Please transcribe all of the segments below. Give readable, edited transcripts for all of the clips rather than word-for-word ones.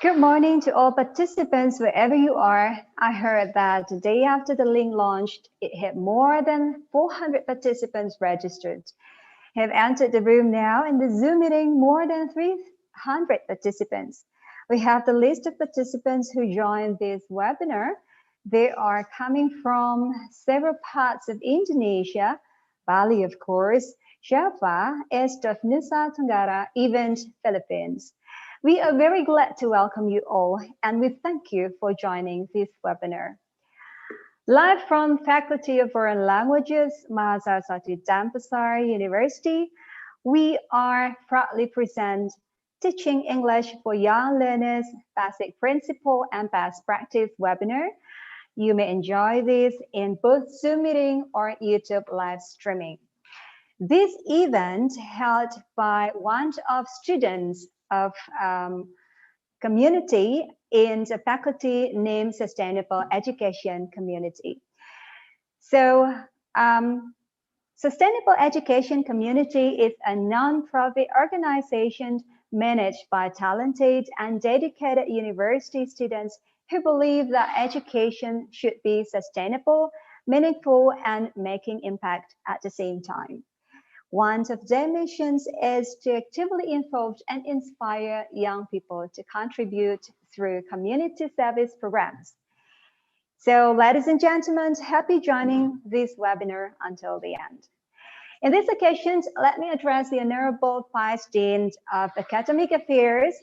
Good morning to all participants wherever you are. I heard that the day after the link launched, it had more than 400 participants registered. Have entered the room now in the Zoom meeting more than 300 participants. We have the list of participants who joined this webinar. They are coming from several parts of Indonesia, Bali, of course, Java, East of Nusa Tenggara, even Philippines. We are very glad to welcome you all, and we thank you for joining this webinar. Live from Faculty of Foreign Languages, Mahasiswa Satu Denpasar University, we are proudly present Teaching English for Young Learners, Basic Principle and Best Practice webinar. You may enjoy this in both Zoom meeting or YouTube live streaming. This event held by one of students of community in the faculty named Sustainable Education Community. So Sustainable Education Community is a non-profit organization managed by talented and dedicated university students who believe that education should be sustainable, meaningful, and making impact at the same time. One of their missions is to actively involve and inspire young people to contribute through community service programs. So, ladies and gentlemen, happy joining this webinar until the end. In this occasion, let me address the Honorable Vice Dean of Academic Affairs,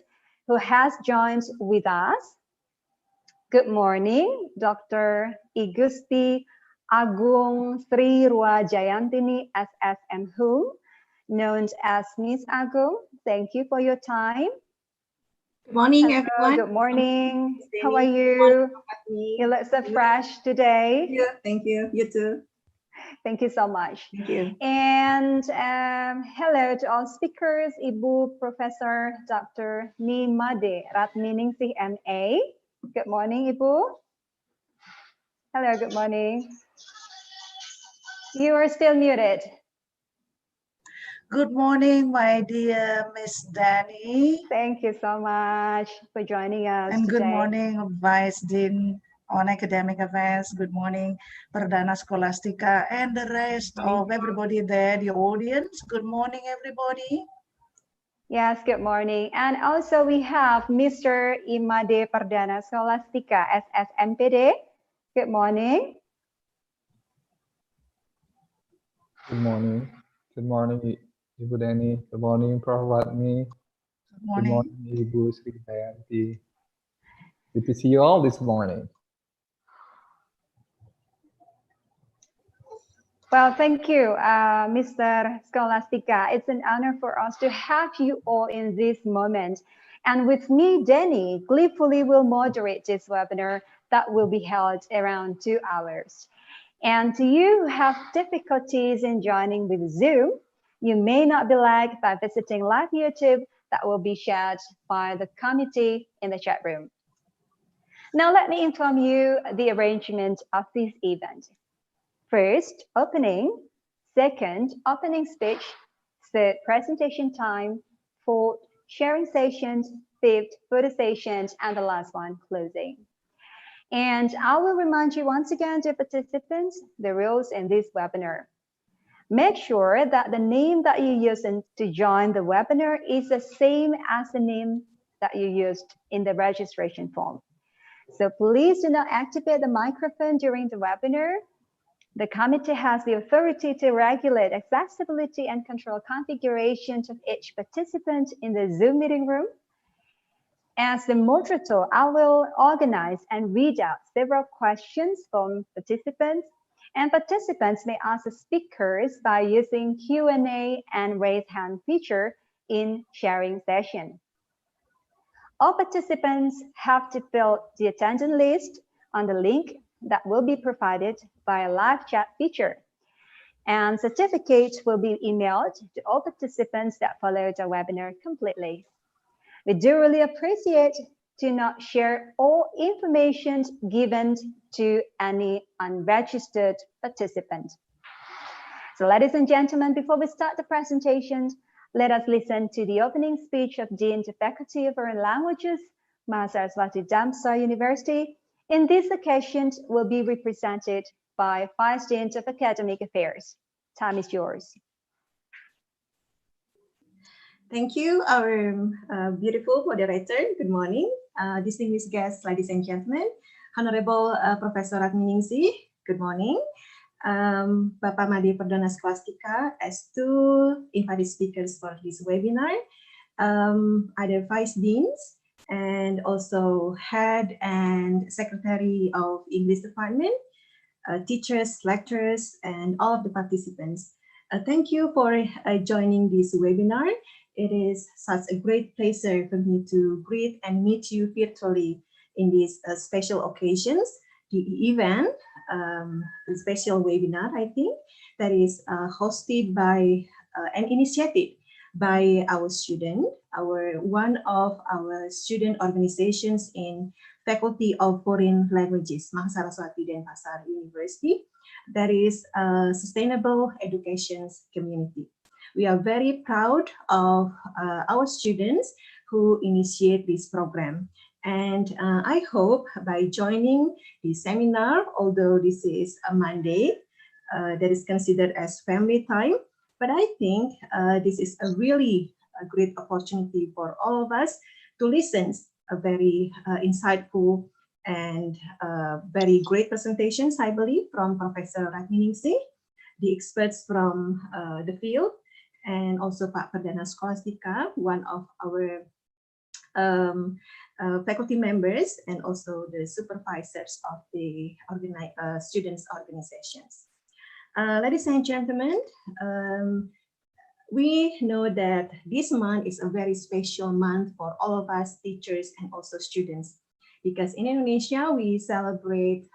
who has joined with us. Good morning, Dr. Igusti Agung Sri Ruajayantini SSM Hum, known as Miss Agung. Thank you for your time. Good morning, Hello, everyone. good morning. How are you? You look so fresh today. Thank you. You too. Thank you so much. Thank you. And hello to all speakers, Ibu Professor Dr. Nimade Ratminingsih MA. Good morning, Ibu. Hello, good morning. You are still muted. Good morning, my dear Miss Danny. Thank you so much for joining us And today. good morning, Vice Dean on Academic Affairs. Good morning, Perdana Scholastica, and the rest of everybody there, the audience. Good morning, everybody. Yes, good morning. And also we have Mr. Imade Perdana Scholastica, SSMPD. Good morning. Good morning. Good morning, Ibu Dani. Good morning, Prof. Ratmi. Good morning. Ibu Sri Dayanti. Good to see you all this morning. Well, thank you, Mr. Scholastica. It's an honor for us to have you all in this moment. And with me, Danny, gleefully will moderate this webinar that will be held around 2 hours. And to you who have difficulties in joining with Zoom, you may not be lagged by visiting live YouTube that will be shared by the committee in the chat room. Now, let me inform you the arrangement of this event. First, opening. Second, opening speech. Third, presentation time. Fourth, sharing sessions. Fifth, photo sessions. And the last one, closing. And I will remind you once again, dear participants, the rules in this webinar. Make sure that the name that you use to join the webinar is the same as the name that you used in the registration form. So please do not activate the microphone during the webinar. The committee has the authority to regulate accessibility and control configurations of each participant in the Zoom meeting room. As the moderator, I will organize and read out several questions from participants, and participants may ask the speakers by using Q&A and raise hand feature in sharing session. All participants have to fill the attendance list on the link that will be provided by a live chat feature. And certificates will be emailed to all participants that follow the webinar completely. We do really appreciate to not share all information given to any unregistered participant. So ladies and gentlemen, before we start the presentation, let us listen to the opening speech of Dean of Faculty of Foreign Languages, Saraswati Damsa University, in this occasion will be represented by Vice Dean of Academic Affairs. Time is yours. Thank you, our beautiful moderator. Good morning, distinguished guests, ladies and gentlemen. Honorable Professor Ratminingsih, good morning. Bapak Made Perdana Skolastika as two invited speakers for this webinar, other vice deans, and also head and secretary of English department, teachers, lecturers, and all of the participants. Thank you for joining this webinar. It is such a great pleasure for me to greet and meet you virtually in these special occasions. The event, the special webinar, I think, that is hosted by and initiated by our student, one of our student organizations in Faculty of Foreign Languages, Saraswati Denpasar University, that is a sustainable education community. We are very proud of our students who initiate this program. And I hope by joining the seminar, although this is a Monday, that is considered as family time, but I think this is a really great opportunity for all of us to listen a very insightful and very great presentations, I believe, from Professor Ratminingsih, the experts from the field, and also Pak Perdana Skolastika, one of our faculty members, and also the supervisors of the students' organizations. Ladies and gentlemen, we know that this month is a very special month for all of us teachers and also students, because in Indonesia, we celebrate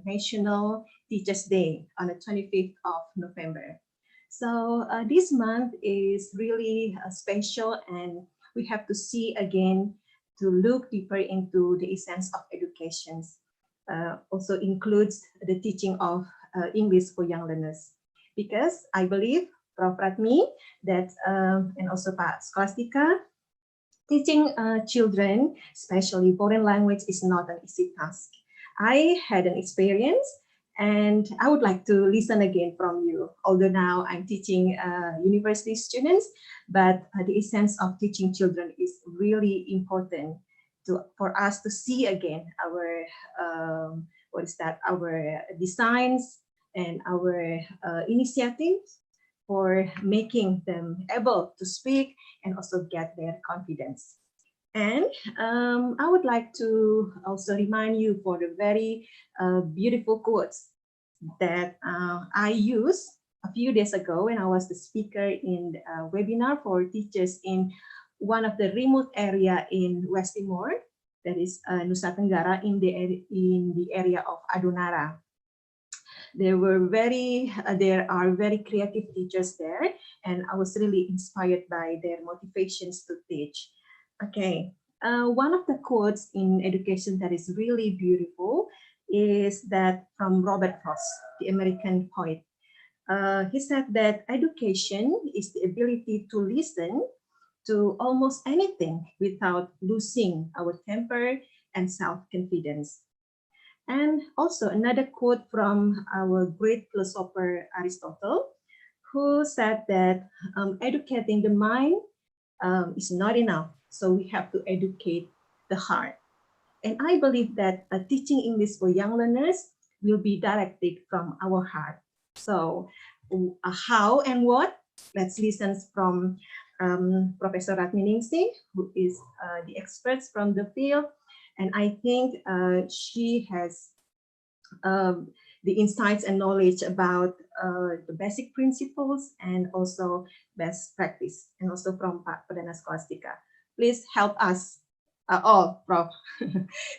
National Teachers' Day on the 25th of November. So this month is really special, and we have to see again to look deeper into the essence of education. Also includes the teaching of English for young learners, because I believe, Prof. Ratmi, that and also Pak Skolastika, teaching children, especially foreign language, is not an easy task. I had an experience, and I would like to listen again from you. Although now I'm teaching university students, but the essence of teaching children is really important for us to see again our our designs and our initiatives for making them able to speak and also get their confidence. And I would like to also remind you for the very beautiful quotes that I used a few days ago when I was the speaker in a webinar for teachers in one of the remote area in West Timor, that is Nusa Tenggara, in the area of Adonara. There are very creative teachers there, and I was really inspired by their motivations to teach. Okay, one of the quotes in education that is really beautiful is that from Robert Frost, the American poet. He said that education is the ability to listen to almost anything without losing our temper and self-confidence. And also another quote from our great philosopher Aristotle, who said that educating the mind is not enough. So we have to educate the heart. And I believe that teaching English for young learners will be directed from our heart. So how and what? Let's listen from Professor Ratminingsih, who is the experts from the field. And I think she has the insights and knowledge about the basic principles and also best practice, and also from Pak Perdana Skolastika. Please help us all, Prof,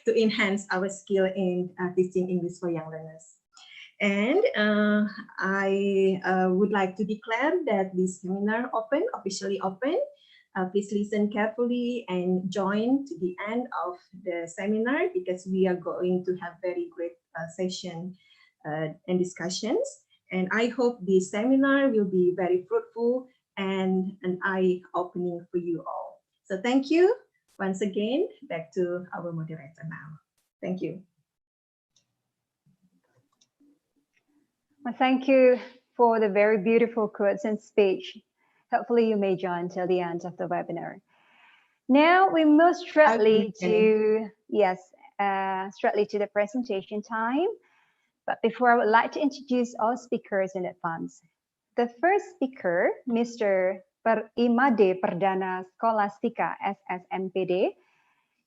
to enhance our skill in teaching English for young learners. And I would like to declare that this seminar officially open. Please listen carefully and join to the end of the seminar, because we are going to have very great session and discussions. And I hope this seminar will be very fruitful and an eye-opening for you all. So thank you. Once again, back to our moderator now. Thank you. Well, thank you for the very beautiful quotes and speech. Hopefully you may join till the end of the webinar. Now we move straightly to, straightly to the presentation time. But before, I would like to introduce all speakers in advance. The first speaker, Mr. Imade Perdana Scholastika, SSMPD,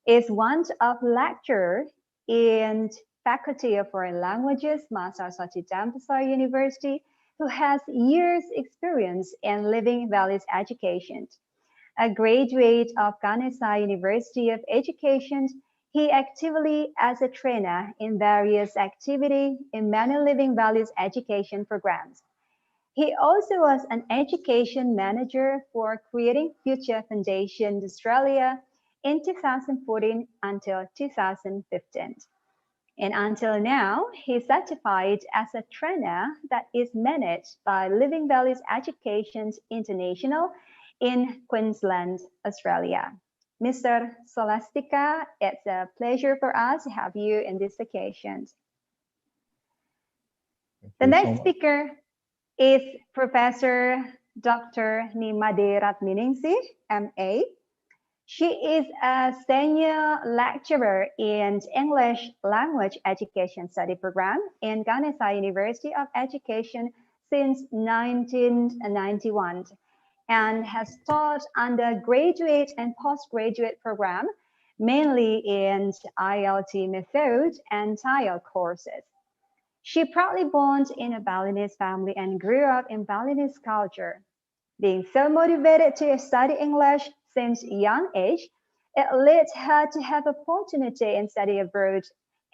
is one of lecturer in Faculty of Foreign Languages, Mahasiswa Denpasar University, who has years experience in living values education. A graduate of Ganesha University of Education, he actively as a trainer in various activities in many living values education programs. He also was an education manager for Creating Future Foundation Australia in 2014 until 2015. And until now, he's certified as a trainer that is managed by Living Values Education International in Queensland, Australia. Mr. Scholastika, it's a pleasure for us to have you in this occasion. The next speaker is Professor Dr. Nimade Ratminingsih, MA. She is a senior lecturer in English Language Education Study Program in Ganesha University of Education since 1991 and has taught undergraduate and postgraduate program, mainly in IELTS method and TIEL courses. She proudly born in a Balinese family and grew up in Balinese culture. Being so motivated to study English since a young age, it led her to have opportunity in study abroad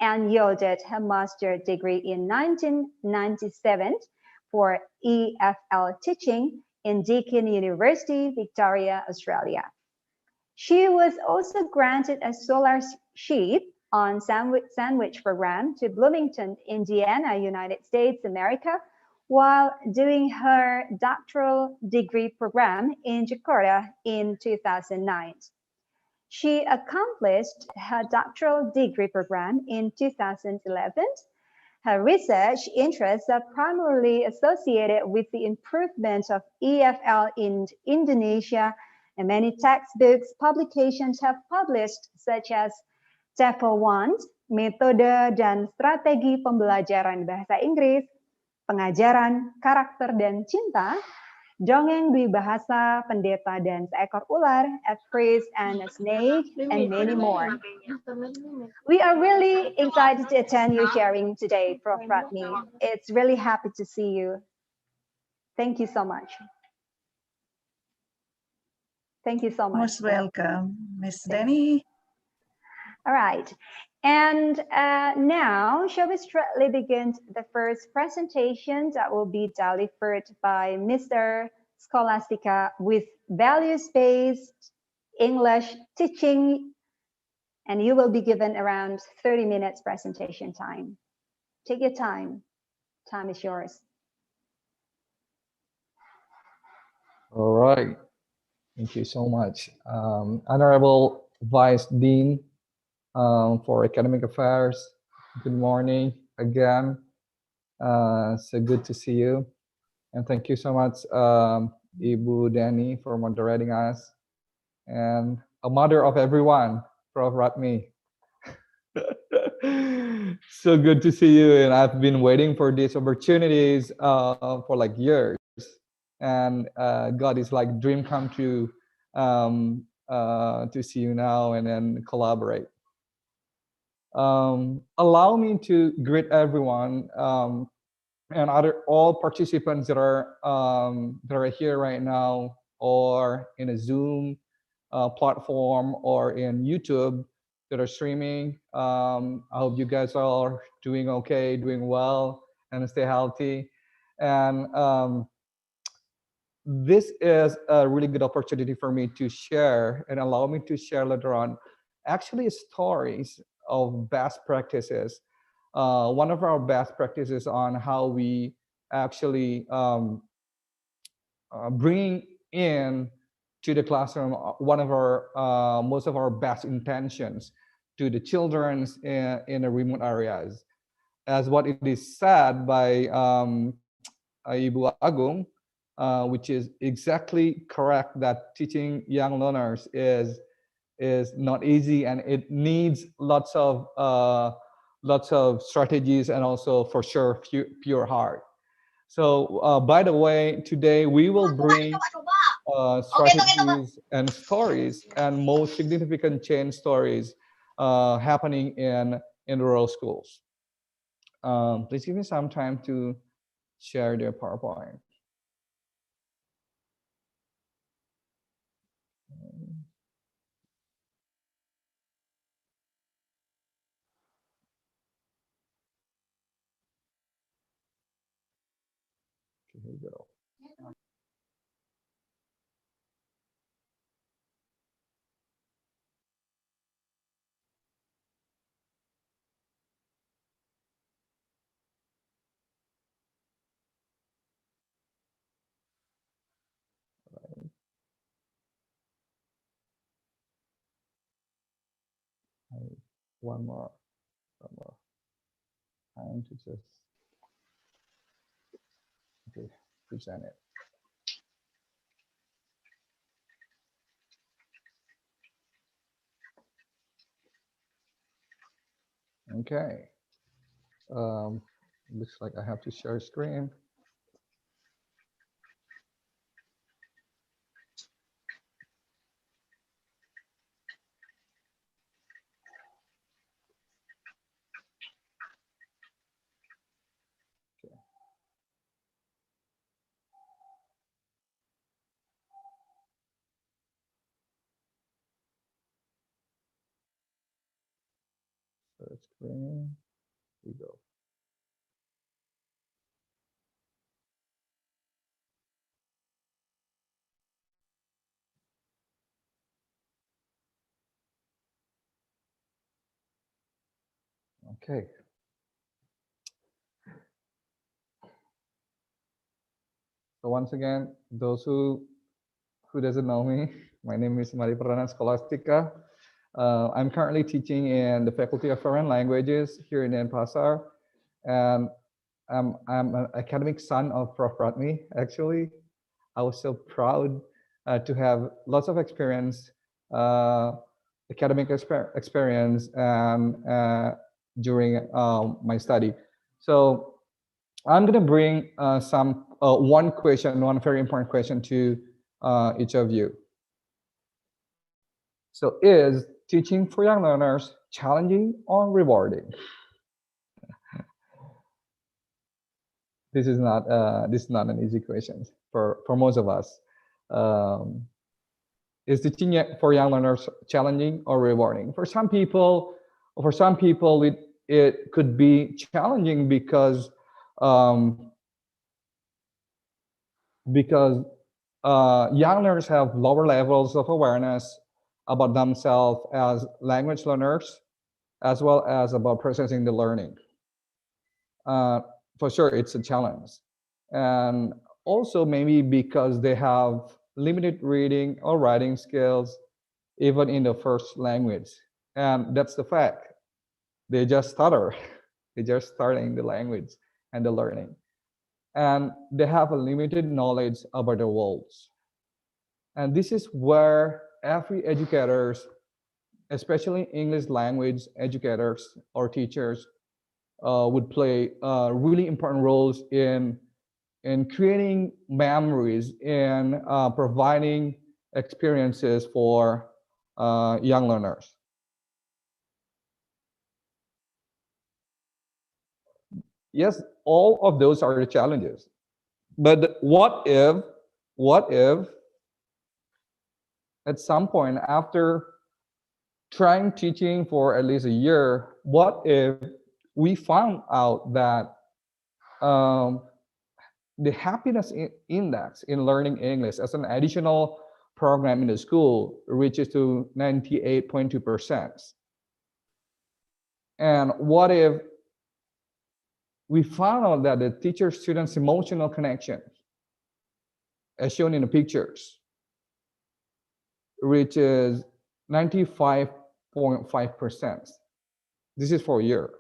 and yielded her master's degree in 1997 for EFL teaching in Deakin University, Victoria, Australia. She was also granted a scholarship on sandwich program to Bloomington, Indiana, United States, America, while doing her doctoral degree program in Jakarta in 2009. She accomplished her doctoral degree program in 2011. Her research interests are primarily associated with the improvement of EFL in Indonesia, and many textbooks publications have published, such as TEFL 1, Metode dan Strategi Pembelajaran Bahasa Inggris, Pengajaran, Karakter, dan Cinta, Dongeng Dwibahasa, Pendeta dan Seekor Ular, A Priest and a Snake, and many more. We are really excited to attend your sharing today, Prof. Ratmi. It's really happy to see you. Thank you so much. Thank you so much. Most welcome, Miss Danny. All right. And now, shall we straightly begin the first presentation that will be delivered by Mr. Scholastika with values-based English teaching, and you will be given around 30 minutes presentation time. Take your time. Time is yours. All right. Thank you so much. Honorable Vice Dean for Academic Affairs, good morning again. So good to see you. And thank you so much, Ibu Danny, for moderating us. And a mother of everyone, Prof. Ratmi. So good to see you. And I've been waiting for these opportunities for like years. And God is like dream come true to see you now and then collaborate. Allow me to greet everyone and all participants that are here right now, or in a Zoom platform or in YouTube that are streaming. I hope you guys are doing okay, doing well, and stay healthy. And this is a really good opportunity for me to share, and allow me to share later on actually stories of best practices. One of our best practices on how we actually bring in to the classroom, one of our most of our best intentions to the children in the remote areas. As what it is said by Ibu Agung, which is exactly correct, that teaching young learners is not easy, and it needs lots of strategies, and also for sure pure heart. So by the way, today we will bring strategies and stories, and most significant change stories happening in rural schools. Please give me some time to share their PowerPoint. Okay, here we go. One more time to just present it. Okay. Looks like I have to share screen. Share screen. Here we go. Okay. So once again, those who doesn't know me, my name is Mari Perdana Scholastica. I'm currently teaching in the Faculty of Foreign Languages here in Denpasar, and I'm an academic son of Prof. Radmi. Actually, I was so proud to have lots of experience, academic experience, and during my study. So I'm gonna bring one very important question to each of you. So, is teaching for young learners challenging or rewarding? This is not an easy question for most of us. Is teaching for young learners challenging or rewarding? For some people, it could be challenging because young learners have lower levels of awareness about themselves as language learners, as well as about processing the learning. For sure, it's a challenge. And also maybe because they have limited reading or writing skills, even in the first language. And that's the fact. They just stutter. They're just starting the language and the learning. And they have a limited knowledge about the worlds. And this is where every educators, especially English language educators or teachers, would play really important roles in creating memories, in providing experiences for young learners. Yes, all of those are the challenges. But what if at some point after trying teaching for at least a year, what if we found out that the happiness index in learning English as an additional program in the school reaches to 98.2%? And what if we found out that the teacher-student's emotional connection, as shown in the pictures, reaches 95.5%. This is for a year.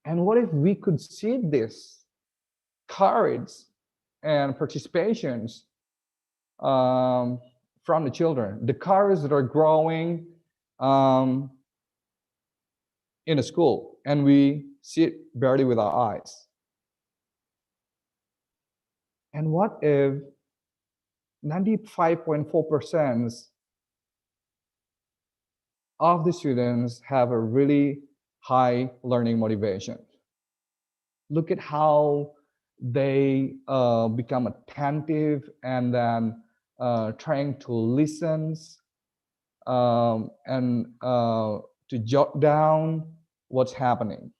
And what if we could see this courage and participations from the children, the courage that are growing in a school, and we see it barely with our eyes? And what if 95.4% of the students have a really high learning motivation? Look at how they become attentive and then trying to listen and to jot down what's happening.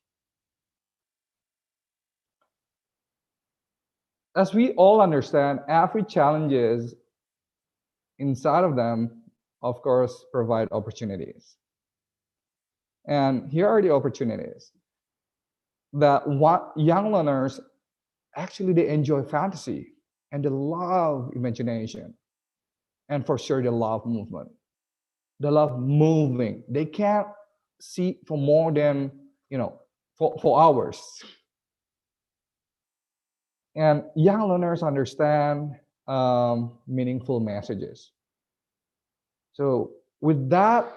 As we all understand, every challenges inside of them, of course, provide opportunities. And here are the opportunities that what young learners actually they enjoy fantasy and they love imagination, and for sure they love movement. They love moving. They can't see for more than for hours. And young learners understand meaningful messages. So with that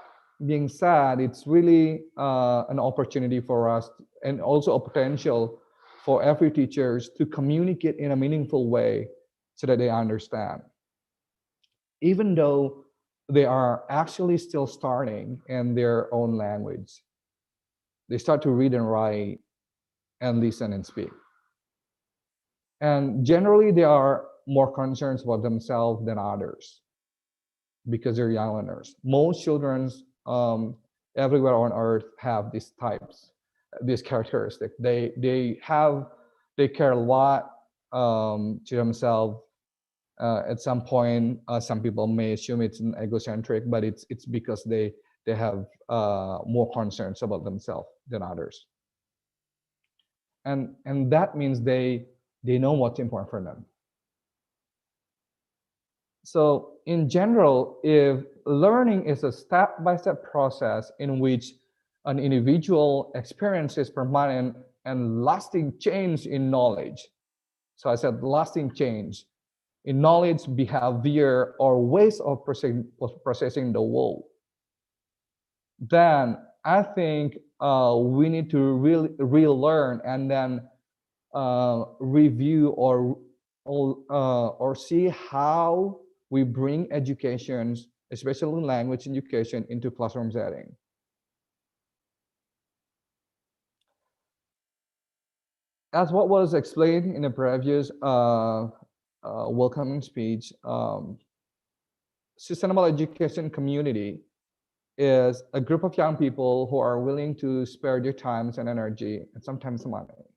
being said, it's really an opportunity for us and also a potential for every teachers to communicate in a meaningful way so that they understand. Even though they are actually still starting in their own language, they start to read and write and listen and speak. And generally, they are more concerned about themselves than others because they're young learners. Most children everywhere on earth have these types, these characteristics. They care a lot to themselves. At some point, some people may assume it's an egocentric, but it's because they have more concerns about themselves than others. And that means they know what's important for them. So in general, if learning is a step-by-step process in which an individual experiences permanent and lasting change in knowledge, so I said lasting change in knowledge, behavior, or ways of processing the world, then I think we need to really relearn and then review or see how we bring education, especially language education, into classroom setting. As what was explained in the previous welcoming speech, sustainable education community is a group of young people who are willing to spare their times and energy and sometimes money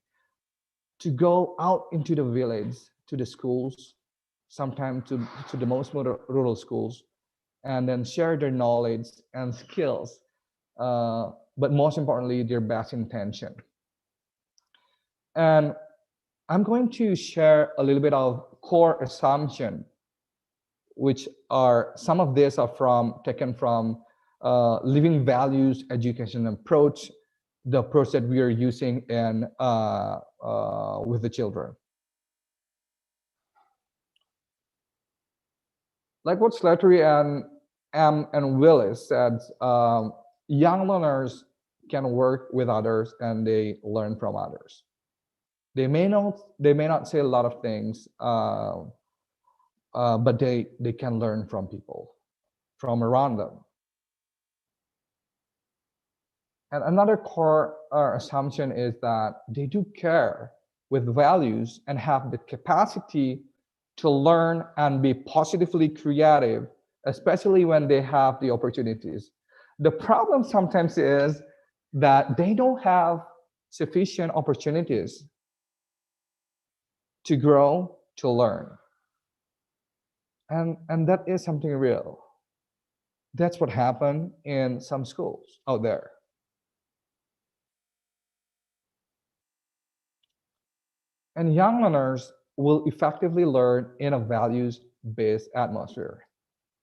to go out into the village, to the schools, sometimes to the most rural schools, and then share their knowledge and skills, but most importantly, their best intention. And I'm going to share a little bit of core assumption, which are some of these are taken from living values education approach, the approach that we are using in with the children. Like what Slattery and M and Willis said, young learners can work with others and they learn from others. They may not say a lot of things, but they can learn from people from around them. And another core assumption is that they do care with values and have the capacity to learn and be positively creative, especially when they have the opportunities. The problem sometimes is that they don't have sufficient opportunities to grow, to learn. And that is something real. That's what happened in some schools out there. And young learners will effectively learn in a values values-based atmosphere.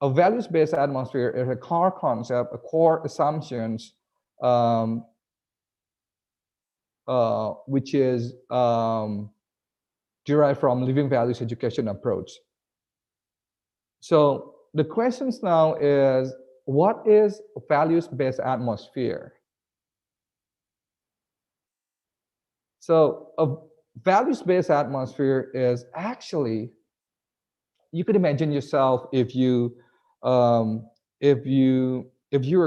A values-based atmosphere is a core concept, a core assumptions, um, which is derived from living values education approach. So the questions now is, what is a values-based atmosphere? So a values-based atmosphere is actually, you could imagine yourself if you were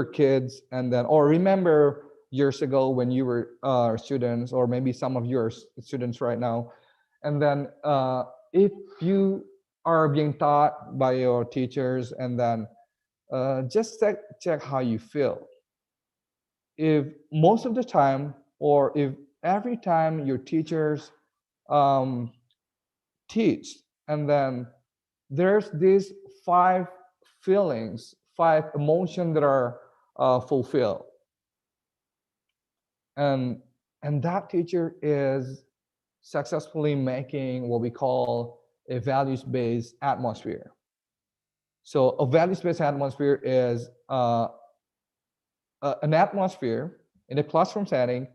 kids, and then, or remember years ago when you were students, or maybe some of your students right now, and then if you are being taught by your teachers, and then just check how you feel. If most of the time, or if every time your teachers um, teach, and then there's these 5 feelings, 5 emotions that are fulfilled, and that teacher is successfully making what we call a values-based atmosphere. So a values-based atmosphere is an atmosphere in a classroom setting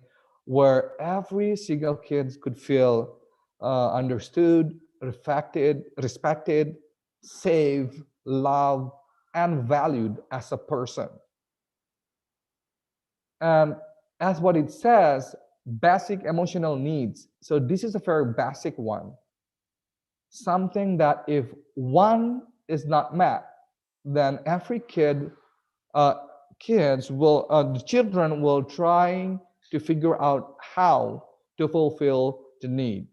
where every single kid could feel understood, respected, safe, loved, and valued as a person. And as what it says, basic emotional needs. So this is a very basic one. Something that if one is not met, then every uh, the children will try to figure out how to fulfill the need.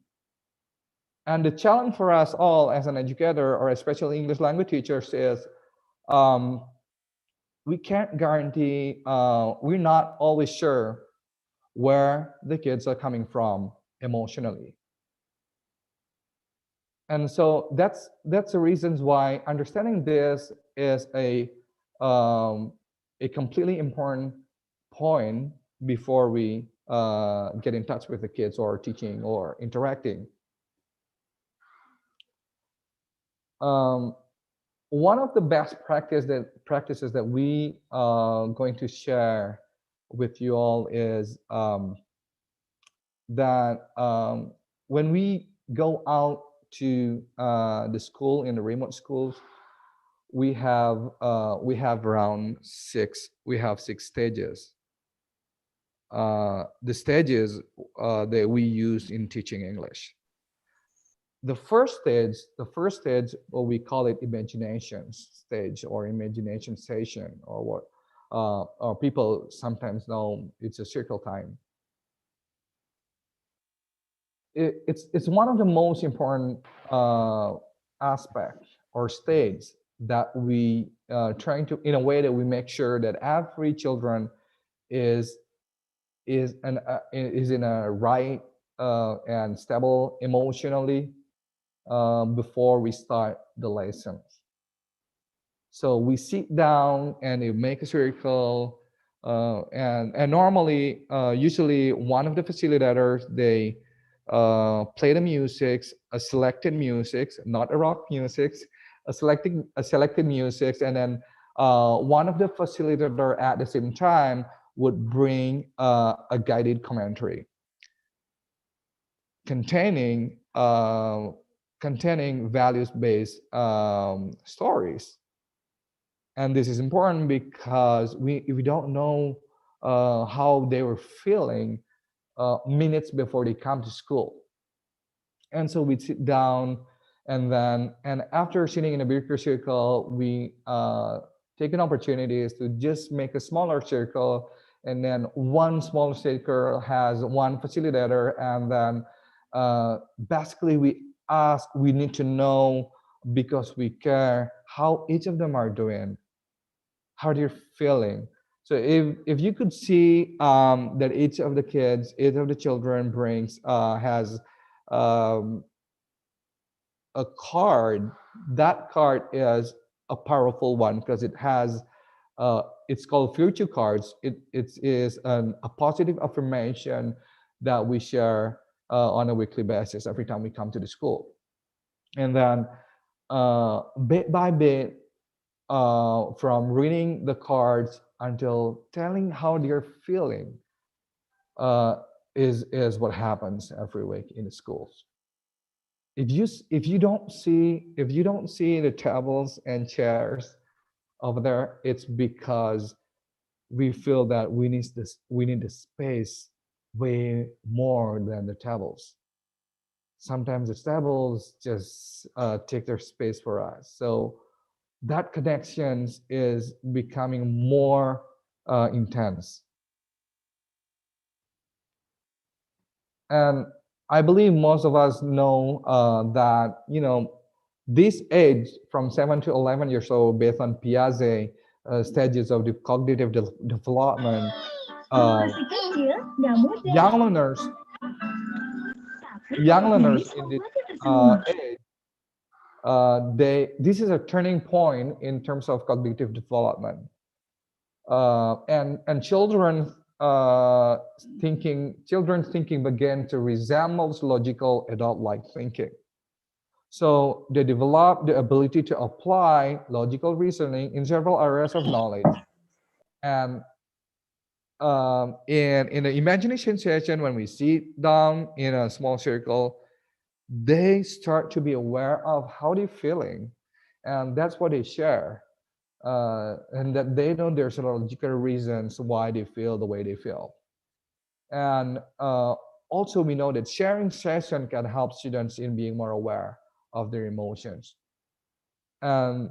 And the challenge for us all as an educator, or especially English language teachers, is we can't guarantee, we're not always sure where the kids are coming from emotionally. And so that's the reasons why understanding this is a completely important point before we get in touch with the kids, or teaching, or interacting. One of the best practices that we are going to share with you all is that when we go out to the school, in the remote schools, we have around 6 stages. The stages that we use in teaching English. The first stage, what we call it, imagination stage, or imagination station, or what or people sometimes know it's a circle time. It's one of the most important aspects or stage that we trying to, in a way that we make sure that every children is in a right and stable emotionally before we start the lessons. So we sit down and you make a circle, and normally, usually one of the facilitators, they play the music, a selected music, not a rock music, a selected music, and then one of the facilitator at the same time would bring a guided commentary containing values-based stories. And this is important because we don't know how they were feeling minutes before they come to school. And so we sit down, and after sitting in a bigger circle, we take an opportunity to just make a smaller circle, and then one small circle has one facilitator, and then basically we need to know, because we care, how each of them are doing, how they're feeling. So if you could see that each of the children has a card, that card is a powerful one, because it has it's called virtue cards. It is a positive affirmation that we share on a weekly basis every time we come to the school. And then bit by bit, from reading the cards until telling how they're feeling, uh, is what happens every week in the schools. If you don't see the tables and chairs over there, it's because we feel that we need the space way more than the tables. Sometimes the tables just take their space for us. So that connections is becoming more intense. And I believe most of us know that, this age from 7 to 11 years old, based on Piaget stages of the cognitive development, uh, young learners young learners in this age, they this is a turning point in terms of cognitive development, and children's thinking begin to resemble logical adult-like thinking. So they develop the ability to apply logical reasoning in several areas of knowledge. And in the imagination session, when we sit down in a small circle, they start to be aware of how they're feeling, and that's what they share, and that they know there's logical reasons why they feel the way they feel. And also we know that sharing session can help students in being more aware of their emotions. And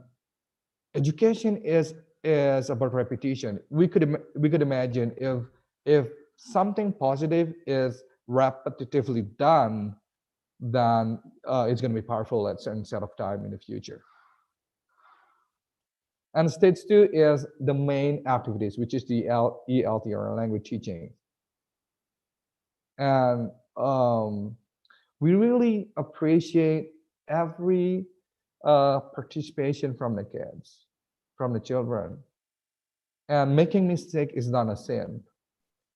education is about repetition. We could imagine if something positive is repetitively done, then it's going to be powerful at certain set of time in the future. And stage 2 is the main activities, which is the ELT, or language teaching. And we really appreciate every participation from the kids, from the children. And making mistake is not a sin.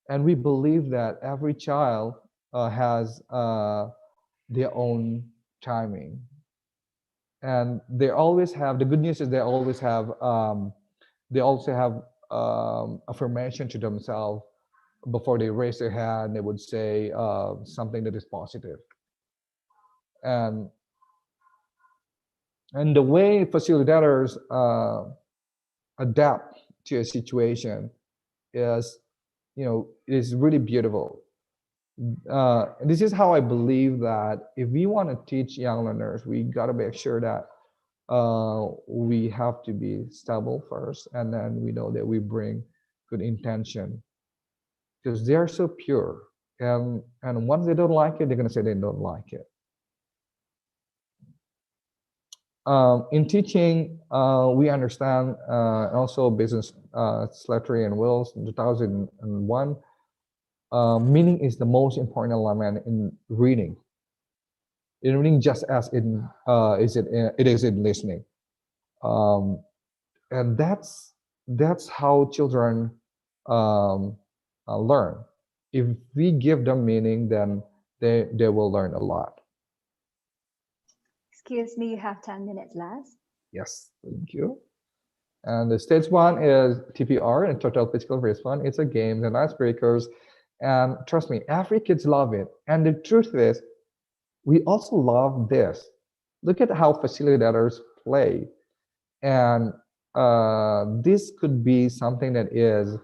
And we believe that every child has their own timing. And they always have, the good news is they always have, they also have affirmation to themselves. Before they raise their hand, they would say something that is positive. And the way facilitators adapt to a situation is, is really beautiful. This is how I believe that if we want to teach young learners, we got to make sure that we have to be stable first, and then we know that we bring good intention, because they are so pure. And once they don't like it, they're going to say they don't like it. In teaching, we understand also business Slattery and Wills in 2001. Meaning is the most important element in reading. In reading, just as it is in listening, and that's how children learn. If we give them meaning, then they will learn a lot. Excuse me, you have 10 minutes left. Yes, thank you. And the stage 1 is TPR, and total physical response. It's a game and icebreakers. And trust me, every kids love it. And the truth is, we also love this. Look at how facilitators play. And this could be something that is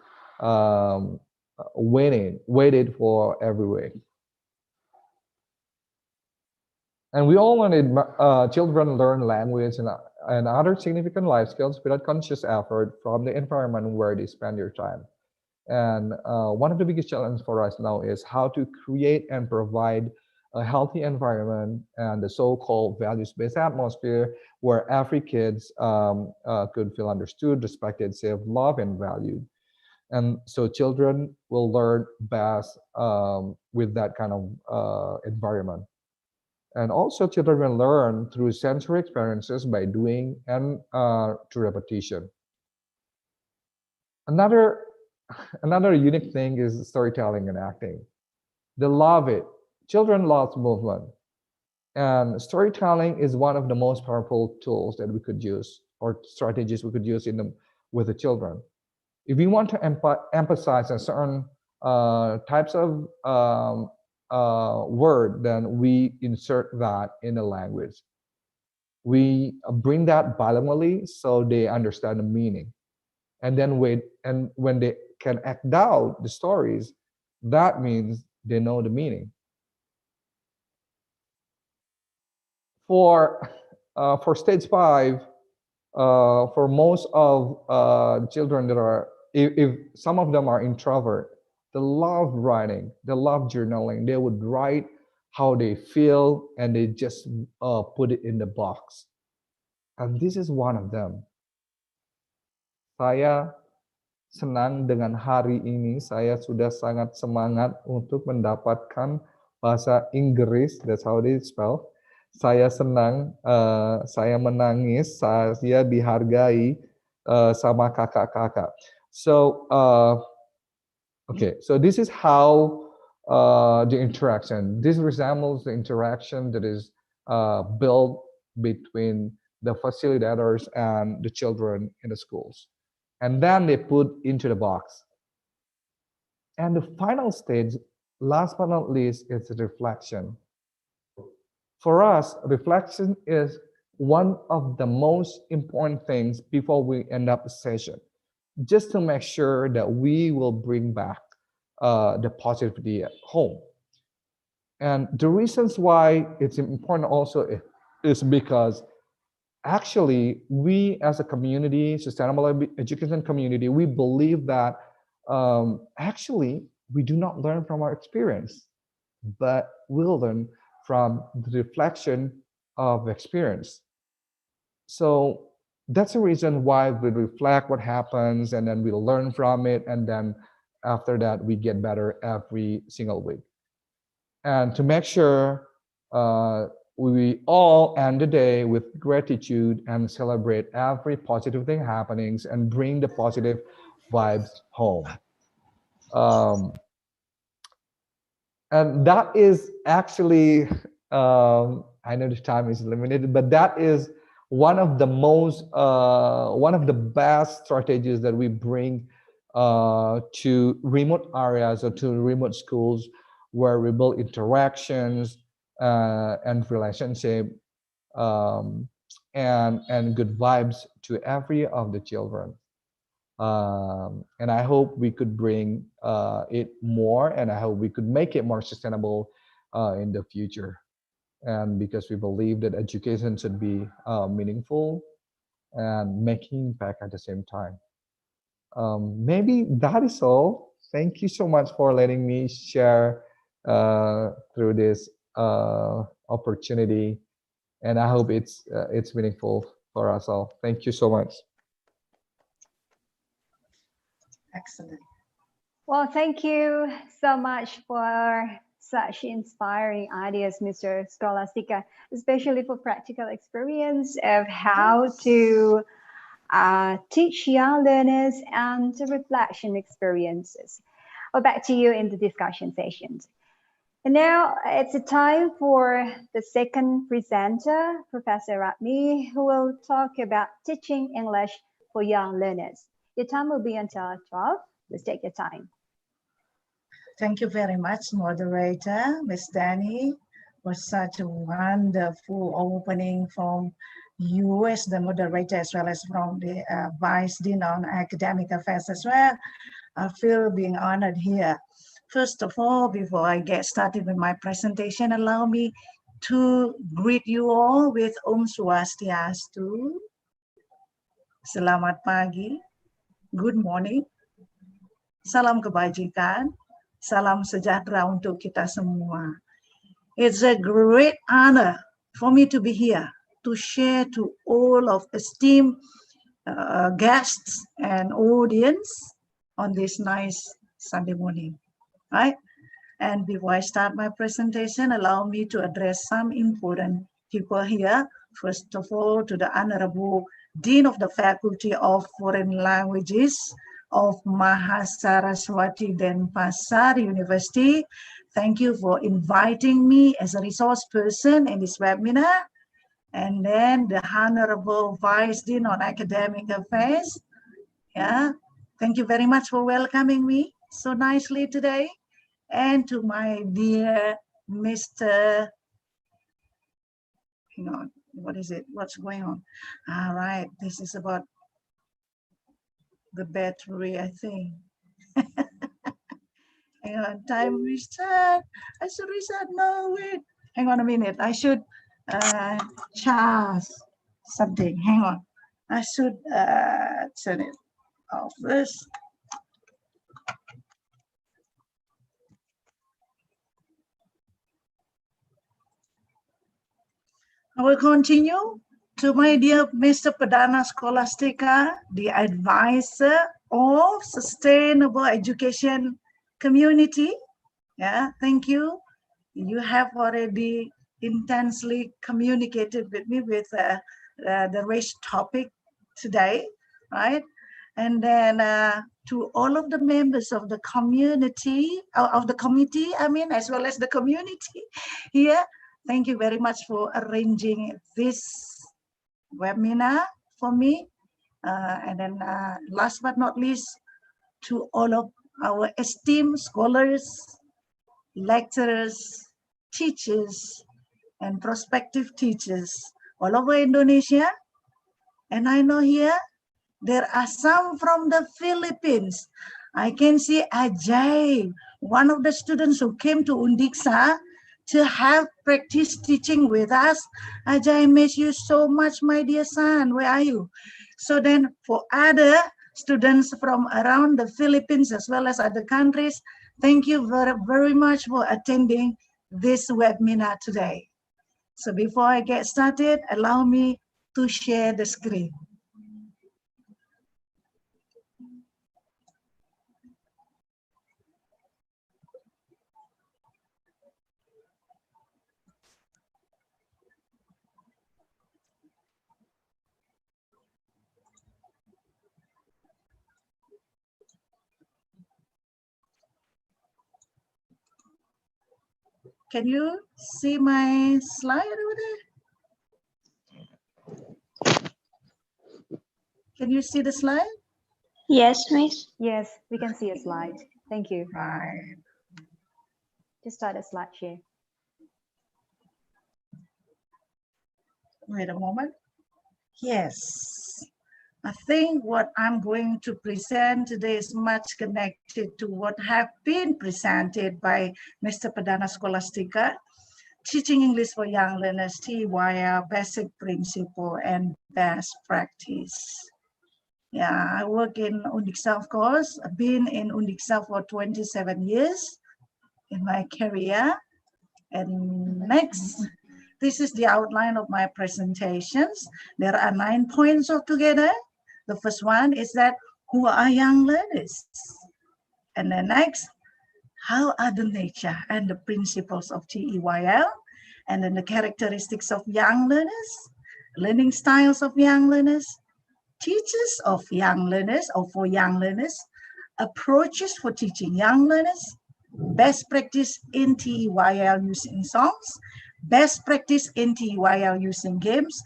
waited for every week. And we all wanted children learn language and other significant life skills without conscious effort from the environment where they spend their time. And one of the biggest challenges for us now is how to create and provide a healthy environment and the so-called values-based atmosphere where every kids could feel understood, respected, safe, loved, and valued. And so children will learn best with that kind of environment. And also children will learn through sensory experiences by doing and through repetition. Another unique thing is storytelling and acting. They love it. Children love movement. And storytelling is one of the most powerful tools that we could use, or strategies we could use with the children. If we want to emphasize on certain types of word, then we insert that in the language. We bring that bilingually so they understand the meaning. And then when they can act out the stories, that means they know the meaning. For stage 5, for most of children that are, if some of them are introvert, they love writing, they love journaling. They would write how they feel and they just put it in the box. And this is one of them. Saya senang dengan hari ini. Saya sudah sangat semangat untuk mendapatkan bahasa Inggris. That's how they spell. Saya senang, saya menangis, saya dihargai sama kakak-kakak. So, okay, so this is how the interaction. This resembles the interaction that is built between the facilitators and the children in the schools. And then they put into the box. And the final stage, last but not least, is the reflection. For us, reflection is one of the most important things before we end up the session, just to make sure that we will bring back the positivity at home. And the reasons why it's important also is because actually we as a community, sustainable education community, we believe that actually we do not learn from our experience, but we'll learn from the reflection of experience. So that's the reason why we reflect what happens, and then we learn from it, and then after that we get better every single week. And to make sure we all end the day with gratitude and celebrate every positive thing happenings and bring the positive vibes home. And that is actually, I know the time is limited, but that is one of the most, one of the best strategies that we bring to remote areas or to remote schools, where we build interactions and relationship and good vibes to every of the children. And I hope we could bring it more, and I hope we could make it more sustainable in the future. And because we believe that education should be meaningful and making impact at the same time. Maybe that is all. Thank you so much for letting me share through this opportunity, and I hope it's meaningful for us all. Thank you so much. Excellent. Well, thank you so much for such inspiring ideas, Mr. Scholastica, especially for practical experience of how to teach young learners and the reflection experiences. Well, back to you in the discussion sessions. And now it's a time for the second presenter, Professor Ratmi, who will talk about teaching English for young learners. Your time will be until 12. Let's take your time. Thank you very much, moderator, Ms. Danny, for such a wonderful opening from you as the moderator, as well as from the Vice Dean on Academic Affairs as well. I feel being honored here. First of all, before I get started with my presentation, allow me to greet you all with Om Swastiastu. Selamat pagi, good morning, salam kebajikan, salam sejahtera untuk kita semua. It's a great honor for me to be here to share to all of esteemed guests and audience on this nice Sunday morning, right? And before I start my presentation, allow me to address some important people here. First of all, to the Honorable Dean of the Faculty of Foreign Languages of Mahasaraswati Denpasar University, thank you for inviting me as a resource person in this webinar. And then the Honorable Vice Dean on Academic Affairs. Yeah, thank you very much for welcoming me so nicely today. And to my dear Mr. Hang on, what is it? What's going on? All right, this is about the battery, I think. Hang on, time reset. I should reset. No, wait. Hang on a minute. I should charge something. Hang on. I should turn it off first. I will continue to my dear Mr. Perdana Scholastica, the advisor of Sustainable Education Community. Yeah, thank you. You have already intensely communicated with me with the race topic today, right? And then to all of the members of the community, of the committee, I mean, as well as the community here, thank you very much for arranging this webinar for me. And then last but not least, to all of our esteemed scholars, lecturers, teachers, and prospective teachers all over Indonesia. And I know here, there are some from the Philippines. I can see Ajay, one of the students who came to Undiksa to have practice teaching with us. Ajay, I miss you so much, my dear son. Where are you? So then for other students from around the Philippines as well as other countries, thank you very, very much for attending this webinar today. So before I get started, allow me to share the screen. Can you see my slide over there? Can you see the slide? Yes, Miss. Yes, we can see a slide. Thank you. Right. Just start a slide share. Wait a moment. Yes. I think what I'm going to present today is much connected to what have been presented by Mr. Perdana Scholastica, Teaching English for Young Learners, TYL, Basic Principle and Best Practice. Yeah, I work in Undiksa, of course. I've been in Undiksa for 27 years in my career. And next, this is the outline of my presentations. There are 9 points altogether. The first one is that, who are young learners? And the next, how are the nature and the principles of TEYL? And then the characteristics of young learners, learning styles of young learners, teachers of young learners or for young learners, approaches for teaching young learners, best practice in TEYL using songs, best practice in TEYL using games,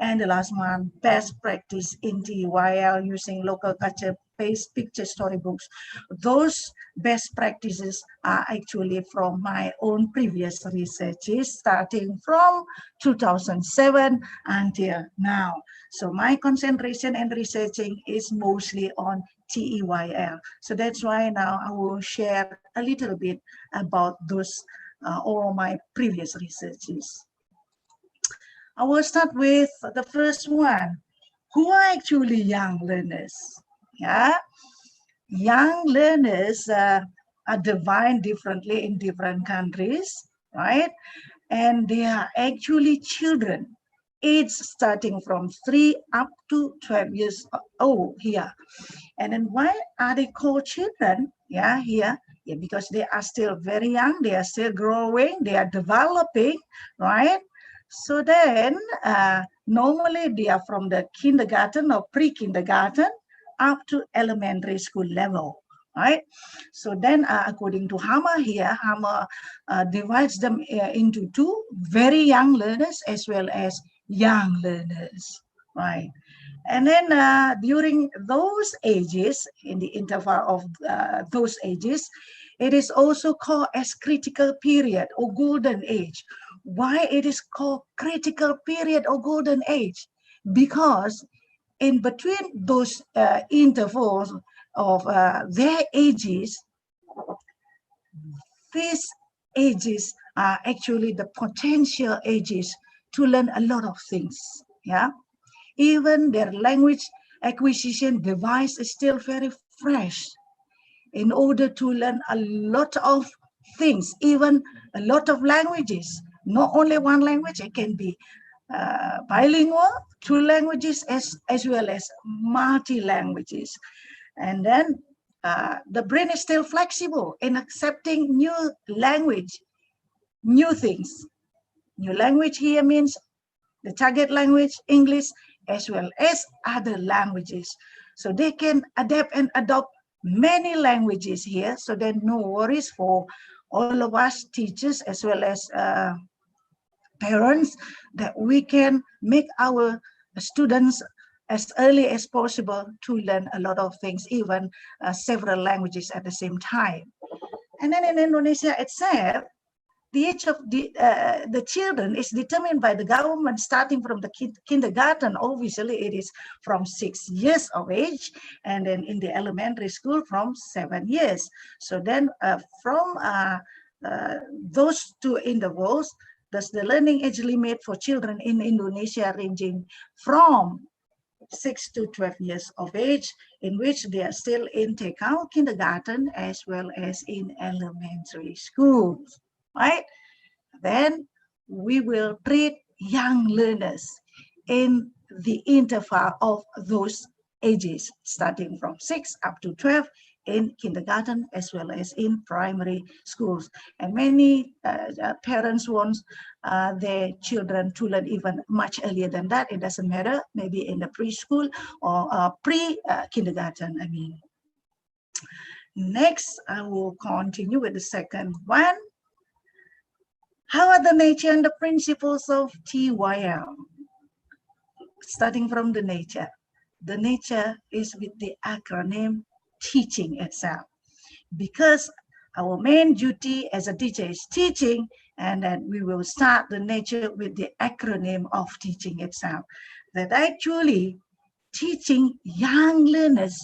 and the last one, best practice in TEYL using local culture-based picture storybooks. Those best practices are actually from my own previous researches, starting from 2007 until now. So my concentration and researching is mostly on TEYL. So that's why now I will share a little bit about those all my previous researches. I will start with the first one. Who are actually young learners? Yeah, young learners are defined differently in different countries, right? And they are actually children, age starting from 3 up to 12 years old here. And then why are they called children? Yeah, here, yeah, because they are still very young, they are still growing, they are developing, right? So then, normally they are from the kindergarten or pre-kindergarten up to elementary school level. right? So then according to Hammer here, Hammer divides them into two, very young learners as well as young learners, right? And then during those ages, in the interval of those ages, it is also called as critical period or golden age. Why it is called critical period or golden age? Because in between those intervals of their ages, these ages are actually the potential ages to learn a lot of things. Yeah, even their language acquisition device is still very fresh in order to learn a lot of things, even a lot of languages. Not only one language, it can be bilingual, two languages, as well as multi-languages. And then the brain is still flexible in accepting new language, new things. New language here means the target language, English, as well as other languages. So they can adapt and adopt many languages here. So then no worries for all of us teachers as well as parents, that we can make our students as early as possible to learn a lot of things, even several languages at the same time. And then in Indonesia itself, the age of the children is determined by the government starting from the kindergarten. Obviously, it is from 6 years of age, and then in the elementary school from 7 years. So then from those two intervals, thus the learning age limit for children in Indonesia ranging from 6 to 12 years of age, in which they are still in TK, kindergarten, as well as in elementary schools, right? Then we will treat young learners in the interval of those ages, starting from 6 up to 12 in kindergarten as well as in primary schools. And many parents want their children to learn even much earlier than that. It doesn't matter, maybe in the preschool or pre-kindergarten, I mean. Next, I will continue with the second one. How are the nature and the principles of TYL? Starting from the nature. The nature is with the acronym teaching itself, because our main duty as a teacher is teaching, and then we will start the nature with the acronym of teaching itself. That actually teaching young learners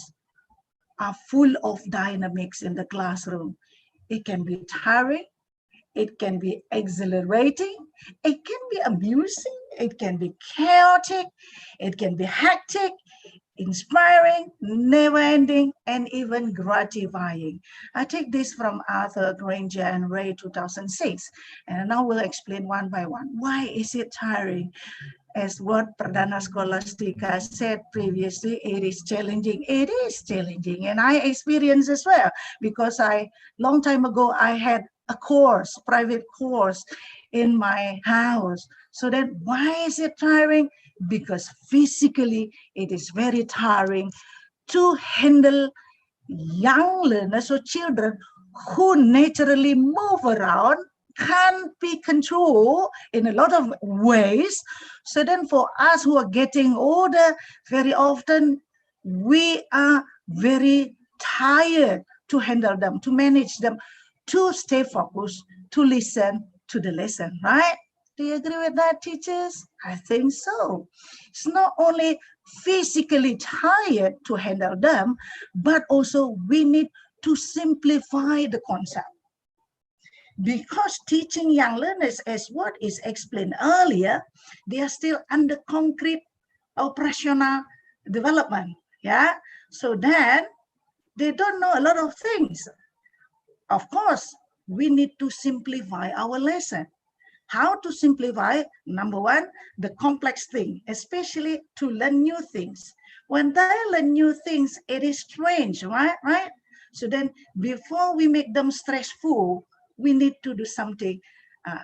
are full of dynamics in the classroom. It can be tiring, it can be exhilarating, it can be amusing, it can be chaotic, it can be hectic, inspiring, never-ending, and even gratifying. I take this from Arthur Granger and Ray 2006, and now we'll explain one by one. Why is it tiring? As what Perdana Scholastica said previously, it is challenging. It is challenging, and I experienced as well, because long time ago, I had a course, private course in my house. So then why is it tiring? Because physically it is very tiring to handle young learners or children who naturally move around, can't be controlled in a lot of ways. So then for us who are getting older, very often we are very tired to handle them, to manage them, to stay focused, to listen to the lesson, right? Do you agree with that, teachers? I think so. It's not only physically tired to handle them, but also we need to simplify the concept. Because teaching young learners, as what is explained earlier, they are still under concrete operational development. Yeah. So then they don't know a lot of things. Of course, we need to simplify our lesson. How to simplify? Number one, the complex thing, especially to learn new things. When they learn new things, it is strange, right? So then before we make them stressful, we need to do something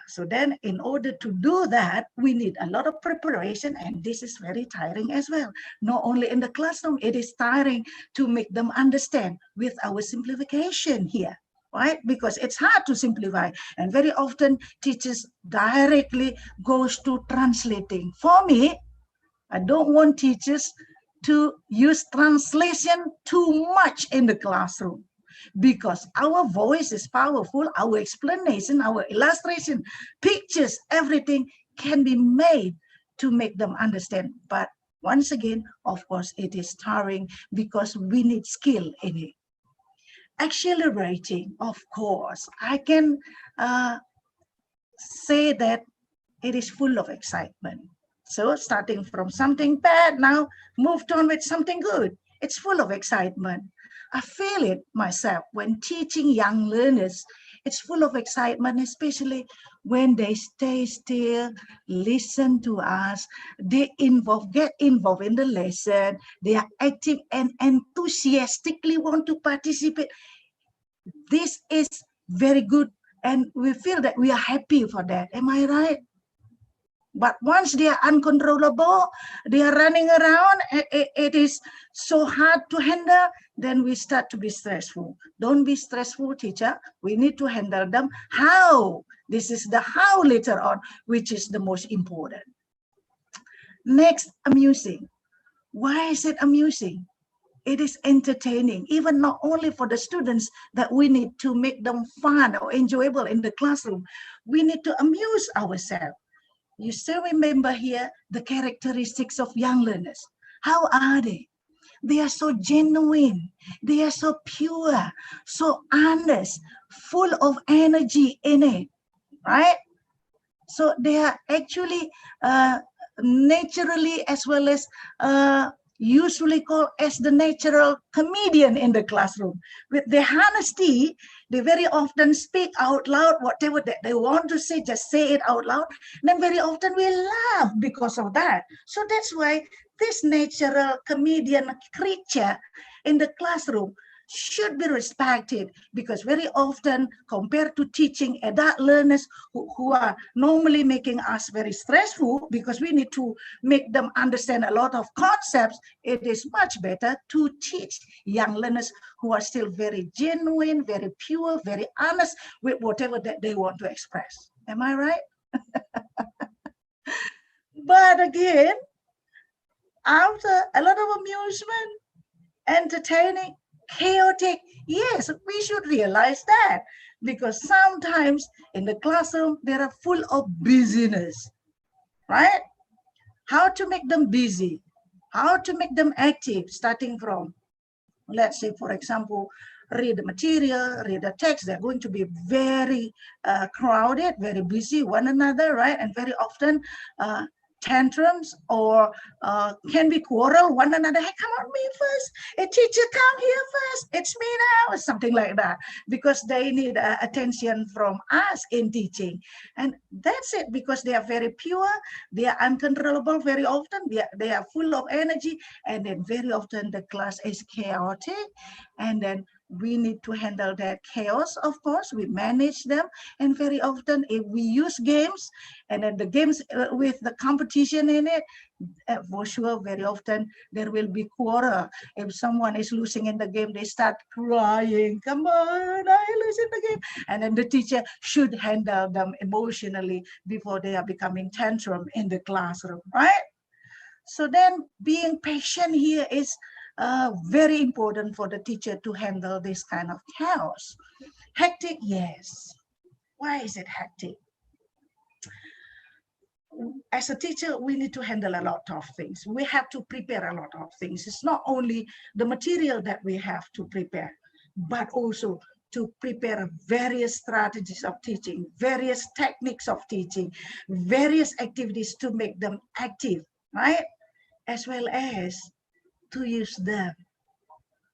So then in order to do that, we need a lot of preparation, and this is very tiring as well. Not only in the classroom, it is tiring to make them understand with our simplification here, right? Because it's hard to simplify, and very often teachers directly goes to translating. For me, I don't want teachers to use translation too much in the classroom, because our voice is powerful, our explanation, our illustration, pictures, everything can be made to make them understand. But once again, of course, it is tiring because we need skill in it. Accelerating, of course, I can say that it is full of excitement. So starting from something bad, now moved on with something good. It's full of excitement. I feel it myself when teaching young learners. It's full of excitement, especially when they stay still, listen to us, they get involved in the lesson, they are active and enthusiastically want to participate. This is very good, and we feel that we are happy for that. Am I right? But once they are uncontrollable, they are running around, it is so hard to handle, then we start to be stressful. Don't be stressful, teacher. We need to handle them. How? This is the how later on, which is the most important. Next, amusing. Why is it amusing? It is entertaining, even not only for the students that we need to make them fun or enjoyable in the classroom. We need to amuse ourselves. You still remember here the characteristics of young learners. How are they? They are so genuine. They are so pure, so honest, full of energy in it, right? So they are actually naturally, as well as usually called as the natural comedian in the classroom. With their honesty, they very often speak out loud whatever that they want to say, just say it out loud. Then very often we laugh because of that. So that's why this natural comedian creature in the classroom should be respected, because very often compared to teaching adult learners who are normally making us very stressful because we need to make them understand a lot of concepts, it is much better to teach young learners who are still very genuine, very pure, very honest with whatever that they want to express. Am I right? But again, after a lot of amusement, entertaining, chaotic, yes, we should realize that, because sometimes in the classroom they are full of busyness, right? How to make them busy, how to make them active, starting from, let's say, for example, read the material, read the text. They're going to be very crowded, very busy one another, right? And very often tantrums or can be quarrel one another. Hey, come on, me first. A teacher, come here first. It's me now, or something like that, because they need attention from us in teaching. And that's it, because they are very pure, they are uncontrollable very often, they are full of energy, and then very often the class is chaotic, and then we need to handle that chaos. Of course, we manage them, and very often if we use games, and then the games with the competition in it, for sure, very often there will be quarrel. If someone is losing in the game, they start crying, come on, I lose in the game. And then the teacher should handle them emotionally before they are becoming tantrum in the classroom, right? So then being patient here is very important for the teacher to handle this kind of chaos. Hectic, yes. Why is it hectic? As a teacher, we need to handle a lot of things. We have to prepare a lot of things. It's not only the material that we have to prepare, but also to prepare various strategies of teaching, various techniques of teaching, various activities to make them active, right? As well as to use them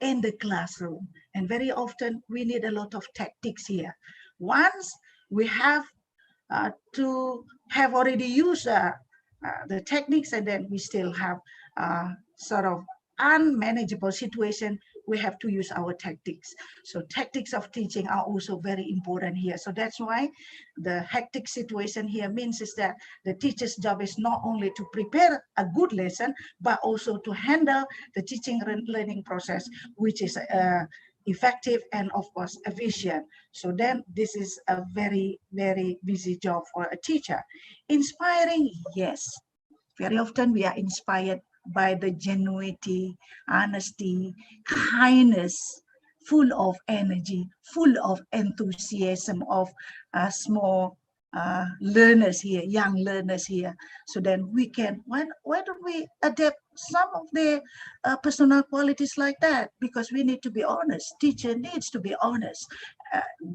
in the classroom. And very often we need a lot of tactics here. Once we have to have already used the techniques, and then we still have sort of unmanageable situation, we have to use our tactics. So tactics of teaching are also very important here. So that's why the hectic situation here means is that the teacher's job is not only to prepare a good lesson, but also to handle the teaching and learning process, which is effective and of course efficient. So then this is a very, very busy job for a teacher. Inspiring, yes. Very often we are inspired by the genuinity, honesty, kindness, full of energy, full of enthusiasm of small learners here, young learners here. So then we can, why don't we adapt some of their personal qualities like that? Because we need to be honest. Teacher needs to be honest.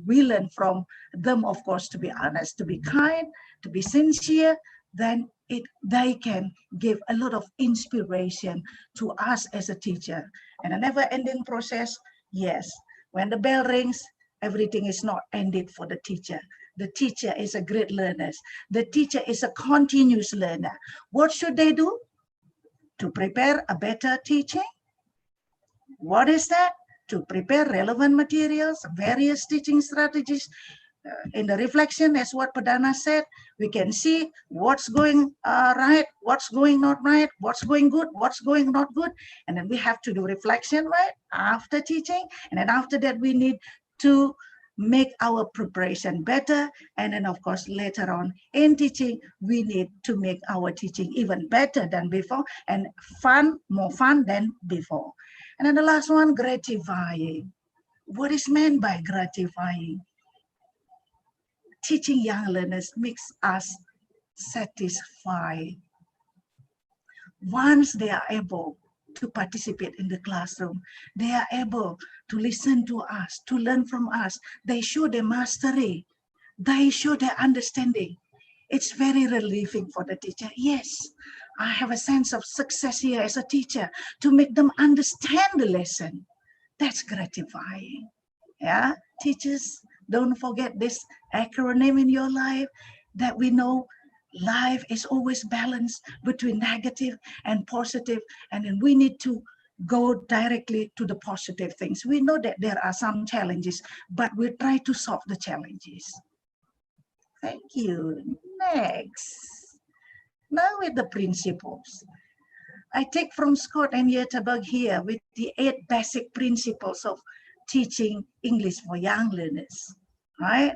We learn from them, of course, to be honest, to be kind, to be sincere. Then they can give a lot of inspiration to us as a teacher. And a never-ending process, yes. When the bell rings, everything is not ended for the teacher. The teacher is a great learner. The teacher is a continuous learner. What should they do to prepare a better teaching? What is that? To prepare relevant materials, various teaching strategies. In the reflection, as what Pradana said, we can see what's going right, what's going not right, what's going good, what's going not good. And then we have to do reflection, right, after teaching. And then after that, we need to make our preparation better. And then, of course, later on in teaching, we need to make our teaching even better than before and fun, more fun than before. And then the last one, gratifying. What is meant by gratifying? Teaching young learners makes us satisfied. Once they are able to participate in the classroom, they are able to listen to us, to learn from us. They show their mastery. They show their understanding. It's very relieving for the teacher. Yes, I have a sense of success here as a teacher to make them understand the lesson. That's gratifying. Yeah, teachers, don't forget this acronym in your life, that we know life is always balanced between negative and positive, and then we need to go directly to the positive things. We know that there are some challenges, but we try to solve the challenges. Thank you. Next. Now with the principles. I take from Scott and Yetterberg here with the 8 basic principles of teaching English for young learners, right?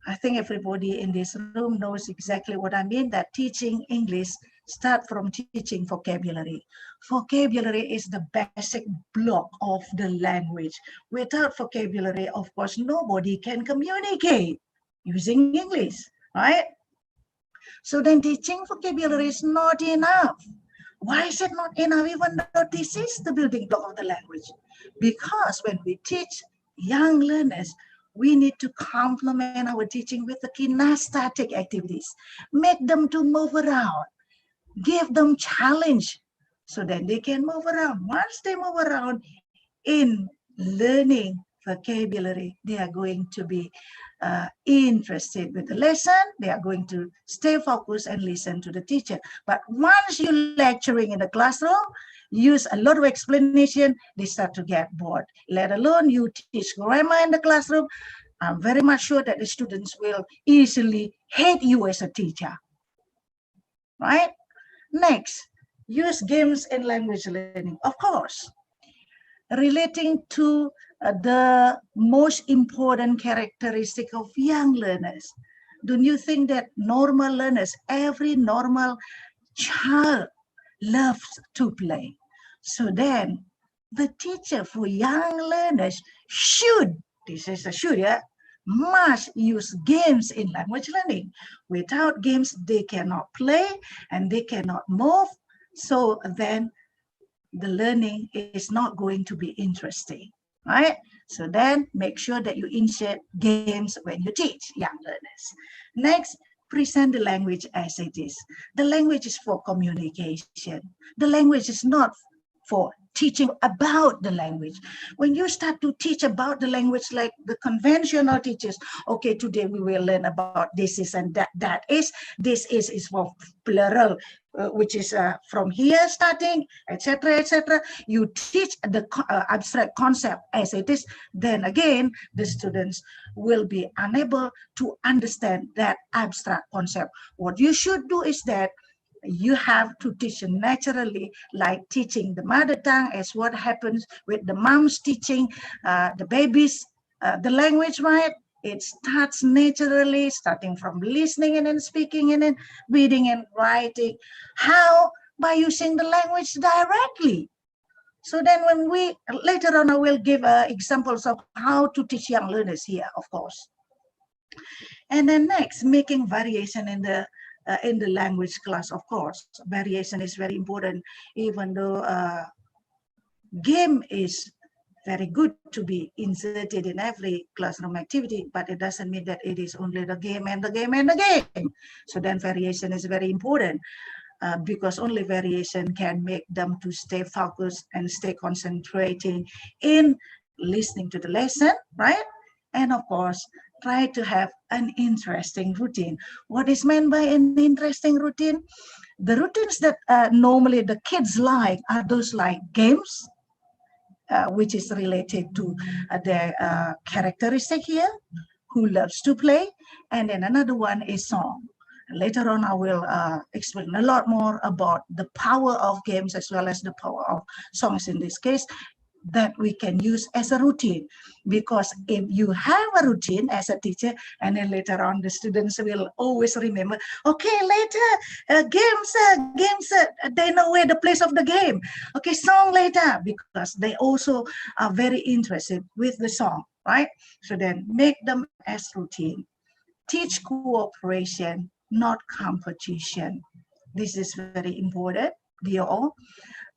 I think everybody in this room knows exactly what I mean, that teaching English start from teaching vocabulary. Vocabulary is the basic block of the language. Without vocabulary, of course, nobody can communicate using English, right? So then teaching vocabulary is not enough. Why is it not enough, even though this is the building block of the language? Because when we teach young learners, we need to complement our teaching with the kinesthetic activities. Make them to move around. Give them challenge so that they can move around. Once they move around in learning vocabulary, they are going to be interested with the lesson. They are going to stay focused and listen to the teacher. But once you're lecturing in the classroom, use a lot of explanation, they start to get bored. Let alone you teach grammar in the classroom, I'm very much sure that the students will easily hate you as a teacher, right? Next, use games in language learning. Of course, relating to the most important characteristic of young learners. Don't you think that normal learners, every normal child loves to play? So then the teacher for young learners should, this is a should, yeah, must use games in language learning. Without games, they cannot play and they cannot move. So then the learning is not going to be interesting, right? So then make sure that you insert games when you teach young learners. Next, present the language as it is. The language is for communication. The language is not for teaching about the language. When you start to teach about the language like the conventional teachers, okay, today we will learn about this is and that is, this is for plural, which is from here starting, etc., etc. You teach the abstract concept as it is, then again, the students will be unable to understand that abstract concept. What you should do is that you have to teach naturally, like teaching the mother tongue, as what happens with the moms teaching the babies the language, right? It starts naturally, starting from listening and then speaking and then reading and writing. How? By using the language directly. So then when we, later on, I will give examples of how to teach young learners here, of course. And then next, making variation in the language class, of course. Variation is very important, even though game is very good to be inserted in every classroom activity, but it doesn't mean that it is only the game and the game and the game. So then variation is very important. Because only variation can make them to stay focused and stay concentrating in listening to the lesson, right? And of course, try to have an interesting routine. What is meant by an interesting routine? The routines that normally the kids like are those like games, which is related to their characteristic here, who loves to play, and then another one is song. Later on, I will explain a lot more about the power of games as well as the power of songs in this case that we can use as a routine. Because if you have a routine as a teacher, and then later on the students will always remember, okay, later games, they know where the place of the game. Okay, song later, because they also are very interested with the song, right? So then make them as routine. Teach cooperation, not competition. This is very important, dear all,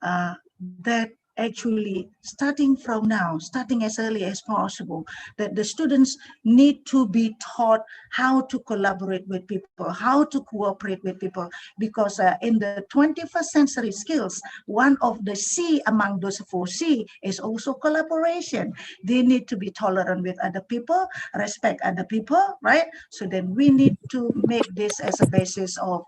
that actually starting from now, starting as early as possible, that the students need to be taught how to collaborate with people, how to cooperate with people, because in the 21st century skills, one of the C among those 4C is also collaboration. They need to be tolerant with other people, respect other people, right? So then we need to make this as a basis of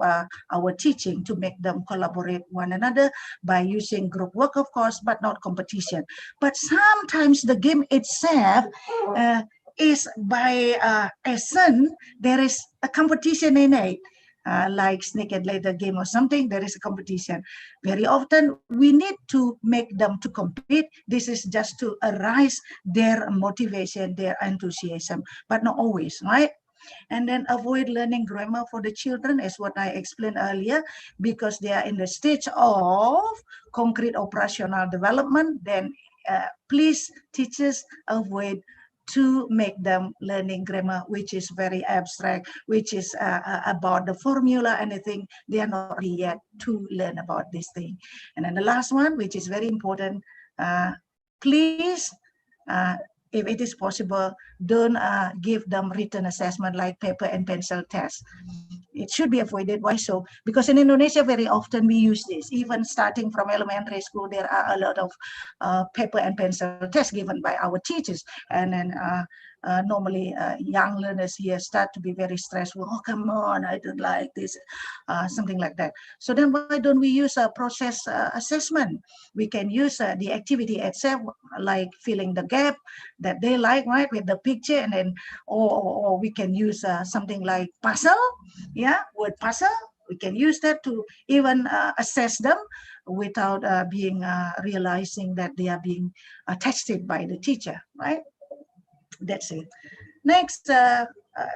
our teaching, to make them collaborate one another by using group work, of course, but not competition. But sometimes the game itself is by essence, there is a competition in it. Like snake and ladder game or something, there is a competition. Very often we need to make them to compete. This is just to arise their motivation, their enthusiasm, but not always, right? And then avoid learning grammar for the children, as what I explained earlier, because they are in the stage of concrete operational development. Then please, teachers, avoid to make them learning grammar, which is very abstract, which is about the formula, anything. They are not ready yet to learn about this thing. And then the last one, which is very important, please, if it is possible, don't give them written assessment like paper and pencil tests. It should be avoided. Why so? Because in Indonesia, very often we use this. Even starting from elementary school, there are a lot of paper and pencil tests given by our teachers. And then normally young learners here start to be very stressful. Oh, come on, I don't like this, something like that. So then why don't we use a process assessment? We can use the activity itself, like filling the gap that they like, right, with the picture, and then or we can use something like puzzle, yeah, word puzzle. We can use that to even assess them without realizing that they are being tested by the teacher, right? That's it. Next,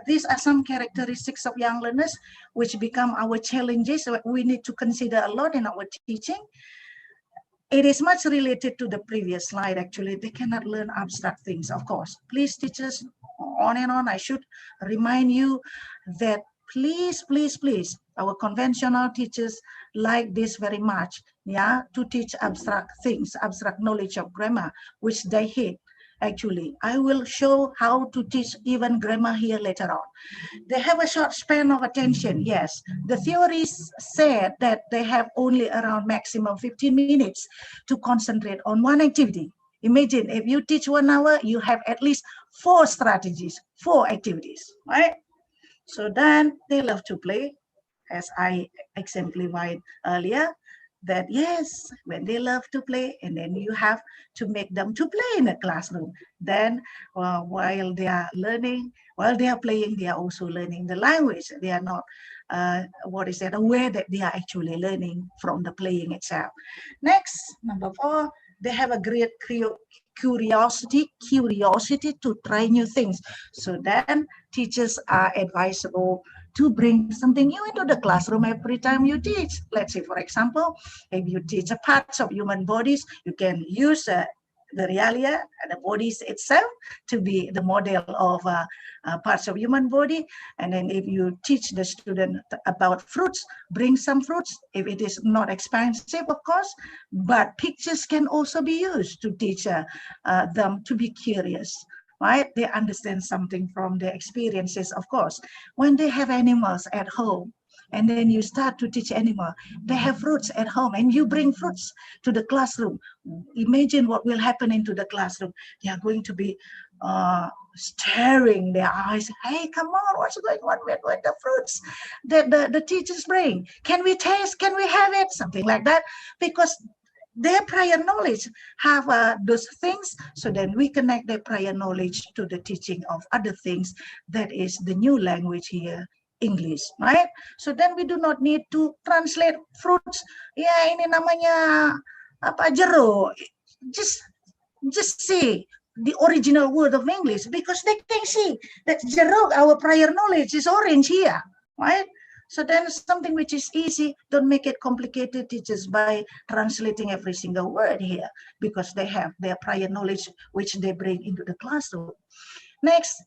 these are some characteristics of young learners which become our challenges we need to consider a lot in our teaching. It is much related to the previous slide, actually. They cannot learn abstract things, of course. Please, teachers, on and on, I should remind you that please, please, please, our conventional teachers like this very much, yeah, to teach abstract things, abstract knowledge of grammar, which they hate. Actually, I will show how to teach even grammar here later on. They have a short span of attention. Yes, the theories said that they have only around maximum 15 minutes to concentrate on one activity. Imagine if you teach 1 hour, you have at least 4 strategies, 4 activities, right? So then they love to play, as I exemplified earlier, that yes, when they love to play, and then you have to make them to play in a classroom. Then while they are learning, while they are playing, they are also learning the language. They are not, aware that they are actually learning from the playing itself. Next, number 4, they have a great curiosity to try new things. So then teachers are advisable to bring something new into the classroom every time you teach. Let's say, for example, if you teach a parts of human bodies, you can use the realia, the bodies itself, to be the model of parts of human body. And then if you teach the student about fruits, bring some fruits, if it is not expensive, of course, but pictures can also be used to teach them to be curious. Right? They understand something from their experiences, of course. When they have animals at home, and then you start to teach animal, they have fruits at home, and you bring fruits to the classroom. Imagine what will happen into the classroom. They are going to be staring their eyes. Hey, come on, what's going on with the fruits that the teachers bring? Can we taste? Can we have it? Something like that. Because their prior knowledge have those things, so then we connect their prior knowledge to the teaching of other things, that is the new language here, English, right? So then we do not need to translate fruits. Ya, ini namanya apa, jeruk. Just see the original word of English, because they can see that jeruk, our prior knowledge, is orange here, right? So then something which is easy, don't make it complicated, teachers, by translating every single word here, because they have their prior knowledge which they bring into the classroom. Next,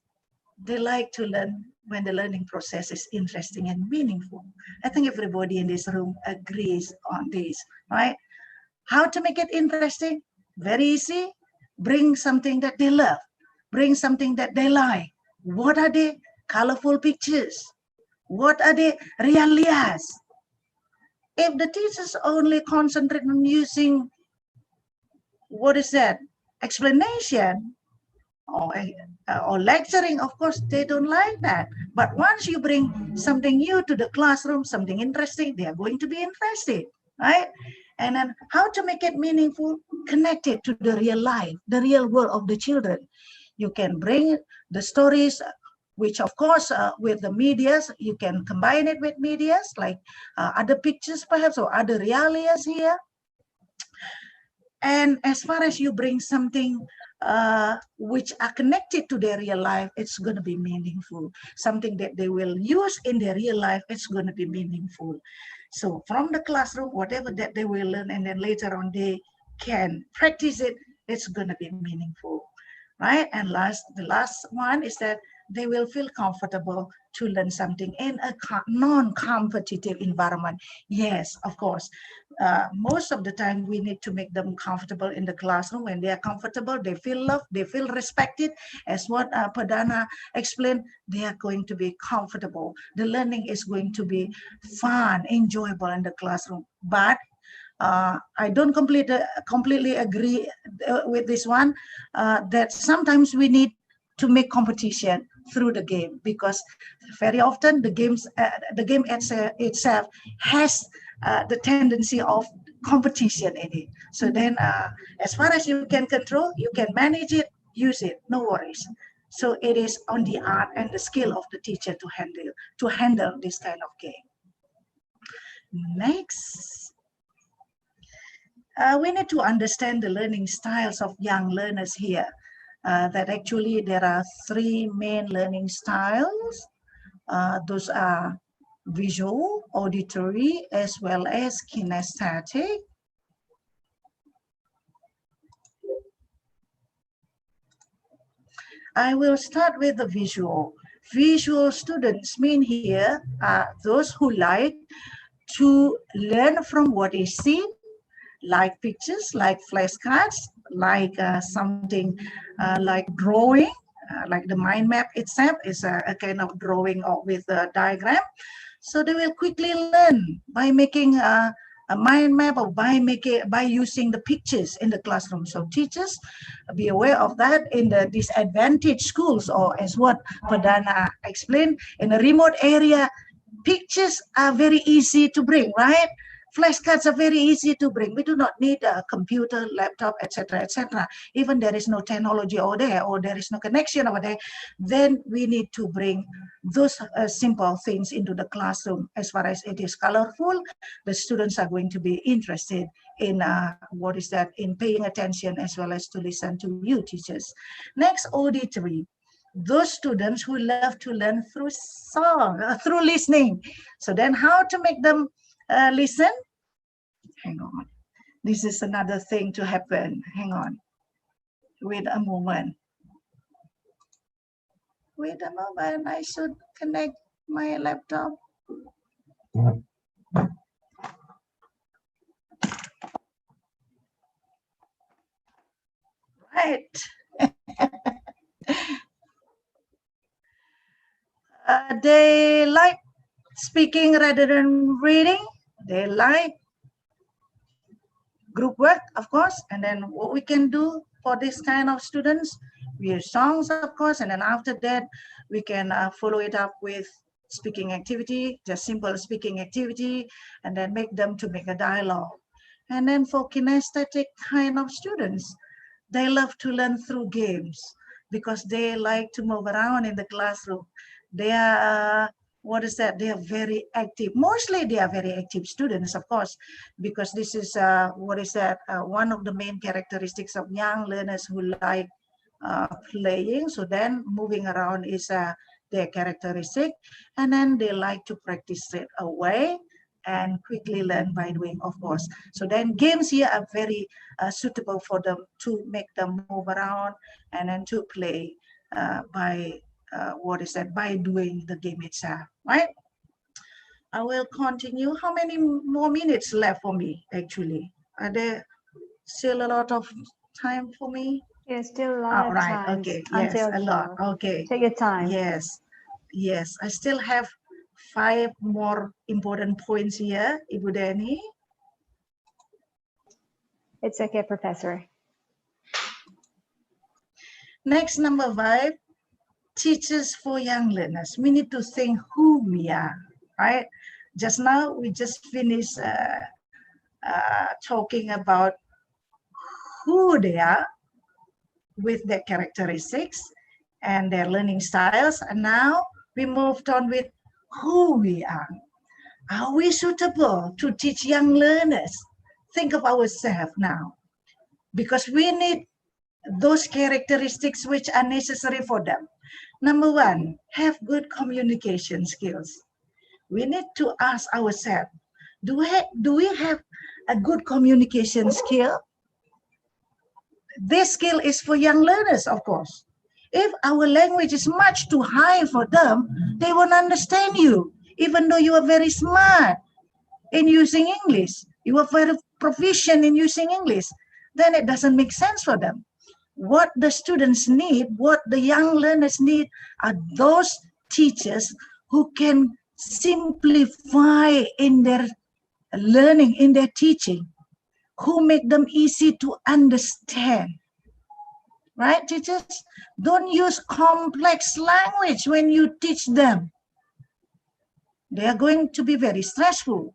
they like to learn when the learning process is interesting and meaningful. I think everybody in this room agrees on this, right? How to make it interesting? Very easy. Bring something that they love. Bring something that they like. What are they? Colorful pictures. What are the realias? If the teachers only concentrate on using, explanation or lecturing, of course, they don't like that. But once you bring something new to the classroom, something interesting, they are going to be interested, right? And then how to make it meaningful? Connect it to the real life, the real world of the children. You can bring the stories, which of course with the medias, you can combine it with medias like other pictures perhaps, or other realias here. And as far as you bring something which are connected to their real life, it's going to be meaningful. Something that they will use in their real life, it's going to be meaningful. So from the classroom, whatever that they will learn, and then later on they can practice it, it's going to be meaningful, right? And the last one is that they will feel comfortable to learn something in a non-competitive environment. Yes, of course. Most of the time we need to make them comfortable in the classroom. When they are comfortable, they feel loved, they feel respected. As what Padana explained, they are going to be comfortable. The learning is going to be fun, enjoyable in the classroom. But I don't completely agree with this one, that sometimes we need to make competition through the game, because very often the game itself has the tendency of competition in it. So then as far as you can control, you can manage it, use it, no worries. So it is on the art and the skill of the teacher to handle this kind of game. Next, we need to understand the learning styles of young learners here. That actually there are 3 main learning styles. Those are visual, auditory, as well as kinesthetic. I will start with the visual. Visual students mean here are those who like to learn from what is seen, like pictures, like flashcards, like something like drawing, like the mind map itself is a kind of drawing or with a diagram. So they will quickly learn by making a mind map or by using the pictures in the classroom. So teachers be aware of that in the disadvantaged schools, or as what Pradana explained, in a remote area, pictures are very easy to bring, right? Flashcards are very easy to bring. We do not need a computer, laptop, etc., etc. Even there is no technology over there, or there is no connection over there, then we need to bring those simple things into the classroom. As far as it is colorful, the students are going to be interested in in paying attention as well as to listen to you teachers. Next, auditory. Those students who love to learn through song, through listening. So then how to make them listen? Hang on. This is another thing to happen. Hang on. Wait a moment. Wait a moment. I should connect my laptop. Right. They like speaking rather than reading. They like group work, of course. And then what we can do for this kind of students, we use songs, of course. And then after that, we can follow it up with speaking activity, just simple speaking activity, and then make them to make a dialogue. And then for kinesthetic kind of students, they love to learn through games because they like to move around in the classroom. They are, they are very active. Mostly they are very active students, of course, because this is, one of the main characteristics of young learners who like playing. So then moving around is their characteristic. And then they like to practice it away and quickly learn by doing, of course. So then games here are very suitable for them to make them move around and then to play by doing the game itself, right? I will continue. How many more minutes left for me, actually? Are there still a lot of time for me? Yes, still a lot of Right, time okay, yes, until a lot, 12. okay. Take your time. Yes, I still have 5 more important points here, Ibu Dani. It's okay, Professor. Next, number 5, teachers for young learners. We need to think who we are, right? Just now, we just finished talking about who they are with their characteristics and their learning styles. And now we moved on with who we are. Are we suitable to teach young learners? Think of ourselves now, because we need those characteristics which are necessary for them. Number 1, have good communication skills. We need to ask ourselves, do we have a good communication skill? This skill is for young learners, of course. If our language is much too high for them, they won't understand you, even though you are very smart in using English. You are very proficient in using English. Then it doesn't make sense for them. What the students need, what the young learners need, are those teachers who can simplify in their learning, in their teaching, who make them easy to understand. Right, teachers? Don't use complex language when you teach them. They are going to be very stressful.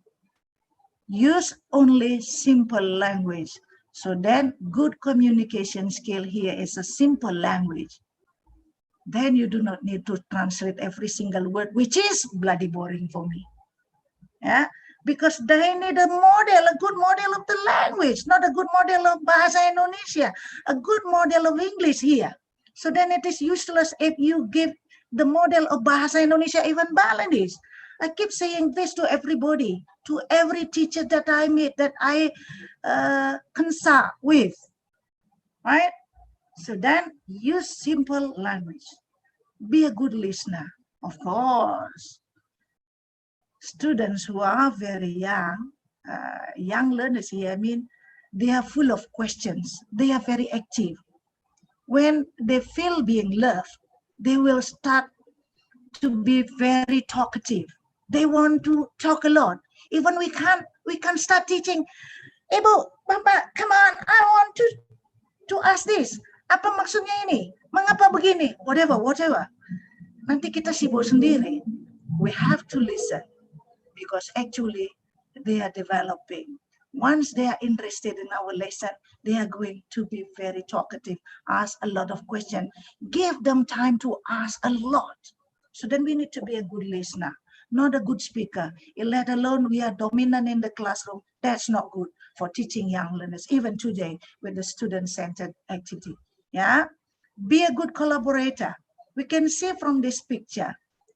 Use only simple language. So then good communication skill here is a simple language. Then you do not need to translate every single word, which is bloody boring for me. Yeah, because they need a model, a good model of the language, not a good model of Bahasa Indonesia, a good model of English here. So then it is useless if you give the model of Bahasa Indonesia, even Balinese. I keep saying this to everybody, to every teacher that I meet, that I consult with, right? So then use simple language. Be a good listener, of course. Students who are very young, young learners here, I mean, they are full of questions. They are very active. When they feel being loved, they will start to be very talkative. They want to talk a lot. Even we can't start teaching. Ibu, Bapak, come on, I want to ask this. Apa maksudnya ini? Mengapa begini? Whatever. Nanti kita sibuk sendiri. We have to listen because actually they are developing. Once they are interested in our lesson, they are going to be very talkative, ask a lot of questions, give them time to ask a lot. So then we need to be a good listener, not a good speaker. Let alone we are dominant in the classroom. That's not good for teaching young learners, even today with the student-centered activity. Yeah, be a good collaborator. We can see from this picture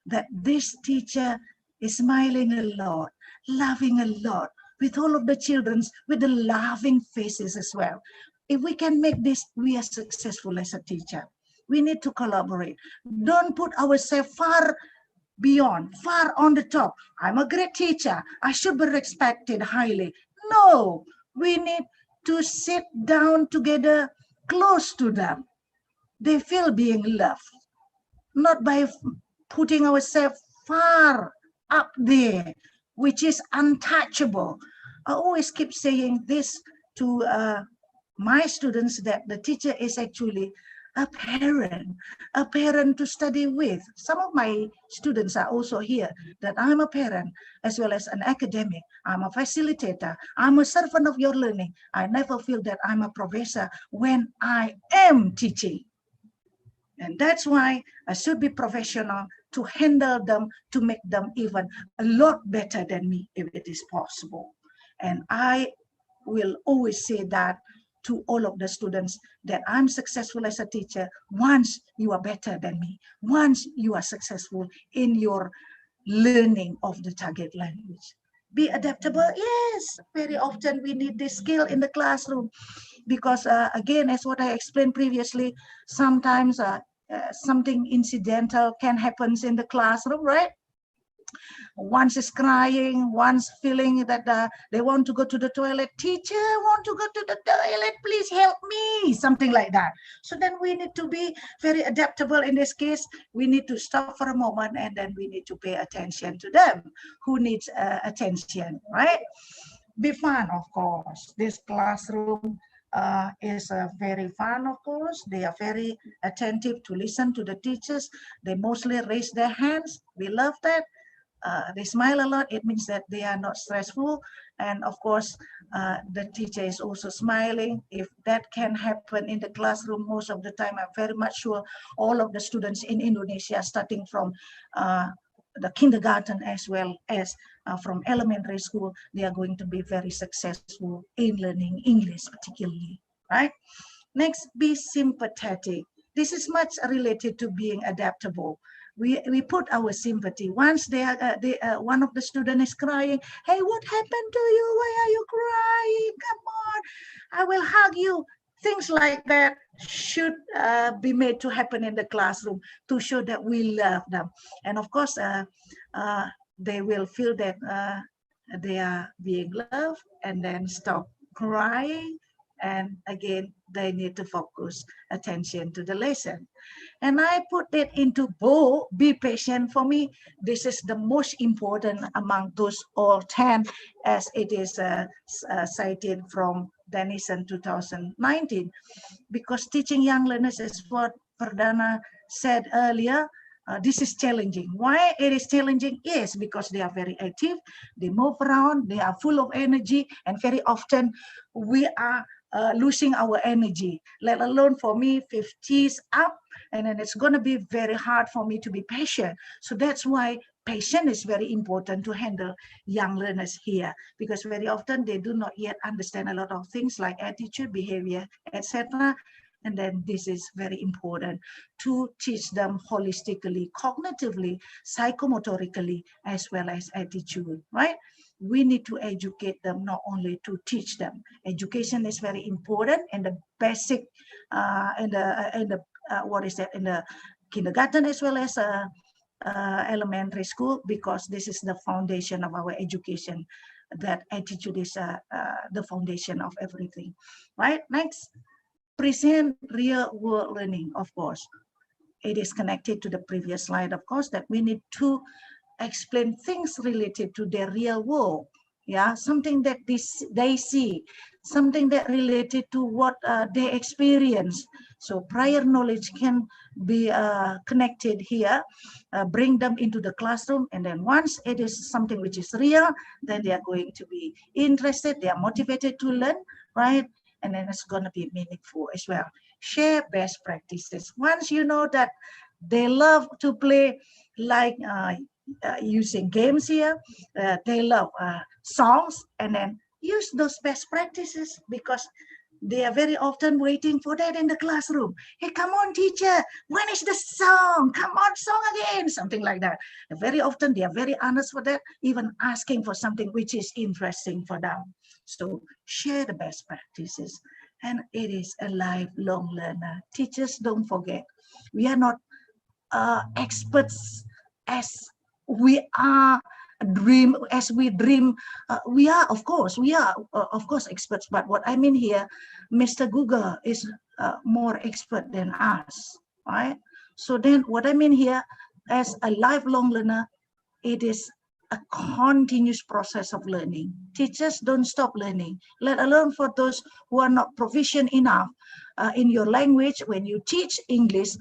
that this teacher is smiling a lot, laughing a lot, with all of the children with the laughing faces as well. If we can make this, we are successful as a teacher. We need to collaborate. Don't put ourselves far beyond, far on the top. I'm a great teacher. I should be respected highly. No, we need to sit down together close to them. They feel being loved, not by putting ourselves far up there, which is untouchable. I always keep saying this to my students, that the teacher is actually a parent to study with. Some of my students are also here, that I'm a parent as well as an academic. I'm a facilitator. I'm a servant of your learning. I never feel that I'm a professor when I am teaching. And that's why I should be professional to handle them, to make them even a lot better than me if it is possible. And I will always say that to all of the students, that I'm successful as a teacher once you are better than me, once you are successful in your learning of the target language. Be adaptable. Yes, very often we need this skill in the classroom because again, as what I explained previously, sometimes something incidental can happen in the classroom, right? One's is crying, one's feeling that they want to go to the toilet. Teacher, I want to go to the toilet, please help me, something like that. So then we need to be very adaptable in this case. We need to stop for a moment and then we need to pay attention to them who needs attention, right? Be fun, of course. This classroom is very fun, of course. They are very attentive to listen to the teachers. They mostly raise their hands. We love that. They smile a lot. It means that they are not stressful. And of course, the teacher is also smiling. If that can happen in the classroom most of the time, I'm very much sure all of the students in Indonesia, starting from the kindergarten as well as from elementary school, they are going to be very successful in learning English particularly, right? Next, be sympathetic. This is much related to being adaptable. We put our sympathy. Once one of the students is crying, hey, what happened to you? Why are you crying? Come on, I will hug you. Things like that should be made to happen in the classroom to show that we love them. And of course, they will feel that they are being loved and then stop crying. And again, they need to focus attention to the lesson. And I put it into bold, be patient. For me, this is the most important among those all 10, as it is cited from Denison 2019. Because teaching young learners is what Perdana said earlier, this is challenging. Why it is challenging is because they are very active, they move around, they are full of energy, and very often we are losing our energy, let alone for me 50s up, and then it's going to be very hard for me to be patient. So that's why patience is very important to handle young learners here, because very often they do not yet understand a lot of things like attitude, behavior, etc. And then this is very important to teach them holistically, cognitively, psychomotorically, as well as attitude, right? We need to educate them, not only to teach them. Education is very important, and the basic, in the kindergarten as well as elementary school, because this is the foundation of our education that attitude is the foundation of everything, right? Next, present real world learning, of course. It is connected to the previous slide, of course, that we need to explain things related to their real world. Yeah, something that they see, something that related to what they experience. So prior knowledge can be connected here, bring them into the classroom, and then once it is something which is real, then they are going to be interested, they are motivated to learn, right? And then it's going to be meaningful as well. Share best practices. Once you know that they love to play like using games here, they love songs, and then use those best practices, because they are very often waiting for that in the classroom. Hey, come on, teacher, when is the song? Come on, song again, something like that. And very often they are very honest for that, even asking for something which is interesting for them. So share the best practices. And it is a lifelong learner. Teachers, don't forget, we are not experts as we are dream as we dream. We are of course experts, but what I mean here, Mr. Google is more expert than us, right? So then what I mean here, as a lifelong learner, it is a continuous process of learning. Teachers don't stop learning, let alone for those who are not proficient enough in your language. When you teach English,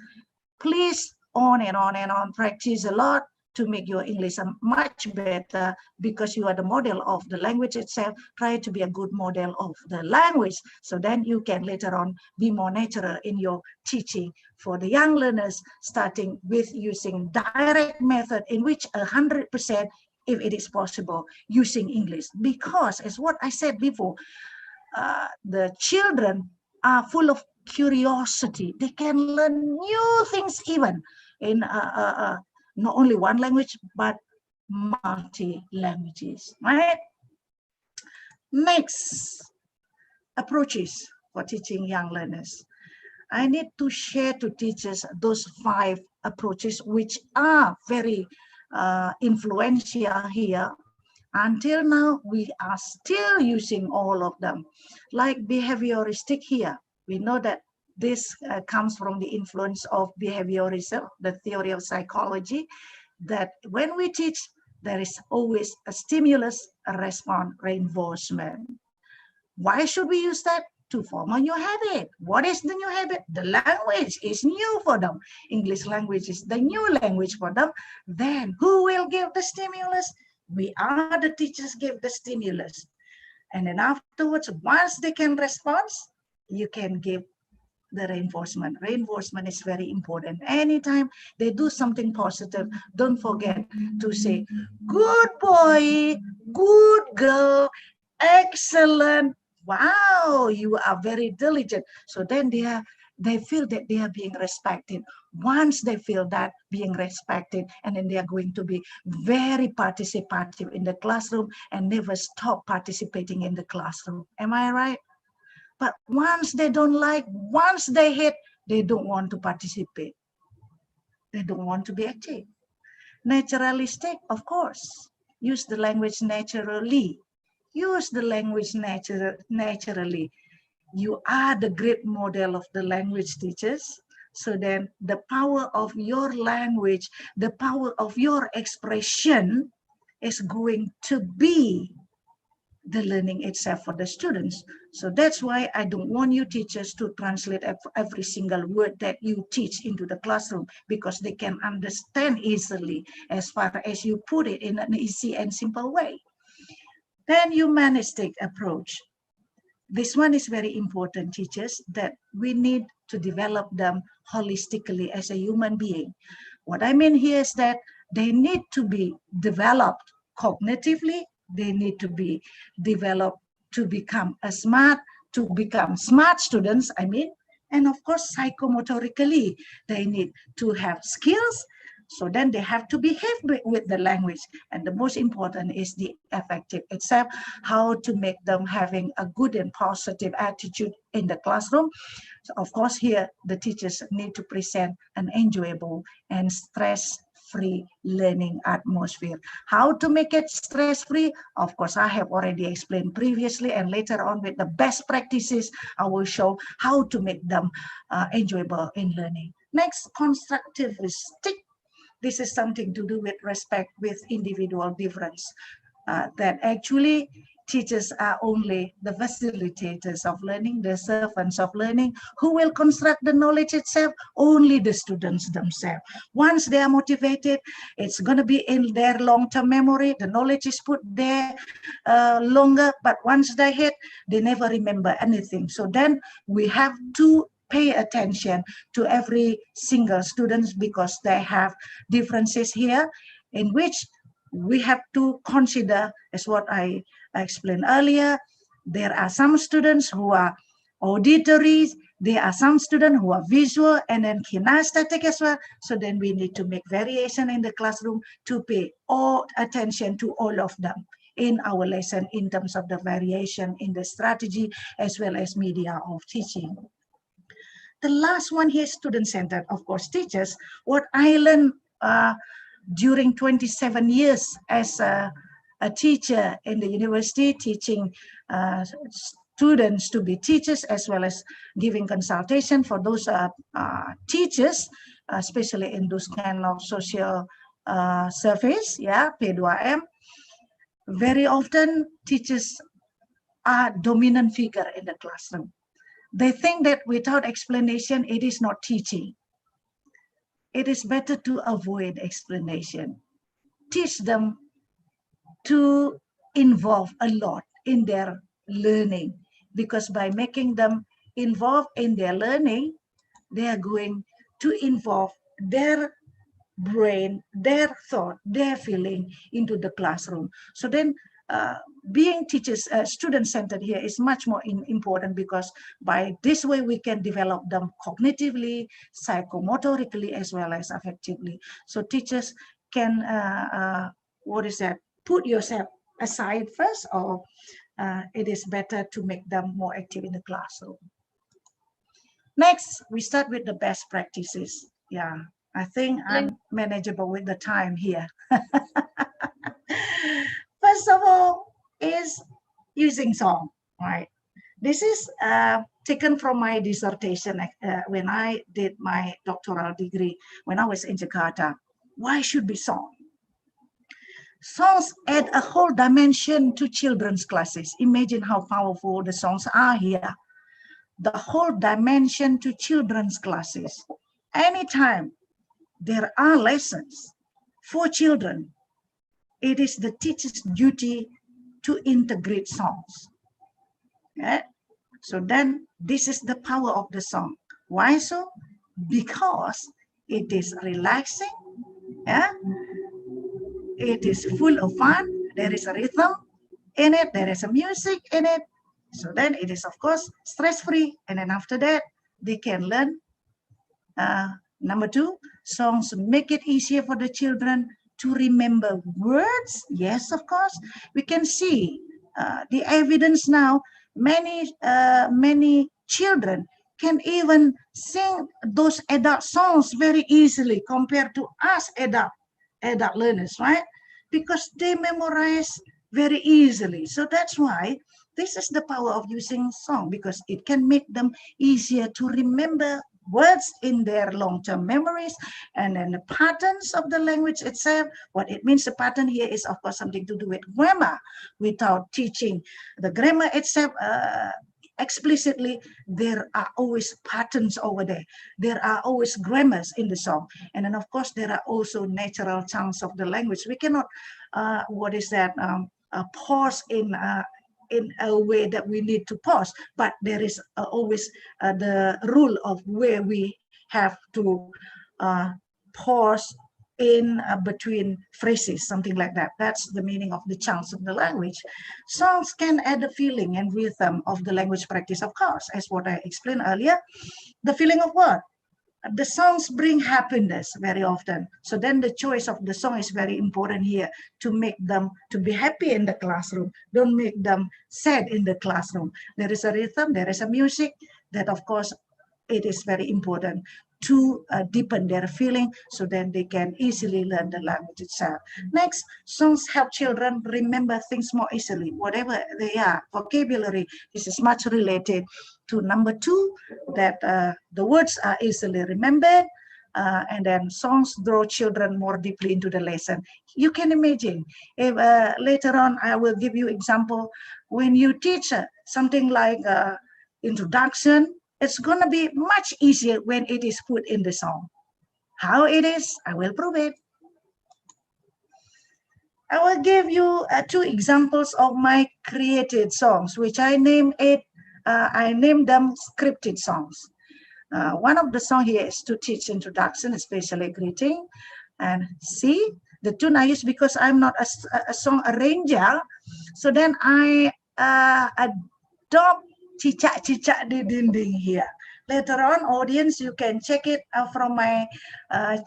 please on and on and on, practice a lot to make your English much better, because you are the model of the language itself. Try to be a good model of the language, so then you can later on be more natural in your teaching. For the young learners, starting with using direct method, in which 100%, if it is possible, using English, because as what I said before, the children are full of curiosity. They can learn new things even in not only one language, but multi languages, right? Next, approaches for teaching young learners. I need to share to teachers those 5 approaches which are very influential here. Until now, we are still using all of them. Like behavioristic here, we know that this comes from the influence of behaviorism, the theory of psychology, that when we teach, there is always a stimulus, a response, reinforcement. Why should we use that? To form a new habit. What is the new habit? The language is new for them. English language is the new language for them. Then who will give the stimulus? We are the teachers give the stimulus. And then afterwards, once they can respond, you can give the reinforcement. Reinforcement is very important. Anytime they do something positive, don't forget to say, good boy, good girl, excellent, wow, you are very diligent. So then they feel that they are being respected. Once they feel that being respected, and then they are going to be very participative in the classroom and never stop participating in the classroom. Am I right? But once they don't like, once they hate, they don't want to participate. They don't want to be active. Naturalistic, of course. Use the language naturally. Use the language naturally. You are the great model of the language teachers. So then the power of your language, the power of your expression is going to be the learning itself for the students. So that's why I don't want you teachers to translate every single word that you teach into the classroom, because they can understand easily as far as you put it in an easy and simple way. Then humanistic approach. This one is very important, teachers, that we need to develop them holistically as a human being. What I mean here is that they need to be developed cognitively. They need to be developed to become smart students, I mean, and of course, psychomotorically, they need to have skills. So then they have to behave with the language. And the most important is the affective itself, how to make them having a good and positive attitude in the classroom. So of course, here the teachers need to present an enjoyable and stress stress-free learning atmosphere. How to make it stress-free? Of course, I have already explained previously, and later on with the best practices, I will show how to make them enjoyable in learning. Next, constructivistic. This is something to do with respect with individual difference. That actually teachers are only the facilitators of learning, the servants of learning. Who will construct the knowledge itself? Only the students themselves. Once they are motivated, it's going to be in their long-term memory. The knowledge is put there longer, but once they hit, they never remember anything. So then we have to pay attention to every single student, because they have differences here in which we have to consider, as what I explained earlier. There are some students who are auditory, there are some students who are visual, and then kinesthetic as well. So then we need to make variation in the classroom to pay all attention to all of them in our lesson in terms of the variation in the strategy as well as media of teaching. The last one here is student-centered. Of course, teachers, what I learned during 27 years as a teacher in the university, teaching students to be teachers, as well as giving consultation for those teachers, especially in those kind of social service, yeah, P2M. Very often, teachers are dominant figure in the classroom. They think that without explanation, it is not teaching. It is better to avoid explanation. Teach them to involve a lot in their learning, because by making them involved in their learning, they are going to involve their brain, their thought, their feeling into the classroom. So then being teachers, student-centered here is much more important, because by this way we can develop them cognitively, psychomotorically, as well as affectively. So teachers can, put yourself aside first, or it is better to make them more active in the classroom. Next, we start with the best practices. Yeah, I think I'm manageable with the time here. First of all is using song, right? This is taken from my dissertation when I did my doctoral degree when I was in Jakarta. Why should be song? Songs add a whole dimension to children's classes. Imagine how powerful the songs are here. The whole dimension to children's classes. Anytime there are lessons for children, it is the teacher's duty to integrate songs. Okay? So then this is the power of the song. Why so? Because it is relaxing, yeah? It is full of fun, there is a rhythm in it, there is a music in it. So then it is, of course, stress-free. And then after that, they can learn. Number two, songs make it easier for the children to remember words. Yes, of course. We can see the evidence now. Many children can even sing those adult songs very easily compared to us adult learners, right? Because they memorize very easily. So that's why this is the power of using song, because it can make them easier to remember words in their long-term memories. And then the patterns of the language itself, what it means, the pattern here is, of course, something to do with grammar. Without teaching the grammar itself explicitly, there are always patterns over there. There are always grammars in the song. And then, of course, there are also natural chunks of the language. We cannot, pause in a way that we need to pause, but there is always the rule of where we have to pause in between phrases, something like that. That's the meaning of the chunks of the language. Songs can add the feeling and rhythm of the language practice, of course, as what I explained earlier. The feeling of what? The songs bring happiness very often. So then the choice of the song is very important here, to make them to be happy in the classroom. Don't make them sad in the classroom. There is a rhythm, there is a music that, of course, it is very important. to deepen their feeling so then they can easily learn the language itself. Next, songs help children remember things more easily, whatever they are. Vocabulary, this is much related to number 2, that the words are easily remembered, and then songs draw children more deeply into the lesson. You can imagine, if later on I will give you example, when you teach something like introduction, it's going to be much easier when it is put in the song. How it is, I will prove it. I will give you 2 examples of my created songs, which I named them scripted songs. One of the song here is to teach introduction, especially greeting. And see, the tune I use, because I'm not a song arranger, so then I adopt cicak-cicak di dinding here. Later on, audience, you can check it from my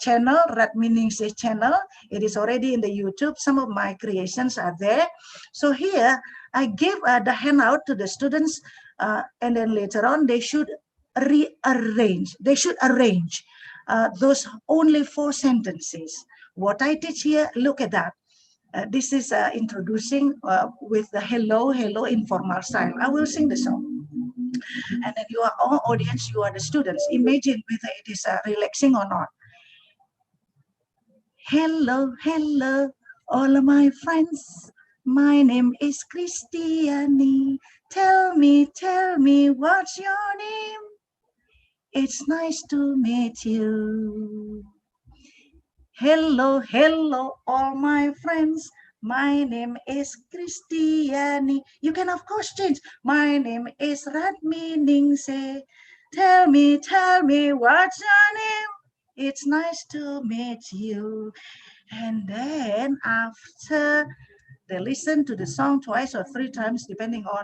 channel, Red Meanings channel. It is already in the YouTube. Some of my creations are there. So here, I give the handout to the students, and then later on, they should rearrange. They should arrange those only 4 sentences. What I teach here, look at that. This is introducing with the hello, hello informal style. I will sing the song. And then you are all audience, you are the students. Imagine whether it is relaxing or not. Hello, hello, all of my friends. My name is Christiane. Tell me, what's your name? It's nice to meet you. Hello, hello, all my friends. My name is Christiane. You can of course change. My name is Radminingse. Tell me, what's your name? It's nice to meet you. And then after they listen to the song twice or 3 times, depending on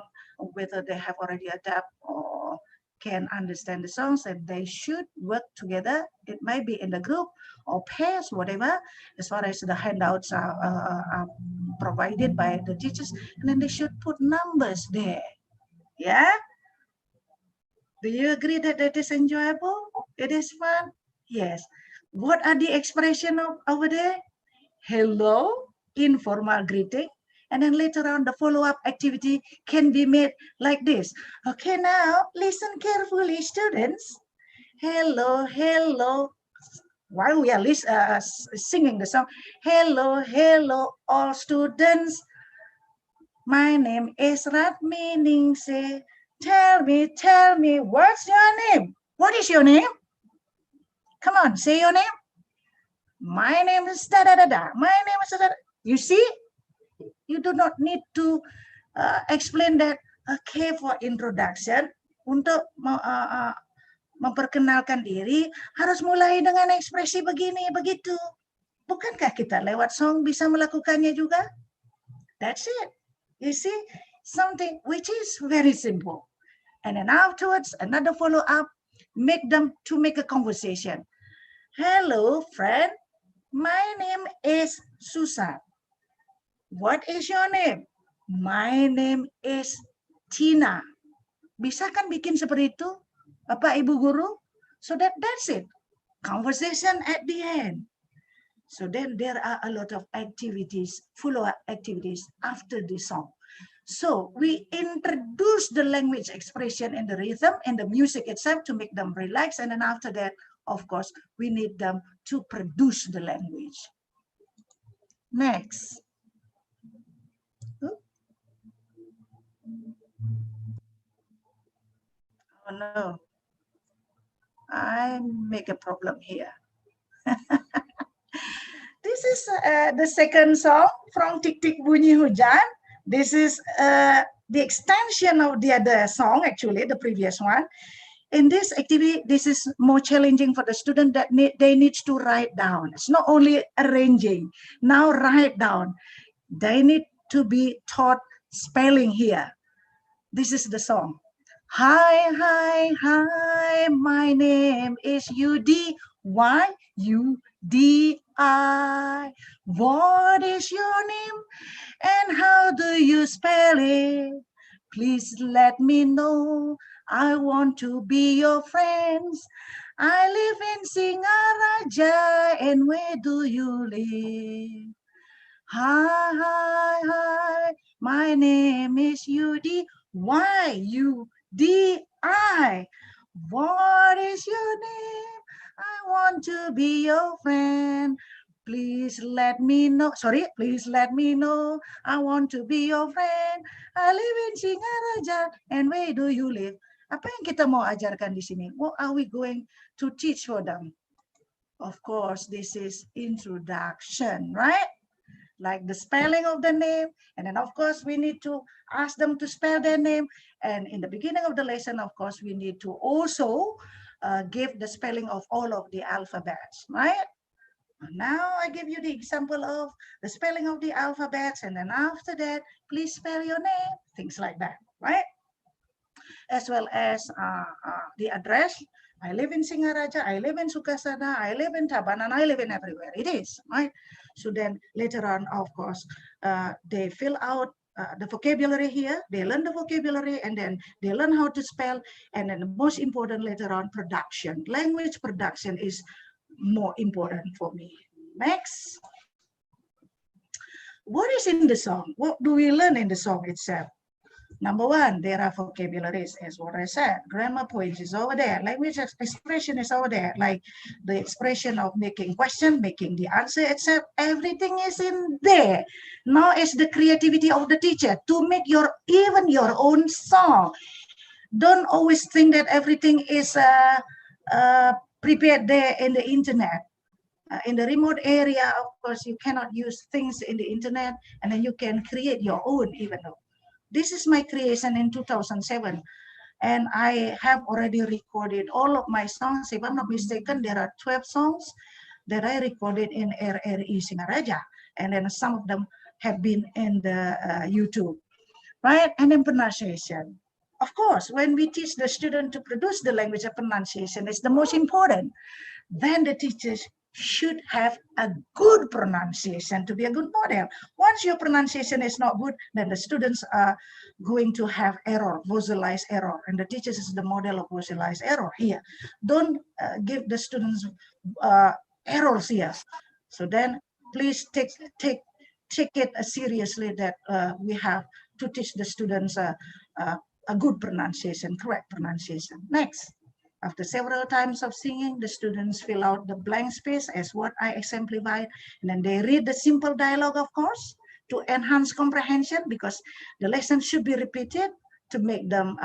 whether they have already adapted or can understand the songs, and they should work together. It might be in the group or pairs, whatever, as far as the handouts are provided by the teachers. And then they should put numbers there. Yeah? Do you agree that it is enjoyable? It is fun? Yes. What are the expression of over there? Hello, informal greeting. And then later on, the follow-up activity can be made like this. Okay, now listen carefully, students. Hello, hello. While we are singing the song, hello, hello, all students. My name is Radminingse. Tell me, what's your name? What is your name? Come on, say your name. My name is da-da-da-da. My name is da-da-da. You see? You do not need to explain that. Okay, for introduction, untuk memperkenalkan diri, harus mulai dengan ekspresi begini, begitu. Bukankah kita lewat song bisa melakukannya juga? That's it. You see, something which is very simple. And then afterwards, another follow-up, make them to make a conversation. Hello, friend. My name is Susan. What is your name? My name is Tina. Bisa kan bikin seperti itu, Bapak Ibu Guru? So that's it. Conversation at the end. So then there are a lot of activities, follow-up activities after the song. So we introduce the language expression and the rhythm and the music itself to make them relax. And then after that, of course, we need them to produce the language. Next. Oh no, I make a problem here. This is the second song from Tik Tik Bunyi Hujan. This is the extension of the other song, actually, the previous one. In this activity, this is more challenging for the student that they need to write down. It's not only arranging, now write down. They need to be taught spelling here. This is the song. Hi, hi, hi, my name is U-D-Y, U-D-I. What is your name and how do you spell it? Please let me know. I want to be your friends. I live in Singaraja, and where do you live? Hi, hi, hi, my name is Yudi. Why, U-D-I? What is your name? I want to be your friend. Please let me know. Sorry, please let me know. I want to be your friend. I live in Singaraja. And where do you live? Apa yang kita mau ajarkan di sini? What are we going to teach for them? Of course, this is introduction, right? Like the spelling of the name. And then, of course, we need to ask them to spell their name. And in the beginning of the lesson, of course, we need to also give the spelling of all of the alphabets, right? Now I give you the example of the spelling of the alphabets. And then after that, please spell your name, things like that, right? As well as the address. I live in Singaraja, I live in Sukasana, I live in Tabanan, I live in everywhere. It is, right? So then later on, of course, they fill out the vocabulary here, they learn the vocabulary, and then they learn how to spell. And then the most important later on, production. Language production is more important for me. Next. What is in the song? What do we learn in the song itself? Number one, there are vocabularies, as what I said. Grammar points is over there. Language expression is over there. Like the expression of making question, making the answer, etc. Everything is in there. Now it's the creativity of the teacher to make even your own song. Don't always think that everything is prepared there in the internet. In the remote area, of course, you cannot use things in the internet, and then you can create your own even though. This is my creation in 2007, and I have already recorded all of my songs. If I'm not mistaken, there are 12 songs that I recorded in RRI Singaraja, and then some of them have been in the YouTube, right? And then pronunciation. Of course, when we teach the student to produce the language of pronunciation, it's the most important. Then the teachers should have a good pronunciation to be a good model. Once your pronunciation is not good, then the students are going to have error, vocalized error, and the teachers is the model of vocalized error here. Don't give the students errors here. So then please take it seriously that we have to teach the students a good pronunciation, correct pronunciation. Next. After several times of singing, the students fill out the blank space as what I exemplified, and then they read the simple dialogue, of course, to enhance comprehension, because the lesson should be repeated to make them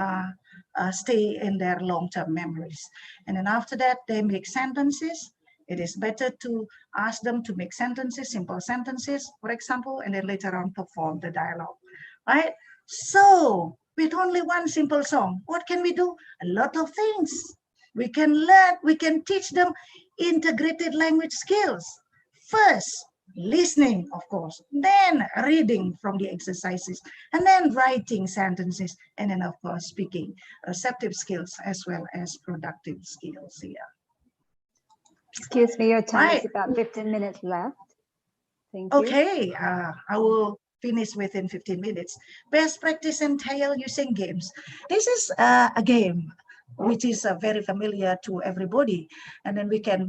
stay in their long-term memories. And then after that, they make sentences. It is better to ask them to make sentences, simple sentences, for example, and then later on perform the dialogue, right? So with only one simple song, what can we do? A lot of things. We can learn, we can teach them integrated language skills. First, listening, of course, then reading from the exercises, and then writing sentences, and then, of course, speaking, receptive skills as well as productive skills here. Excuse me, your time Right. is about 15 minutes left. Thank you. Okay, I will finish within 15 minutes. Best practice entail using games. This is a game which is very familiar to everybody, and then we can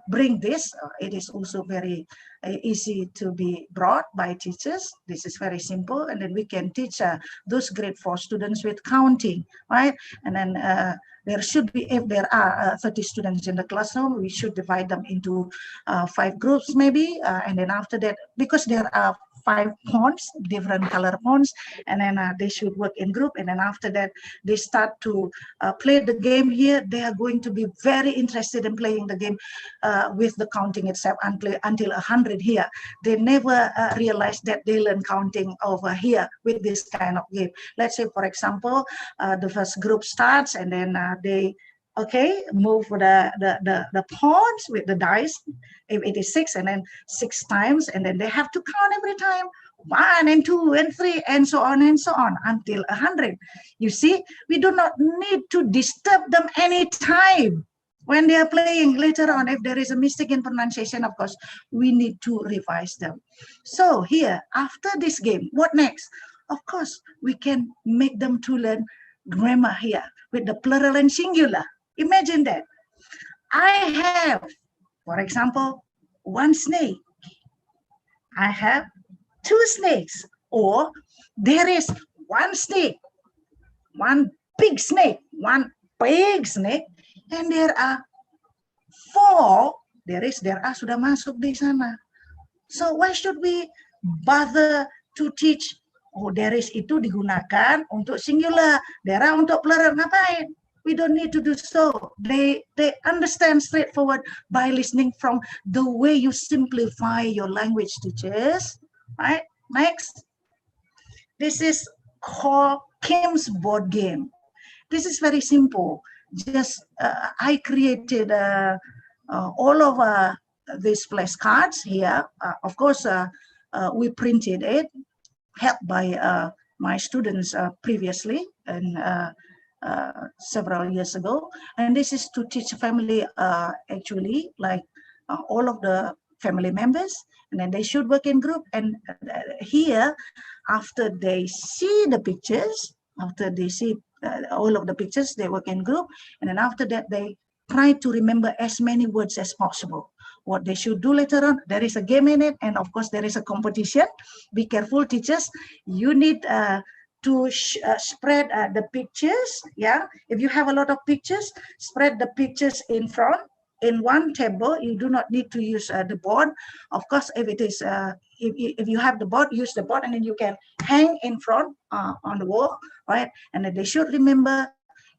bring this. It is also very easy to be brought by teachers. This is very simple, and then we can teach those grade 4 students with counting, right? And then there should be, if there are 30 students in the classroom, we should divide them into 5 groups maybe, and then after that, because there are 5 pawns, different color pawns, and then they should work in group, and then after that they start to play the game here. They are going to be very interested in playing the game with the counting itself until 100 here. They never realize that they learn counting over here with this kind of game. Let's say, for example, the first group starts, and then they move the pawns with the dice. If it is 6, and then 6 times, and then they have to count every time 1 and 2 and 3 and so on until 100. You see, we do not need to disturb them anytime when they are playing. Later on, if there is a mistake in pronunciation, of course, we need to revise them. So here, after this game, what next? Of course, we can make them to learn grammar here with the plural and singular. Imagine that. I have, for example, one snake. I have two snakes. Or there is one snake, one big snake, one big snake, and there are four. There are sudah masuk di sana. So why should we bother to teach? Oh, there is itu digunakan untuk singular, there are untuk plural. Ngapain? We don't need to do so. They understand straightforward by listening from the way you simplify your language, teachers. Right? Next. This is called Kim's board game. This is very simple. Just I created all of these flashcards here. Of course, we printed it, helped by my students previously and several years ago. And this is to teach family actually, like all of the family members, and then they should work in group. And here, after they see the pictures, after they see all of the pictures, they work in group, and then after that they try to remember as many words as possible. What they should do later on, there is a game in it, and of course there is a competition. Be careful, teachers. You need to spread the pictures. Yeah, if you have a lot of pictures, spread the pictures in front in one table. You do not need to use the board. Of course, if it is if you have the board, use the board, and then you can hang in front on the wall, right? And then they should remember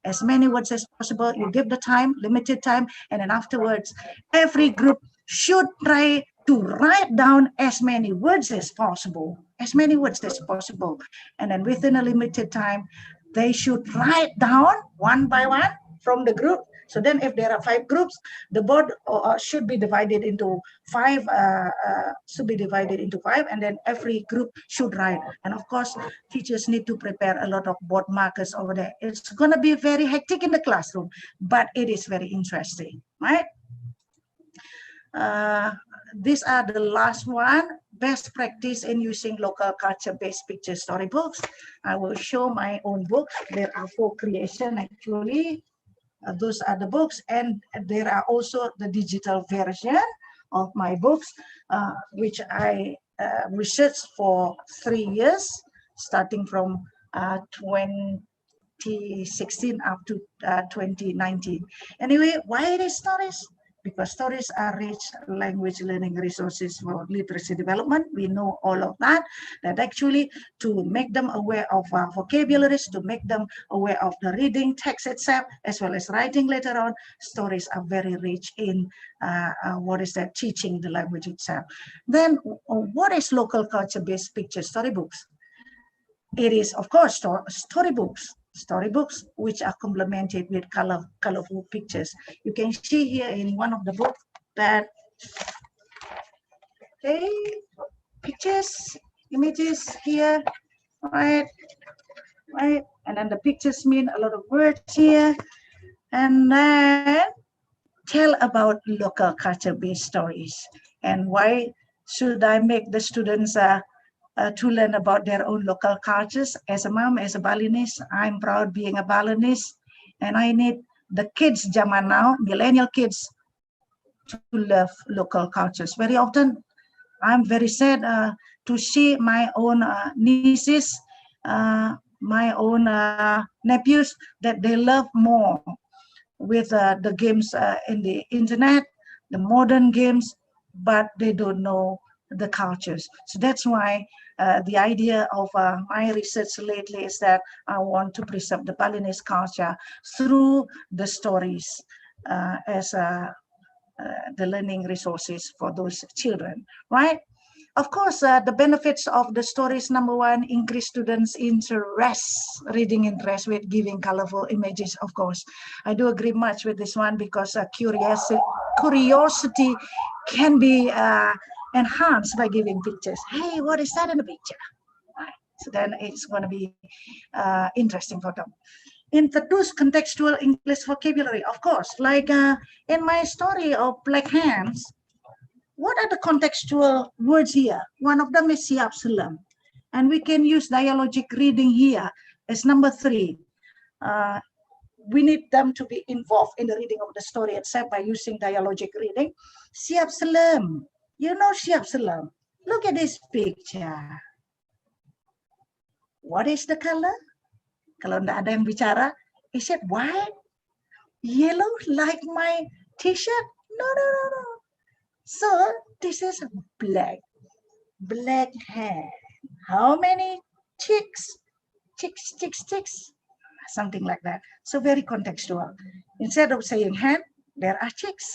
as many words as possible. You give the time, limited time, and then afterwards, every group should try to write down as many words as possible, and then within a limited time, they should write down one by one from the group. So then if there are 5 groups, the board should be divided into 5, and then every group should write. And of course, teachers need to prepare a lot of board markers over there. It's going to be very hectic in the classroom, but it is very interesting, right? These are the last one, best practice in using local culture-based picture storybooks. I will show my own book. There are 4 creations actually. Those are the books, and there are also the digital version of my books, which I researched for 3 years, starting from 2016 up to 2019. Anyway, why it is stories? Because stories are rich language learning resources for literacy development. We know all of that, that actually to make them aware of vocabularies, to make them aware of the reading text itself, as well as writing later on, stories are very rich in teaching the language itself. Then what is local culture-based picture storybooks? It is, of course, storybooks which are complemented with colorful pictures. You can see here in one of the books that pictures, images here, right, and then the pictures mean a lot of words here, and then tell about local culture-based stories. And why should I make the students to learn about their own local cultures? As a mom, as a Balinese, I'm proud being a Balinese, and I need the kids, zaman now, millennial kids, to love local cultures. Very often, I'm very sad to see my own nieces, my own nephews, that they love more with the games in the internet, the modern games, but they don't know the cultures. So that's why the idea of my research lately is that I want to preserve the Balinese culture through the stories as the learning resources for those children, right? Of course, the benefits of the stories, number one, increase students' reading interest with giving colorful images, of course. I do agree much with this one, because curiosity can be enhanced by giving pictures. Hey, what is that in the picture? Right. So then it's going to be interesting for them. Introduce contextual English vocabulary, of course. Like in my story of Black Hands, what are the contextual words here? One of them is siap selam. And we can use dialogic reading here as number 3. we need them to be involved in the reading of the story itself by using dialogic reading. Siap selam. You know siap selam. Look at this picture. What is the color? Kalau tidak ada yang bicara, is it white? Yellow like my t-shirt? No, no, no, no. So this is black. Black hair. How many chicks? Chicks, chicks, chicks. Something like that. So very contextual. Instead of saying hen, there are chicks.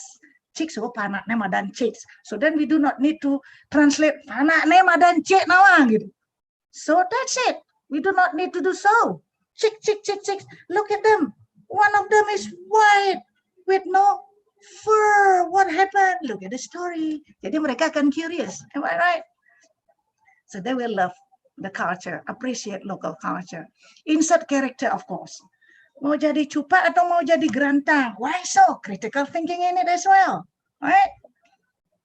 Chicks, oh panak nema dan chicks. So then we do not need to translate panak nema dan cik nawa gitu. So that's it. We do not need to do so. Chick, chick, chick, chicks. Look at them. One of them is white with no fur. What happened? Look at the story. Jadi mereka akan curious. Am I right? So they will love the culture, appreciate local culture. Insert character, of course. Mau jadi cupa atau mau jadi gerantang? Why so? Critical thinking in it as well, right?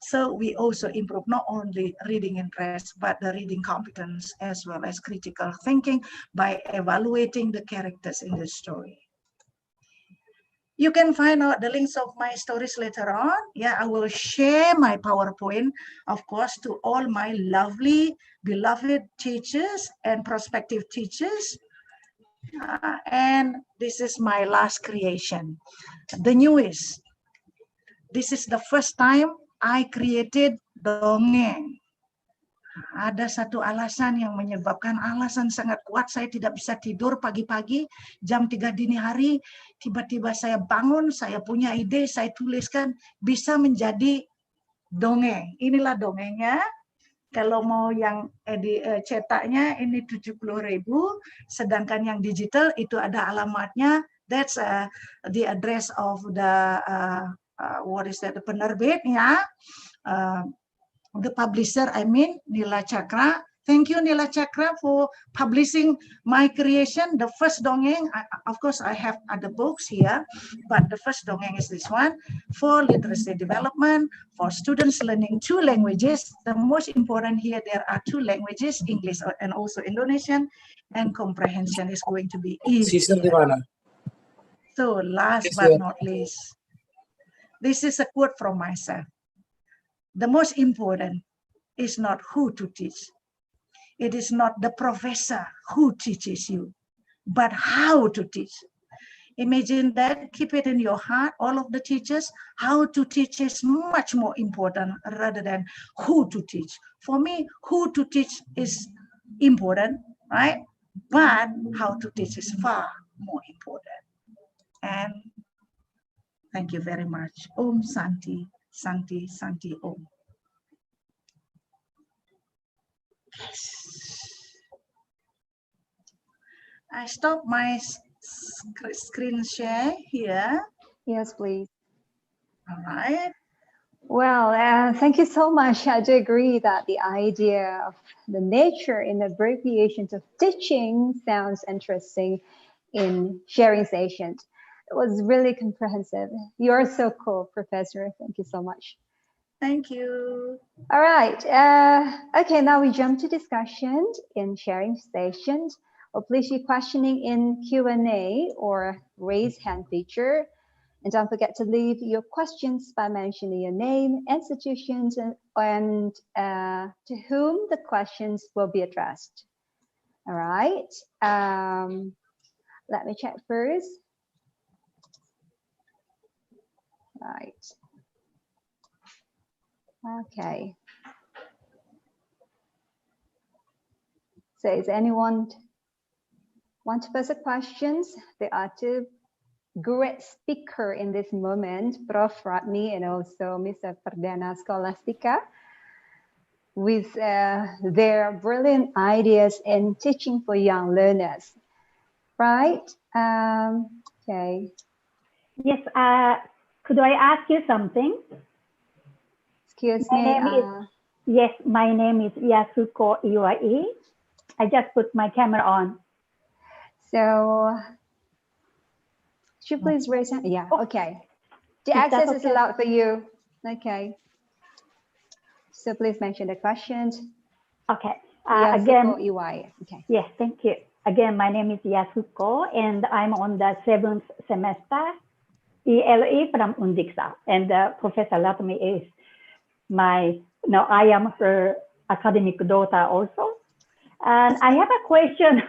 So we also improve not only reading interest, but the reading competence as well as critical thinking by evaluating the characters in the story. You can find out the links of my stories later on. Yeah, I will share my PowerPoint, of course, to all my lovely, beloved teachers and prospective teachers. And this is my last creation, the newest. This is the first time I created dongeng. Ada satu alasan yang menyebabkan alasan sangat kuat saya tidak bisa tidur pagi-pagi jam 3 dini hari, tiba-tiba saya bangun, saya punya ide, saya tuliskan, bisa menjadi dongeng. Inilah dongengnya. Kalau mau yang cetaknya ini 70.000, sedangkan yang digital itu ada alamatnya. That's the address of the what is that, the penerbit ya. The publisher, I mean, Nila Chakra. Thank you, Nila Chakra, for publishing my creation. The first dongeng, of course, I have other books here, but the first dongeng is this one, for literacy development, for students learning 2 languages. The most important here, there are 2 languages, English and also Indonesian, and comprehension is going to be easy. So last but not least, this is a quote from myself. The most important is not who to teach. It is not the professor who teaches you, but how to teach. Imagine that, keep it in your heart, all of the teachers, how to teach is much more important rather than who to teach. For me, who to teach is important, right? But how to teach is far more important. And thank you very much. Om Santi. Santi, Santi Om. Yes. I stop my screen share here. Yes, please. All right. Well, thank you so much. I do agree that the idea of the nature and abbreviations of teaching sounds interesting in sharing sessions. It was really comprehensive. You are so cool, Professor. Thank you so much. Thank you. All right. Okay, now we jump to discussion in sharing stations. Or please use questioning in Q&A or raise hand feature. And don't forget to leave your questions by mentioning your name, institutions, and to whom the questions will be addressed. All right. Let me check first. Right. Okay. So is anyone want to pose a questions? There are 2 great speakers in this moment, Prof. Radmi and also Mr. Perdana Scholastica, with their brilliant ideas in teaching for young learners. Right? Okay. Yes, could I ask you something? Excuse me. Yes, my name is Yasuko Iwai. I just put my camera on. So, could you please raise hand? Yeah, okay. The access is allowed for you. Okay. So please mention the questions. Okay. Yasuko Iwai. Okay. Yes, thank you. again, my name is Yasuko, and I'm on the 7th semester ELE from Undixa. And Professor Latmi is I am her academic daughter also. And I have a question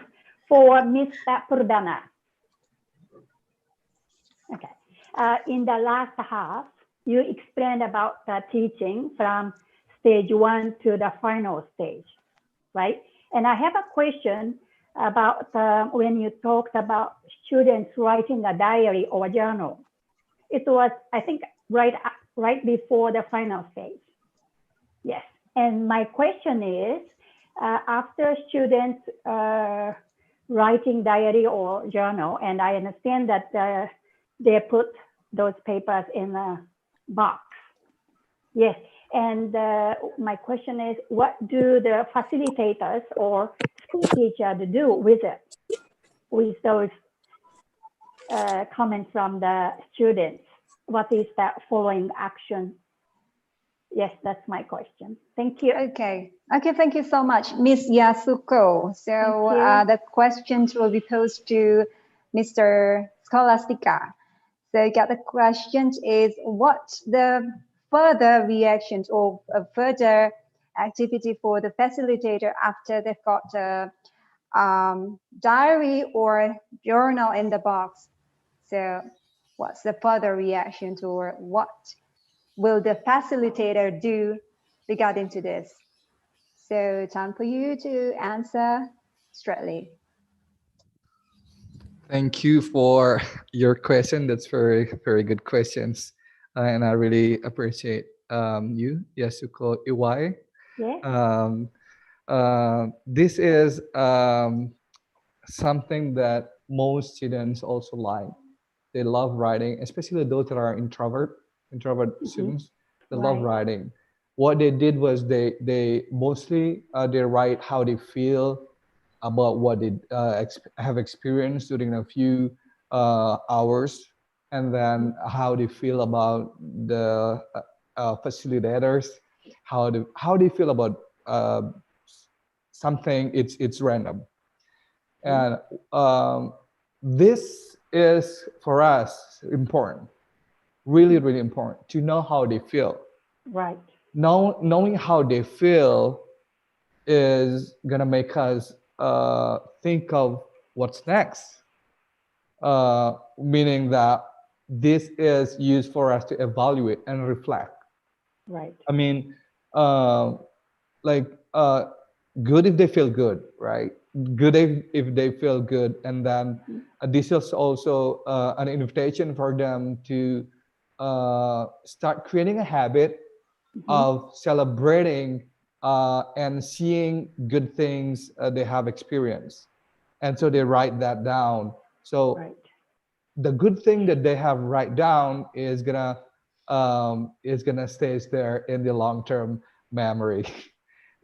for Mr. Purdana. Okay. In the last half, you explained about the teaching from stage 1 to the final stage, right? And I have a question about when you talked about students writing a diary or a journal. It was, I think, right before the final stage. Yes. And my question is, after students writing diary or journal, and I understand that they put those papers in a box. Yes. And my question is, what do the facilitators or school teachers do with it, with those comments from the students? What is the following action? Yes, that's my question. Thank you. Okay. Okay, thank you so much, Miss Yasuko. So the questions will be posed to Mr. Scholastica. So the question is, what the further reactions or further activity for the facilitator after they've got a diary or journal in the box? So what's the further reactions, or what will the facilitator do regarding to this? So time for you to answer straightly. Thank you for your question. That's very, very good questions. And I really appreciate you, Yasuko Iwai. Yeah. This is something that most students also like. They love writing, especially those that are introvert students. They love writing. What they did was they mostly they write how they feel about what they have experienced during a few hours, and then how they feel about the facilitators, how they feel about something. It's random, and this is for us important, really, really important to know how they feel. Right. Knowing how they feel is gonna make us think of what's next. Meaning that this is used for us to evaluate and reflect. Right. I mean, good if they feel good, right? Good if they feel good, and then this is also an invitation for them to start creating a habit of celebrating and seeing good things they have experienced, and so they write that down. So the good thing that they have write down is gonna stays there in the long-term memory.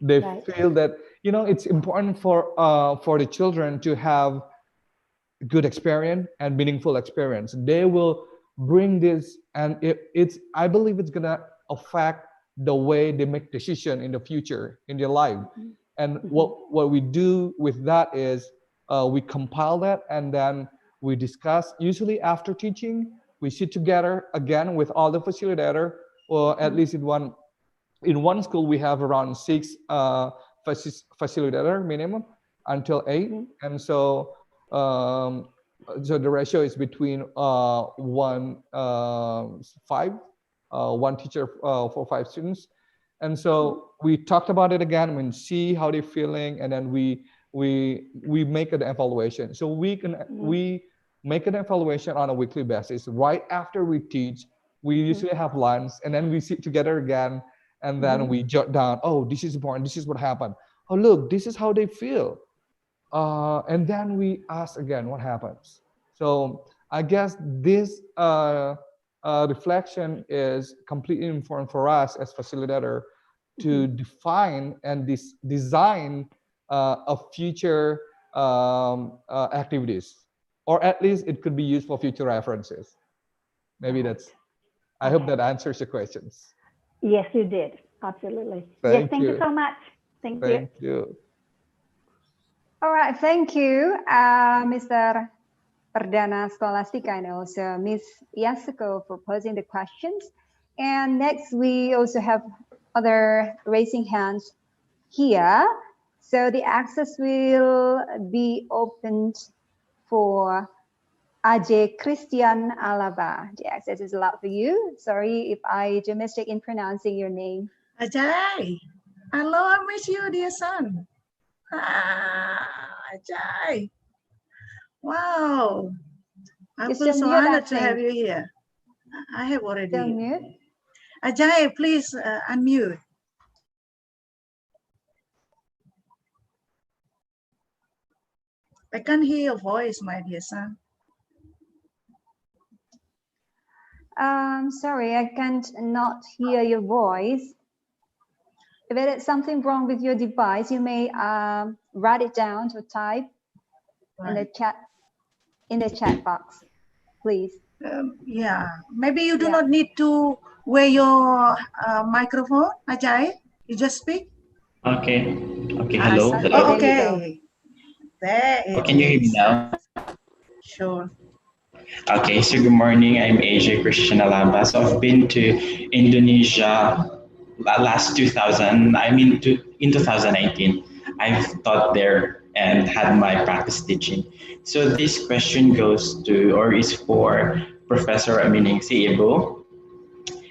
They feel that it's important for the children to have good experience and meaningful experience. They will bring this, and I believe it's gonna affect the way they make decision in the future in their life. And what we do with that is we compile that, and then we discuss. Usually after teaching, we sit together again with all the facilitator, or at least in one school we have around 6 facilitator minimum until 8, and so so the ratio is between 1 teacher for 5 students. And so we talked about it again, we see how they're feeling, and then we make an evaluation. So we make an evaluation on a weekly basis. Right after we teach, we usually have lunch, and then we sit together again, and then we jot down, oh, this is important, this is what happened. Oh, look, this is how they feel. And then we ask again what happens. So I guess this reflection is completely important for us as facilitator to define and design a future activities, or at least it could be used for future references. Maybe that's, I hope that answers your questions. Yes, you did. Absolutely. Thank Thank you so much. Thank you. You. All right, thank you, Mr. Perdana Scholastica and also Miss Yasuko for posing the questions. And next, we also have other raising hands here. So the access will be opened for Ajay Christian Alaba. The access is allowed for you. Sorry if I do mistake in pronouncing your name. Ajay, hello, I miss you, dear son. Ajay. Wow. I Just feel so unmute, I honored to have think. you here. I have Still already. mute. Ajay, please unmute. I can't hear your voice, my dear son. Sorry, I can't not hear your voice. If there is something wrong with your device, you may write it down to type in the chat box, please. Yeah, maybe you do not need to wear your microphone, Ajay. You just speak. Okay. Okay. Hello. Okay, Hello. there you go. Okay. There it Can you hear me is. now? Sure. Okay. So good morning. I'm AJ Christian Alamba. So I've been to Indonesia last 2000. I mean, in 2019. I've taught there and had my practice teaching. So this question goes to, or is for Professor Amining Siebo.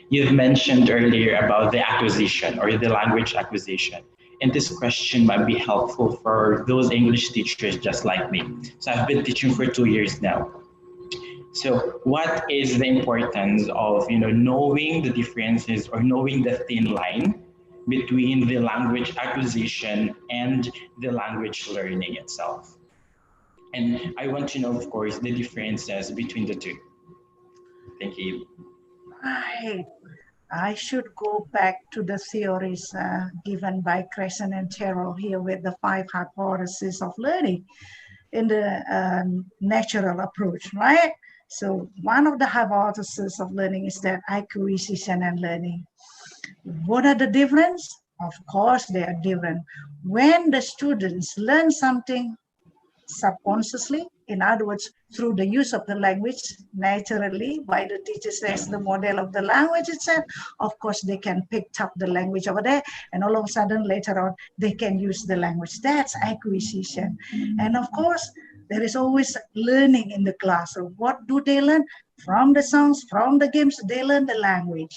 You've mentioned earlier about the acquisition or the language acquisition. And this question might be helpful for those English teachers just like me. So I've been teaching for 2 years now. So what is the importance of knowing the differences or knowing the thin line between the language acquisition and the language learning itself? And I want to know, of course, the differences between the two. Thank you. I should go back to the theories given by Crescent and Terrell here with the 5 hypotheses of learning in the natural approach, right? So one of the hypotheses of learning is that acquisition and learning. What are the difference? Of course, they are different. When the students learn something subconsciously, in other words, through the use of the language naturally, by the teacher says the model of the language itself, of course, they can pick up the language over there, and all of a sudden later on, they can use the language. That's acquisition. And of course, there is always learning in the classroom. What do they learn? From the songs, from the games, they learn the language.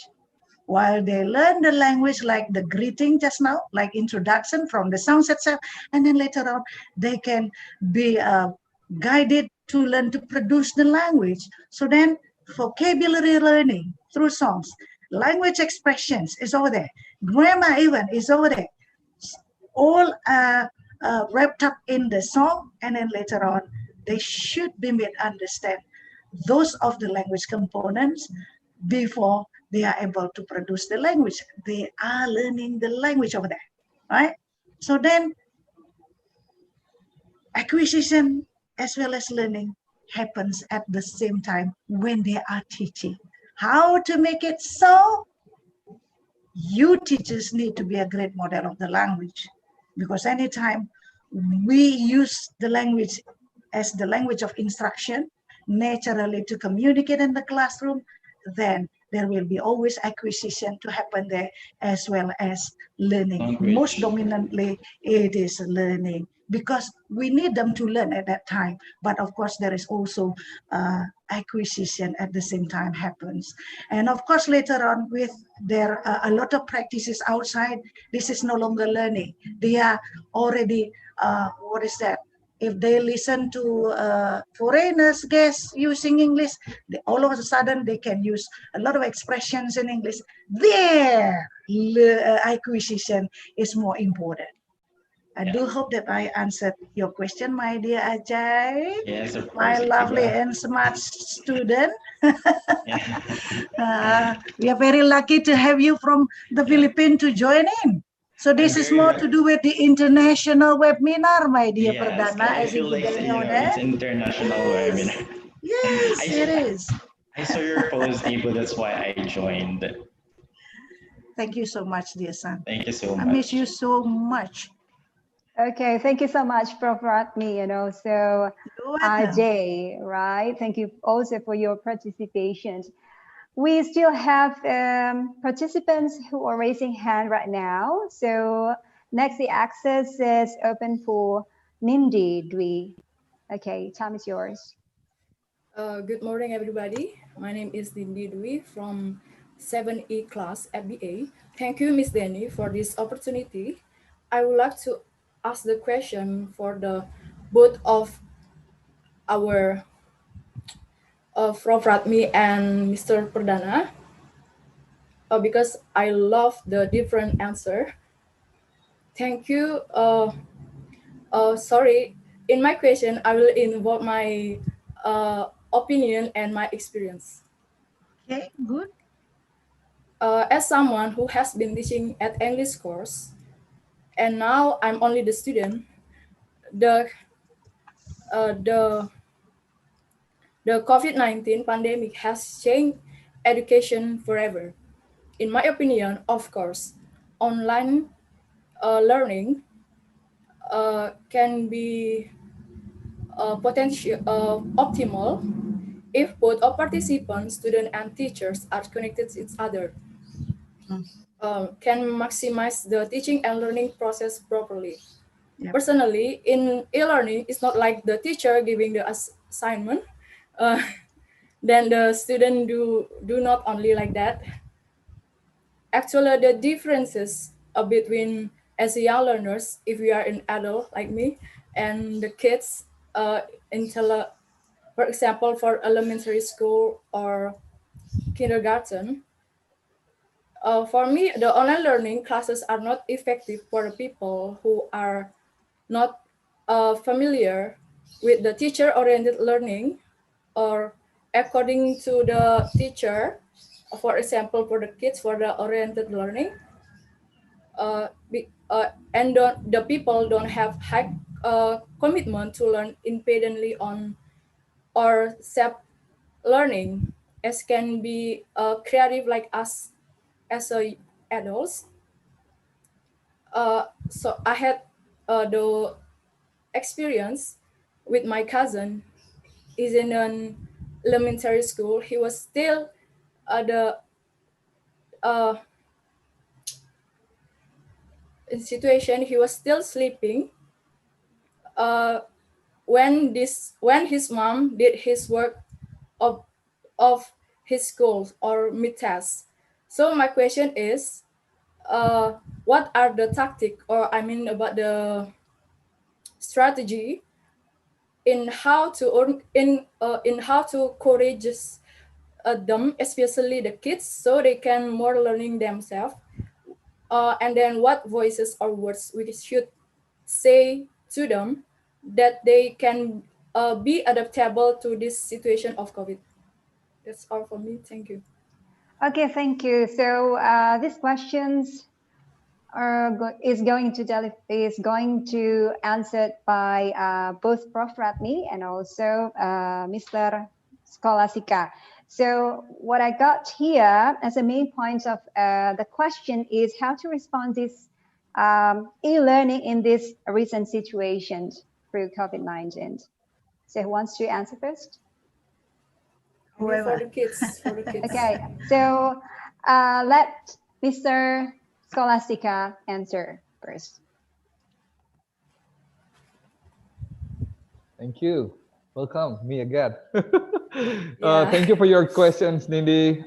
While they learn the language, like the greeting just now, like introduction from the sounds itself, and then later on, they can be guided to learn to produce the language. So then vocabulary learning through songs, language expressions is over there, grammar even is over there, all wrapped up in the song, and then later on, they should be made understand those of the language components before they are able to produce the language. They are learning the language over there, right? So then acquisition as well as learning happens at the same time when they are teaching. How to make it so? You teachers need to be a great model of the language, because anytime we use the language as the language of instruction naturally to communicate in the classroom, then there will be always acquisition to happen there as well as learning. Language. Most dominantly, it is learning because we need them to learn at that time. But of course, there is also acquisition at the same time happens. And of course, later on, with there are a lot of practices outside, this is no longer learning. They are already, what is that? If they listen to foreigners, guests using English, all of a sudden they can use a lot of expressions in English. Their acquisition is more important. I do hope that I answered your question, my dear Ajay. Yes, of course. My lovely and smart student. Yeah. We are very lucky to have you from the Philippines to join in. So this is more to do with the international webinar, my dear Perdana. I feel like it's international webinar. Yes, it is. I saw your post, Ibo. That's why I joined. Thank you so much, dear son. Thank you so I much. miss you so much. Okay, thank you so much, Prof. Ratmi, and also You're welcome. Jay, right? Thank you also for your participation. We still have participants who are raising hand right now. So next, the access is open for Nindi Dwi. Okay, time is yours. Good morning, everybody. My name is Dindi Dwi from 7E class FBA. Thank you, Miss Danny, for this opportunity. I would like to ask the question for the both of our Prof. Ratmi and Mr. Perdana, because I love the different answer. Thank you. Sorry, in my question, I will involve my opinion and my experience. Okay, good. As someone who has been teaching at English course, and now I'm only the student, the uh, the the COVID-19 pandemic has changed education forever. In my opinion, of course, online learning can be potential optimal if both of participants, students and teachers, are connected to each other. Can maximize the teaching and learning process properly. Yep. Personally, in e-learning, it's not like the teacher giving the assignment, then the student do not only like that. Actually, the differences between as a young learners, if we are an adult like me, and the kids for example, for elementary school or kindergarten, for me, the online learning classes are not effective for the people who are not familiar with the teacher-oriented learning, or according to the teacher, for example, for the kids, for the oriented learning, and the people don't have high commitment to learn independently on or self learning, as can be creative like us as a adults. So I had the experience with my cousin. He's in an elementary school. He was still the uh, in situation. He was still sleeping uh, when his mom did his work of of his school or mid test. So my question is, what are the tactic, or I mean about the strategy in how to in how to courageous them, especially the kids, so they can more learning themselves. And then what voices or words we should say to them that they can be adaptable to this situation of COVID. That's all for me. Thank you. Okay, thank you. So these questions is going to answered by both Prof. Ratmi and also Mr. Scholastica. So what I got here as a main point of the question is how to respond this e-learning in this recent situation through COVID-19. So who wants to answer first? Maybe for Whoever. the kids, for the kids. Okay, so let Mr. Scholastica answer first. Thank you. Welcome, me again. Yeah. Thank you for your questions, Nindi.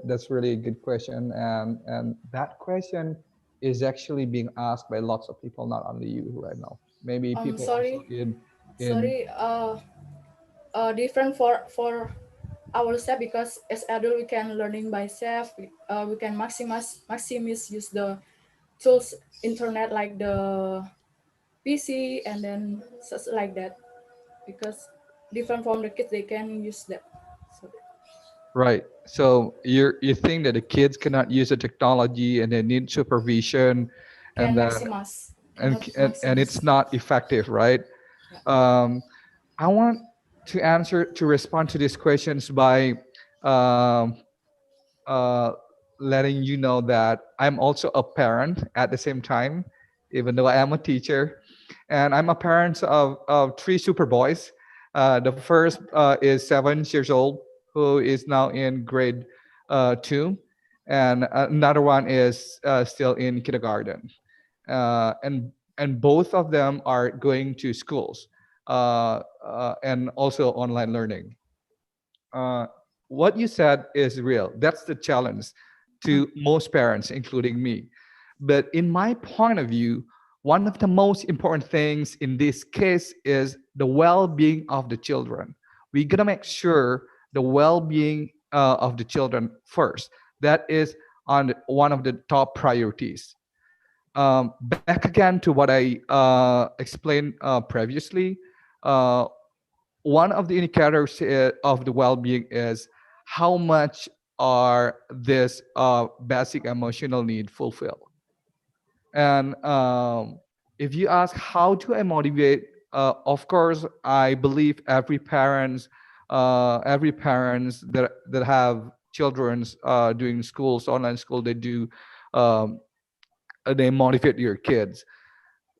That's really a good question, and that question is actually being asked by lots of people, not only you right now. Maybe people also in sorry, different for ourselves, because as adult we can learning by self. We can maximize use the tools internet like the PC and then such like that, because different from the kids they can use that. So right. So you think that the kids cannot use the technology and they need supervision, can and then maximize, and cannot and it's maximize. not effective, right? Yeah. I want to respond to these questions by um, uh, letting you know that I'm also a parent at the same time, even though I am a teacher. And I'm a parent of three super boys. The first is 7 years old, who is now in grade 2. And another one is still in kindergarten. And both of them are going to schools and also online learning. uh, what you said is real. That's the challenge to most parents, including me. But in my point of view, one of the most important things in this case is the well-being of the children. We gotta make sure the well-being of the children first. That is on one of the top priorities. Back again to what I explained previously. Uh, One of the indicators of the well-being is how much are this basic emotional need fulfilled. And if you ask how do I motivate, of course I believe every parents that have children's doing schools, online school, um, they motivate your kids.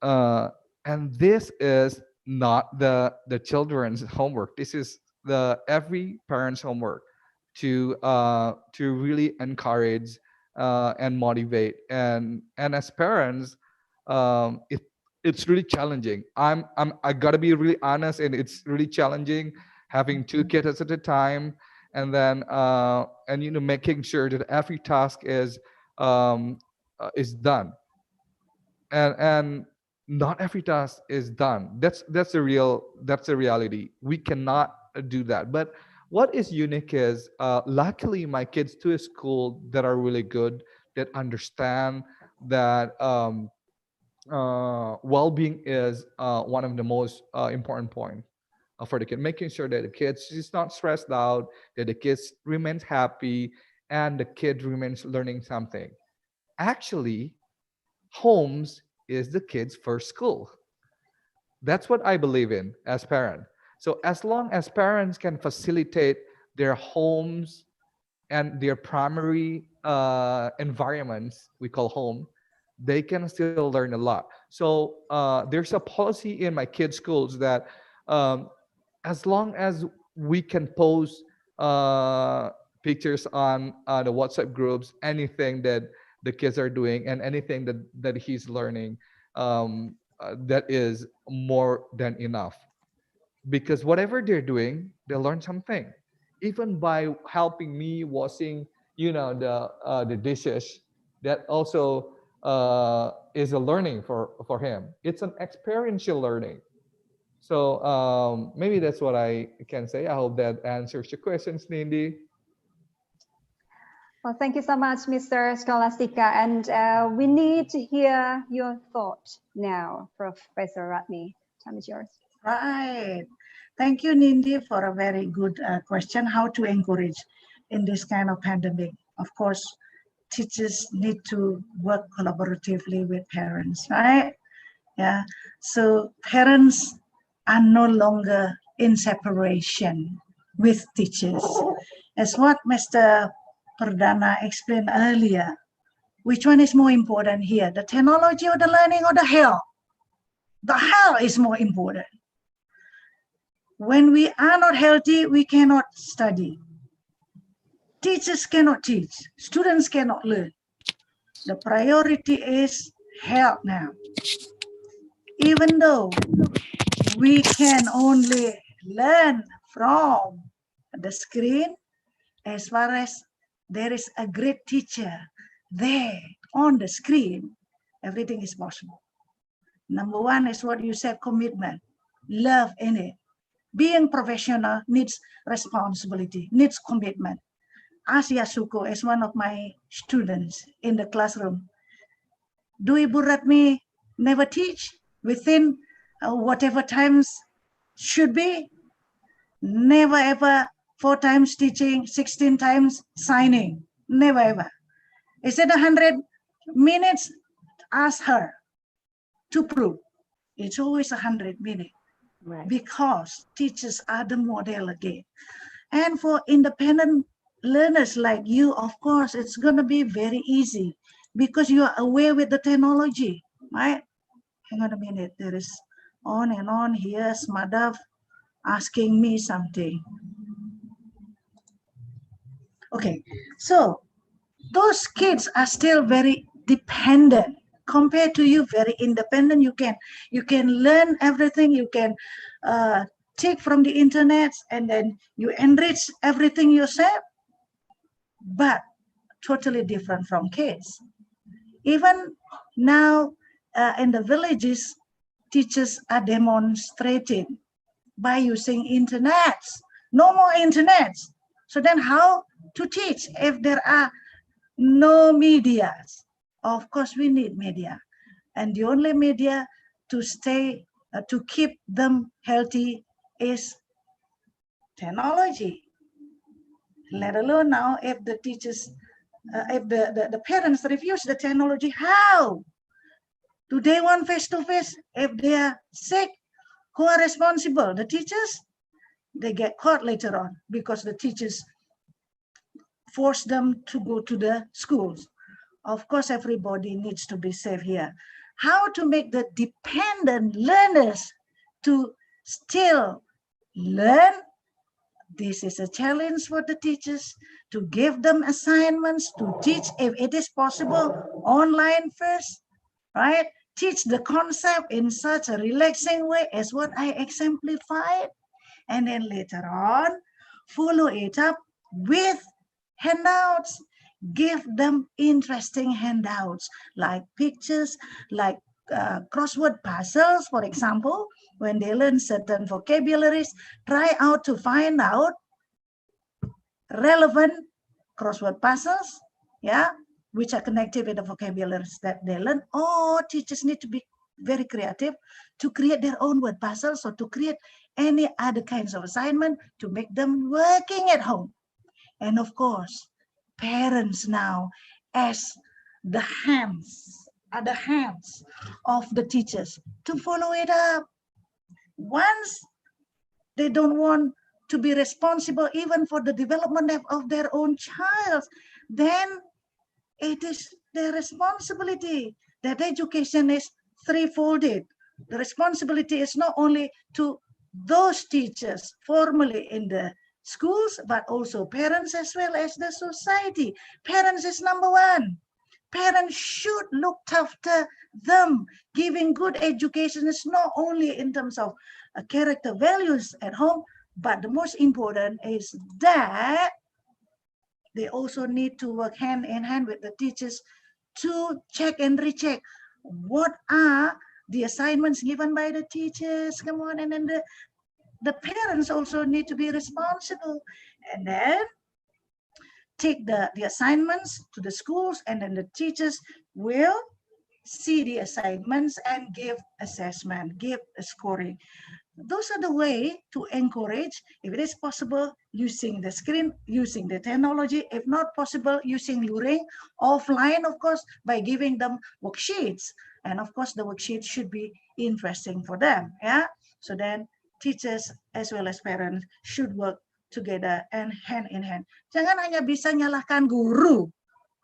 uh, and this is not the children's homework. This is the every parent's homework to really encourage and motivate. And as parents, it's really challenging. I gotta be really honest, and it's really challenging having two kids at a time, and then and making sure that every task is done. And not every task is done. That's a reality. We cannot do that. But what is unique is, luckily my kids to a school that are really good, that understand that well-being is one of the most important point for the kid, making sure that the kids is not stressed out, that the kids remains happy, and the kid remains learning something. Actually, homes is the kid's first school. That's what I believe in as parent. So as long as parents can facilitate their homes and their primary environments, we call home, they can still learn a lot. So there's a policy in my kids' schools that um, as long as we can post uh, pictures on the WhatsApp groups, anything that the kids are doing and anything that he's learning, that is more than enough. Because whatever they're doing, they learn something. Even by helping me washing, the dishes, that also is a learning for him. It's an experiential learning. So maybe that's what I can say. I hope that answers your questions, Nindi. Well, thank you so much, Mr. Scholastica. And we need to hear your thought now, Professor Ratmi. Time is yours. Right. Thank you, Nindi, for a very good question. How to encourage in this kind of pandemic? Of course, teachers need to work collaboratively with parents, right? Yeah. So parents are no longer in separation with teachers. As what Mr. Perdana explained earlier, which one is more important here? The technology or the learning or the health? The health is more important. When we are not healthy, we cannot study. Teachers cannot teach. Students cannot learn. The priority is health now. Even though we can only learn from the screen, as far as there is a great teacher there on the screen, everything is possible. Number one is what you said, commitment, love in it. Being professional needs responsibility, needs commitment. Ask Yasuko as one of my students in the classroom. Do Ibu Ratmi never teach within whatever times should be? Never ever 4 times teaching, 16 times signing. Never ever. Is it 100 minutes? Ask her to prove. It's always 100 minutes. Right. Because teachers are the model again. And for independent learners like you, of course, it's going to be very easy because you are aware with the technology, right? Hang on a minute. There is on and on here. Smadav asking me something. Okay, so those kids are still very dependent compared to you, very independent. You can learn everything. You can take from the internet and then you enrich everything yourself, but totally different from kids. Even now in the villages, teachers are demonstrating by using internet. No more internet. So then how to teach if there are no media? Of course, we need media. And the only media to stay, to keep them healthy is technology. Let alone now if the teachers, if the parents refuse the technology, how? Do they want face-to-face? If they are sick, who are responsible? The teachers? They get caught later on because the teachers force them to go to the schools. Of course, everybody needs to be safe here. How to make the dependent learners to still learn? This is a challenge for the teachers to give them assignments, to teach if it is possible online first, right? Teach the concept in such a relaxing way as what I exemplified. And then later on, follow it up with handouts. Give them interesting handouts like pictures, like crossword puzzles, for example. When they learn certain vocabularies, try out to find out relevant crossword puzzles, yeah, which are connected with the vocabularies that they learn. Or teachers need to be very creative to create their own word puzzles or to create any other kinds of assignment to make them working at home. And of course, parents now as the hands, are the hands of the teachers to follow it up. Once they don't want to be responsible even for the development of their own child, then it is their responsibility. That education is threefolded. The responsibility is not only to those teachers formally in the schools, but also parents as well as the society. Parents is number one. Parents should look after them. Giving good education is not only in terms of character values at home, but the most important is that they also need to work hand in hand with the teachers to check and recheck what are the assignments given by the teachers. Come on, and then the parents also need to be responsible. And then take the assignments to the schools, and then the teachers will see the assignments and give assessment, give a scoring. Those are the way to encourage, if it is possible, using the screen, using the technology. If not possible, using luring offline, of course, by giving them worksheets. And of course, the worksheet should be interesting for them. Yeah. So then teachers as well as parents should work together and hand in hand. Jangan hanya bisa nyalahkan guru.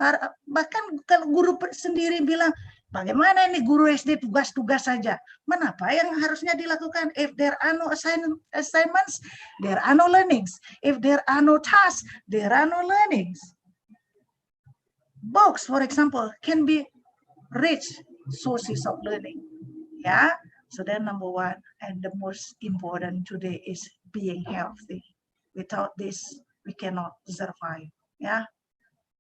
Bahkan kalau guru sendiri bilang, bagaimana ini guru SD tugas-tugas saja? Menapa yang harusnya dilakukan? If there are no assignments, there are no learnings. If there are no tasks, there are no learnings. Books, for example, can be rich sources of learning. Yeah. So then number one, and the most important today is being healthy. Without this, we cannot survive. Yeah.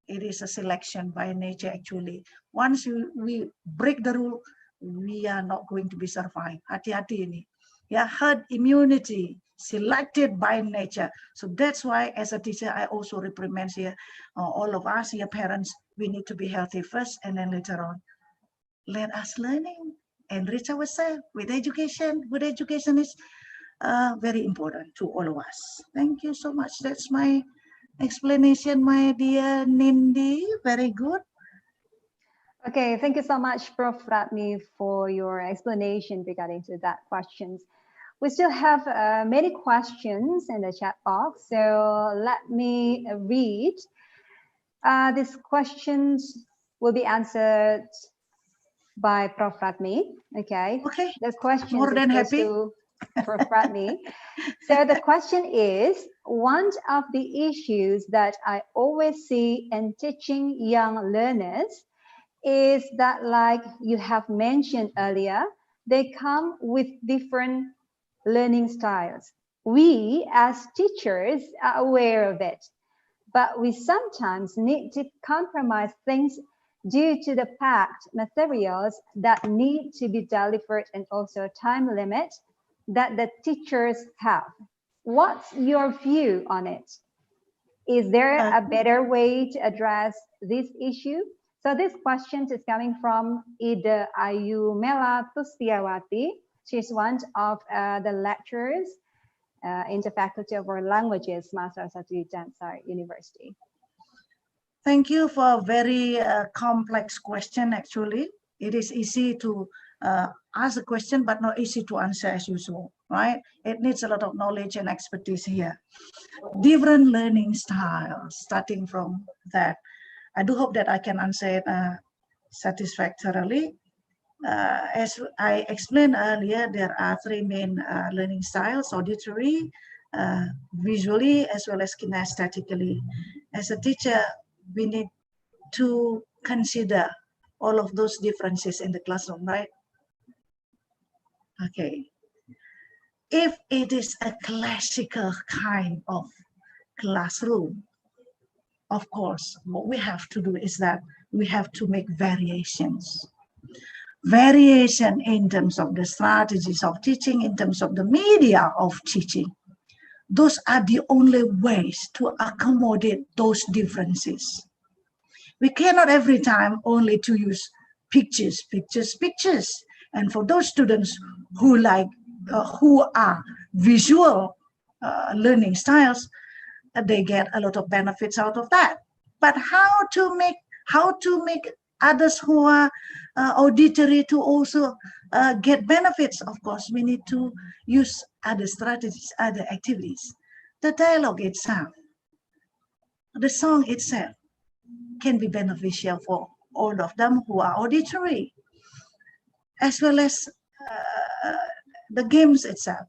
It is a selection by nature, actually. Once we break the rule, we are not going to be survived. Hati-hati ini. Yeah, herd immunity, selected by nature. So that's why, as a teacher, I also reprimand here, all of us, your parents, we need to be healthy first, and then later on, let us learning, enrich ourselves with education. Good education is very important to all of us. Thank you so much. That's my explanation, my dear Nindi. Very good. Okay, thank you so much, Prof. Ratmi, for your explanation regarding to that questions. We still have many questions in the chat box, so let me read. These questions will be answered by Prof. Radmi. Okay. Okay. The question More than goes happy. to Prof. Radmi. So the question is, one of the issues that I always see in teaching young learners is that, like you have mentioned earlier, they come with different learning styles. We as teachers are aware of it, but we sometimes need to compromise things due to the packed materials that need to be delivered and also time limit that the teachers have. What's your view on it? Is there a better way to address this issue? So this question is coming from Ida Ayumela Tustiawati. She's one of the lecturers in the Faculty of World Languages, Master Satu Jansar University. Thank you for a very complex question, actually. It is easy to ask a question, but not easy to answer as usual, right? It needs a lot of knowledge and expertise here. Different learning styles, starting from that. I do hope that I can answer it satisfactorily. As I explained earlier, there are three main learning styles: auditory, visually, as well as kinesthetically. As a teacher, we need to consider all of those differences in the classroom, right? Okay. If it is a classical kind of classroom, of course, what we have to do is that we have to make variations. Variation in terms of the strategies of teaching, in terms of the media of teaching. Those are the only ways to accommodate those differences. We cannot every time only to use pictures. And for those students who like, who are visual learning styles, they get a lot of benefits out of that. But how to make others who are auditory to also get benefits? Of course, we need to use other strategies, other activities. The dialogue itself, the song itself can be beneficial for all of them who are auditory, as well as the games itself.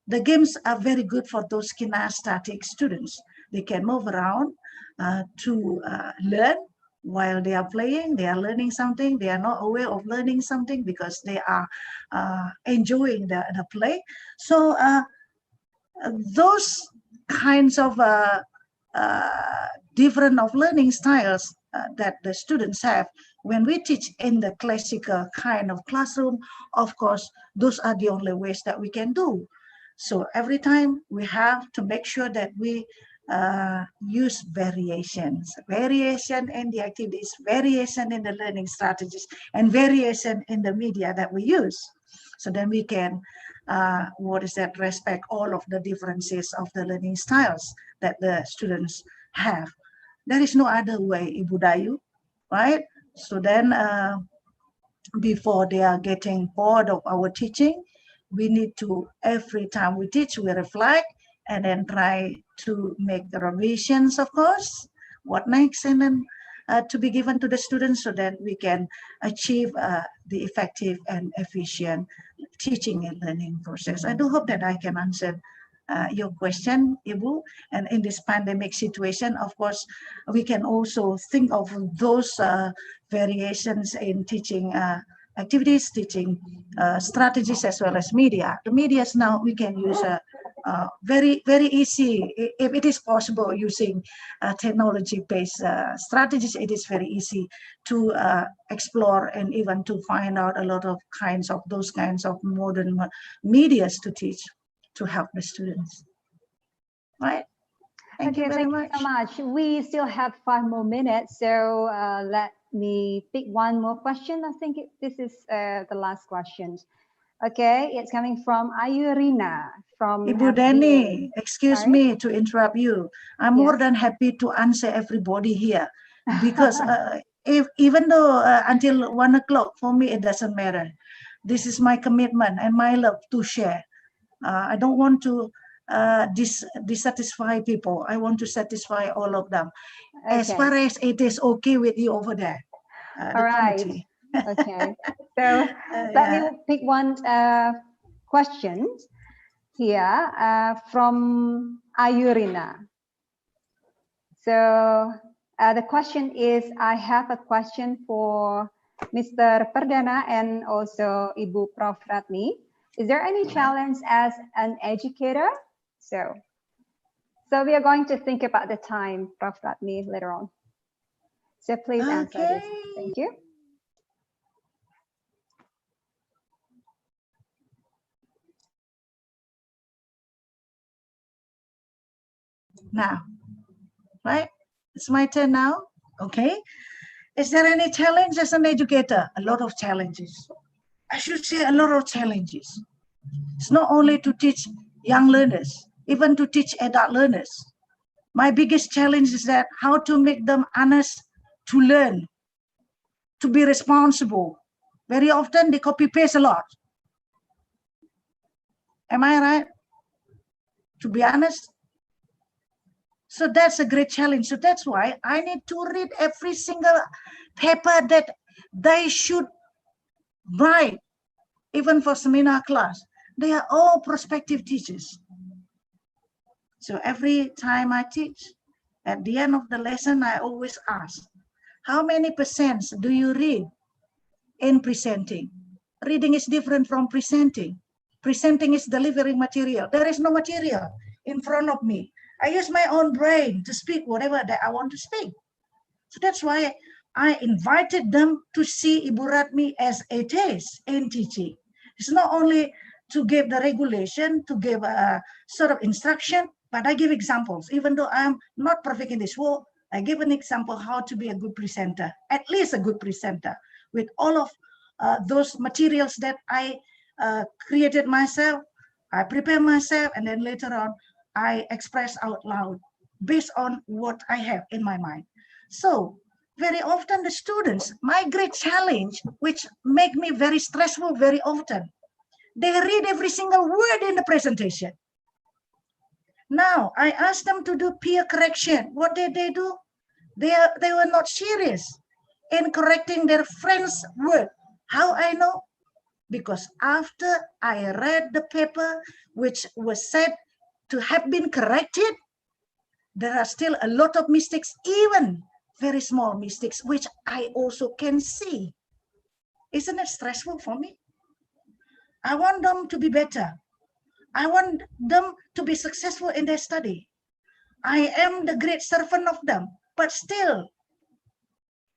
The games are very good for those kinesthetic students. They can move around to learn. While they are playing, they are learning something. They are not aware of learning something because they are enjoying the play. So those kinds of different of learning styles that the students have, when we teach in the classical kind of classroom, of course, those are the only ways that we can do. So every time we have to make sure that we use variation in the activities, variation in the learning strategies, and variation in the media that we use. So then we can, respect all of the differences of the learning styles that the students have. There is no other way, Ibu Dayu, right? So then before they are getting bored of our teaching, we need to, every time we teach, we reflect and then try to make the revisions, of course, what next, and then to be given to the students so that we can achieve the effective and efficient teaching and learning process. I do hope that I can answer your question, Ibu. And in this pandemic situation, of course, we can also think of those variations in teaching activities, teaching strategies, as well as media. The medias now we can use very, very easy, if it is possible, using technology-based strategies. It is very easy to explore and even to find out a lot of those kinds of modern medias to teach, to help the students. Right? Thank you very much. Thank you so much. We still have 5 more minutes, so let me pick one more question. I think this is the last question. Okay, it's coming from Ayurina from Ibu Dani, excuse me to interrupt you. I'm more than happy to answer everybody here, because even though until 1 o'clock, for me it doesn't matter. This is my commitment and my love to share. I don't want to dissatisfy people. I want to satisfy all of them. As far as it is okay with you over there, the committee. Okay. So let me pick one question here from Ayurina. So the question is, I have a question for Mr. Perdana and also Ibu Prof. Ratmi. Is there any challenge as an educator? So we are going to think about the time, Prof. Ratmi, later on. So please answer this. Thank you. Now, right? It's my turn now. Okay. Is there any challenge as an educator? A lot of challenges. I should say a lot of challenges. It's not only to teach young learners, even to teach adult learners. My biggest challenge is that how to make them honest to learn, to be responsible. Very often they copy paste a lot. Am I right? To be honest. So that's a great challenge. So that's why I need to read every single paper that they should write, even for seminar class. They are all prospective teachers. So every time I teach, at the end of the lesson, I always ask, how many percent do you read in presenting? Reading is different from presenting. Presenting is delivering material. There is no material in front of me. I use my own brain to speak whatever that I want to speak. So that's why I invited them to see Ibu Ratmi as it is in teaching. It's not only to give the regulation, to give a sort of instruction, but I give examples. Even though I'm not perfect in this world, I give an example how to be a good presenter, at least a good presenter, with all of those materials that I created myself. I prepare myself, and then later on, I express out loud based on what I have in my mind. So very often the students, my great challenge, which make me very stressful very often, they read every single word in the presentation. Now I asked them to do peer correction. What did they do? They were not serious in correcting their friend's word. How I know? Because after I read the paper, which was said to have been corrected, there are still a lot of mistakes, even very small mistakes, which I also can see. Isn't it stressful for me? I want them to be better. I want them to be successful in their study. I am the great servant of them, but still,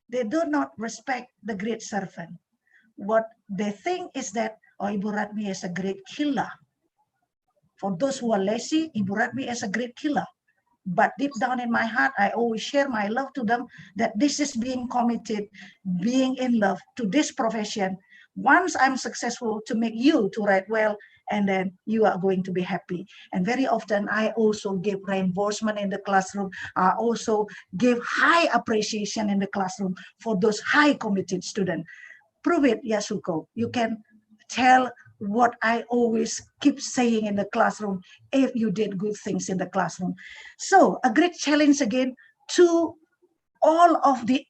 they do not respect the great servant. What they think is that, oh, Ibu Ratmi is a great killer. For those who are lazy, Ibu Ratmi is a great killer. But deep down in my heart, I always share my love to them, that this is being committed, being in love to this profession. Once I'm successful to make you to write well, and then you are going to be happy. And very often I also give reinforcement in the classroom. I also give high appreciation in the classroom for those high committed students. Prove it, Yasuko. You can tell what I always keep saying in the classroom if you did good things in the classroom. So a great challenge again to all of the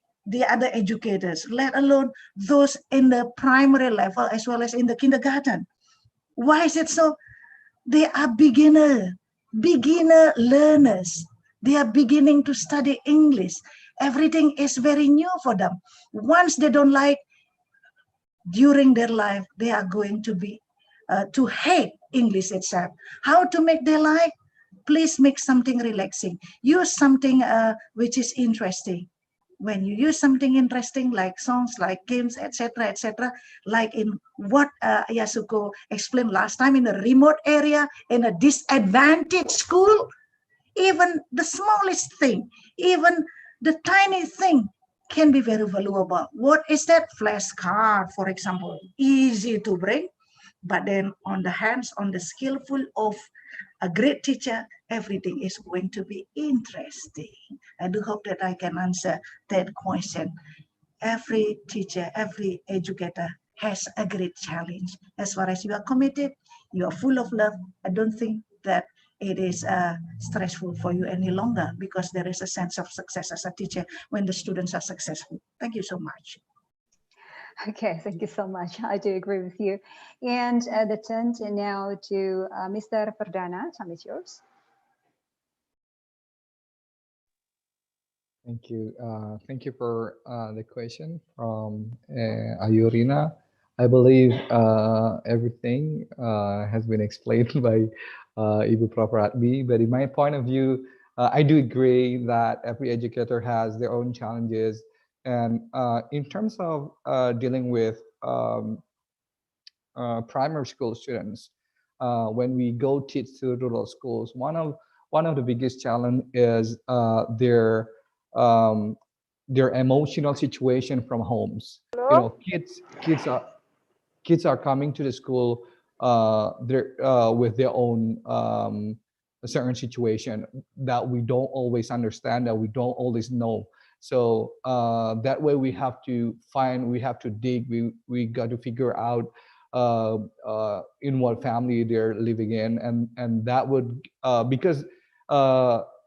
other educators, let alone those in the primary level as well as in the kindergarten. Why is it so? They are beginner learners. They are beginning to study English. Everything is very new for them. Once they don't like, during their life, they are going to be to hate English itself. How to make their life? Please make something relaxing. Use something which is interesting. When you use something interesting like songs, like games, etc., like in what Yasuko explained last time, in a remote area, in a disadvantaged school, even the smallest thing, even the tiny thing can be very valuable. What is that? Flashcard, for example, easy to bring, but then on the hands, on the skillful of a great teacher, everything is going to be interesting. I do hope that I can answer that question. Every teacher, every educator has a great challenge. As far as you are committed, you are full of love. I don't think that it is stressful for you any longer, because there is a sense of success as a teacher when the students are successful. Thank you so much. Okay, thank you so much. I do agree with you. And the turn now to Mr. Perdana. Time is yours. Thank you. Thank you for the question from Ayurina. I believe everything has been explained by Ibu Prof. Ratmi, but in my point of view, I do agree that every educator has their own challenges. And in terms of dealing with primary school students, when we go teach to rural schools, one of the biggest challenge is their emotional situation from homes. You know, kids are coming to the school with their own a certain situation that we don't always understand, that we don't always know. So that way we have to dig, we got to figure out in what family they're living in, and that would because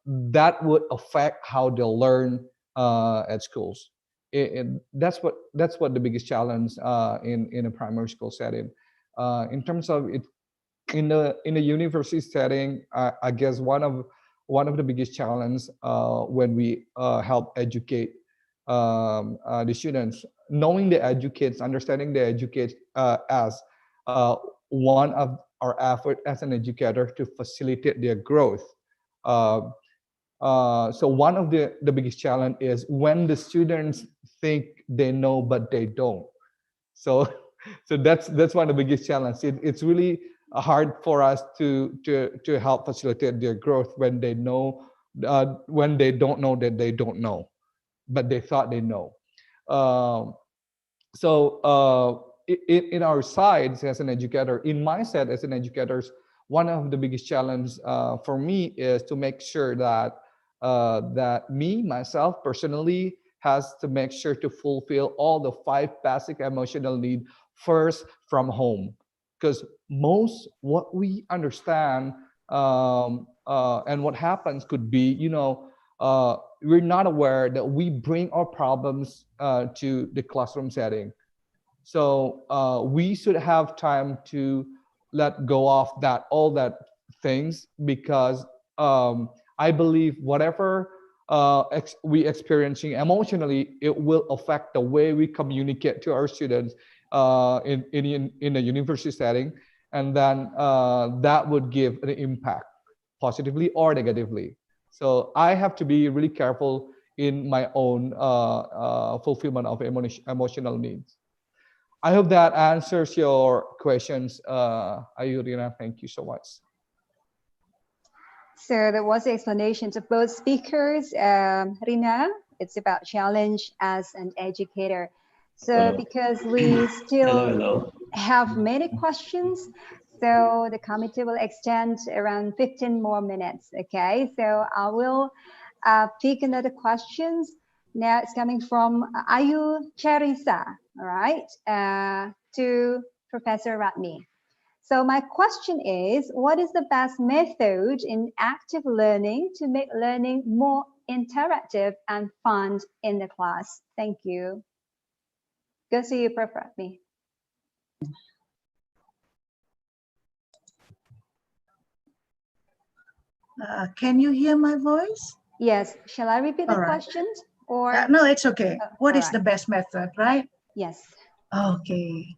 that would affect how they'll learn at schools. That's what the biggest challenge in a primary school setting. In terms of it, in a university setting, I guess one of the biggest challenges when we help educate the students, knowing the educates, understanding the educates as one of our effort as an educator to facilitate their growth. So one of the biggest challenge is when the students think they know but they don't. So that's one of the biggest challenges. It's really hard for us to help facilitate their growth when they know when they don't know that they don't know, but they thought they know. In our sides as an educator, in my side as an educator, one of the biggest challenges for me is to make sure that myself personally has to make sure to fulfill all the 5 basic emotional needs first from home, because most what we understand and what happens could be, we're not aware that we bring our problems to the classroom setting. So we should have time to let go of all that things, because I believe whatever we experiencing emotionally, it will affect the way we communicate to our students in a university setting, and then that would give an impact positively or negatively. So I have to be really careful in my own fulfillment of emotional needs. I hope that answers your questions, Ayurina. Thank you so much. So that was the explanation to both speakers. Rina, it's about challenge as an educator. So because we still have many questions, so the committee will extend around 15 more minutes. Okay, so I will pick another questions. Now it's coming from Ayu Cherisa, all right, to Professor Ratmi. So my question is, what is the best method in active learning to make learning more interactive and fun in the class? Thank you. Go to you, Prof. Ratmi. Can you hear my voice? Yes. Shall I repeat the All right. questions? Or no, it's okay. What is right. the best method, right? Yes. Okay.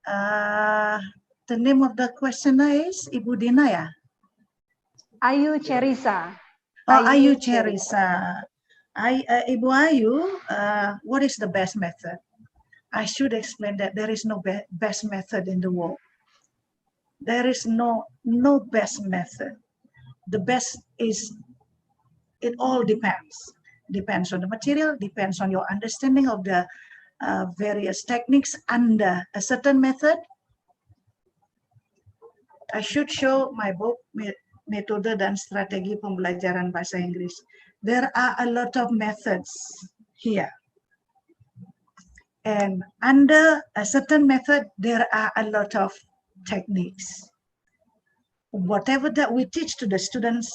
The name of the questioner is Ibu Dina, ya? Ayu Cherisa. Oh, Ayu Cherisa. Ibu Ayu, what is the best method? I should explain that there is no best method in the world. There is no best method. The best is, it all depends. Depends on the material, depends on your understanding of the various techniques under a certain method. I should show my book, Metode dan Strategi Pembelajaran Bahasa Inggris. There are a lot of methods here. And under a certain method, there are a lot of techniques. Whatever that we teach to the students,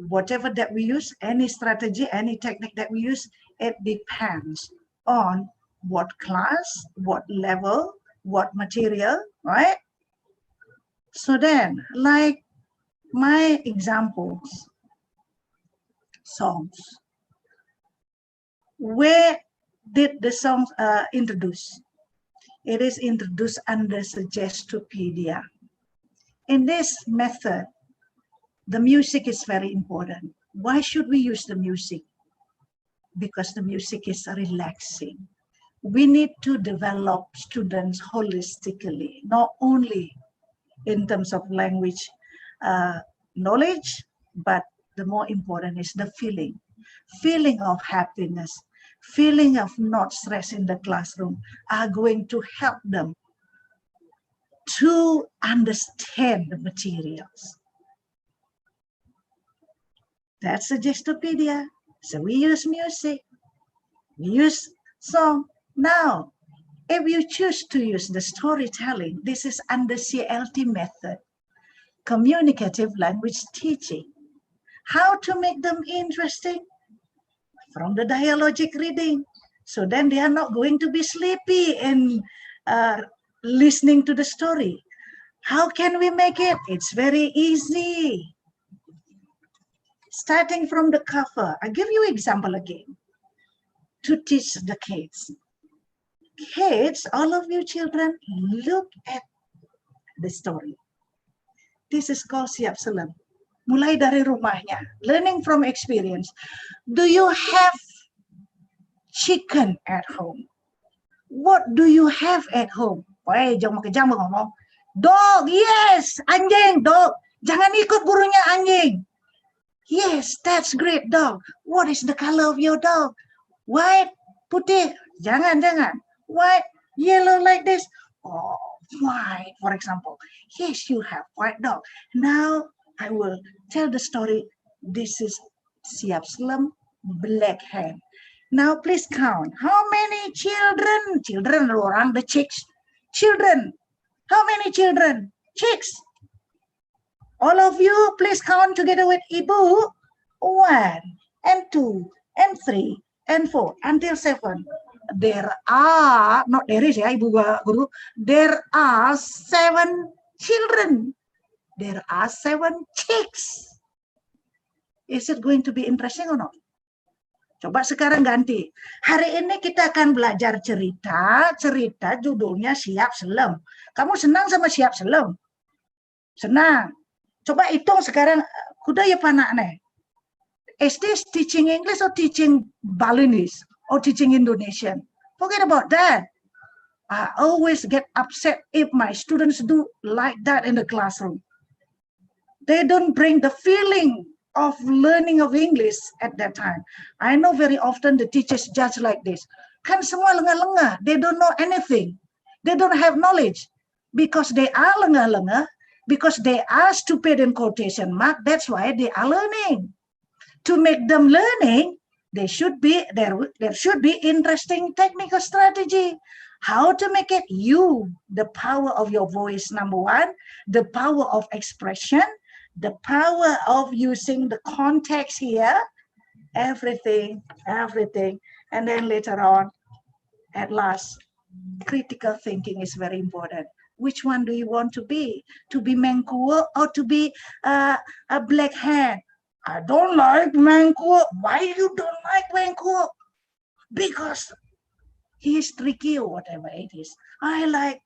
whatever that we use, any strategy, any technique that we use, it depends on what class, what level, what material, right? So then, like my examples, songs. Where did the songs introduce? It is introduced under Suggestopedia. In this method, the music is very important. Why should we use the music? Because the music is relaxing. We need to develop students holistically, not only in terms of language knowledge, but the more important is the feeling of happiness, feeling of not stress in the classroom are going to help them to understand the materials. That's Suggestopedia. So we use music, we use song. Now, if you choose to use the storytelling, this is under CLT method, communicative language teaching. How to make them interesting? From the dialogic reading. So then they are not going to be sleepy in listening to the story. How can we make it? It's very easy. Starting from the cover, I give you example again to teach the kids. Kids, all of you children, look at the story. This is called Siap Selam. Mulai dari rumahnya, learning from experience. Do you have chicken at home? What do you have at home? Woi, jangan kejam ngomong. Dog, yes, anjing, dog. Jangan ikut gurunya anjing. Yes, that's great, dog. What is the color of your dog? White, putih. Jangan. White, yellow like this. Oh, white, for example. Yes, you have white dog. Now, I will tell the story. This is Siap Selam, black hen. Now, please count. How many children? Children, orang, the chicks. Children. How many children? Chicks. All of you, please count together with Ibu. 1 and 2 and 3 and 4 until 7. There are, not there is ya Ibu Guru, there are 7 children. There are 7 chicks. Is it going to be interesting or not? Coba sekarang ganti. Hari ini kita akan belajar cerita judulnya Siap Selam. Kamu senang sama Siap Selam? Senang. Coba hitung sekarang, kuda ya panak nih. Is this teaching English or teaching Balinese or teaching Indonesian? Forget about that. I always get upset if my students do like that in the classroom. They don't bring the feeling of learning of English at that time. I know very often the teachers judge like this. Kan semua lengah-lengah. They don't know anything. They don't have knowledge. Because they are lengah-lengah, because they are stupid in quotation mark, that's why they are learning. To make them learning, there should be interesting technical strategy. How to make it? The power of your voice, number 1, the power of expression, the power of using the context here, everything, and then later on, at last, critical thinking is very important. Which one do you want to be? To be Mengkuo or to be a black hen? I don't like Mengkuo. Why you don't like Mengkuo? Because he is tricky or whatever it is. I like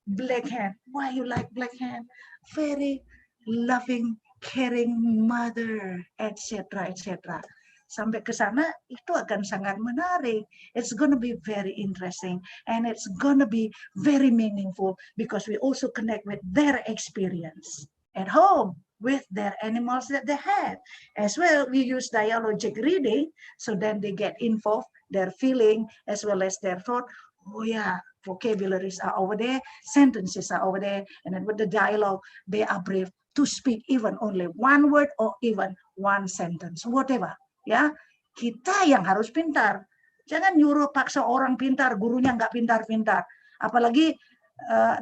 black hen. Why you like black hen? Very loving, caring mother, etc., etc. Sampai ke sana, itu akan sangat menarik. It's going to be very interesting and it's going to be very meaningful because we also connect with their experience at home with their animals that they had. As well, we use dialogic reading, so then they get involved, their feeling as well as their thought. Oh yeah, vocabularies are over there, sentences are over there, and then with the dialogue, they are brave to speak even only 1 word or even 1 sentence, whatever. Ya, kita yang harus pintar. Jangan nyuruh paksa orang pintar, gurunya nggak pintar-pintar. Apalagi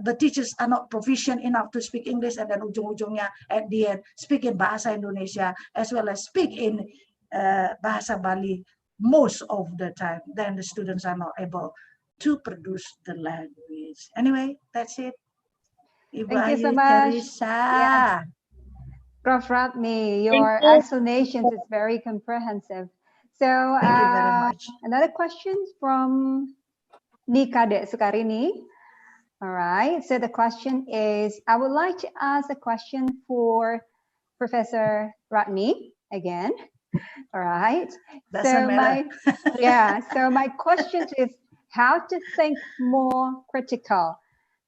the teachers are not proficient enough to speak English, and then ujung-ujungnya at the end speak in bahasa Indonesia as well as speak in bahasa Bali most of the time. Then the students are not able to produce the language. Anyway, that's it. Ibu Thank you so Ayu much. Teresa. Yeah. Prof. Ratmi, your explanations is very comprehensive. So Thank you very much. another question from Nikade Sukarini. All right, so the question is, I would like to ask a question for Professor Ratmi again. All right. Doesn't matter. So my question is how to think more critical,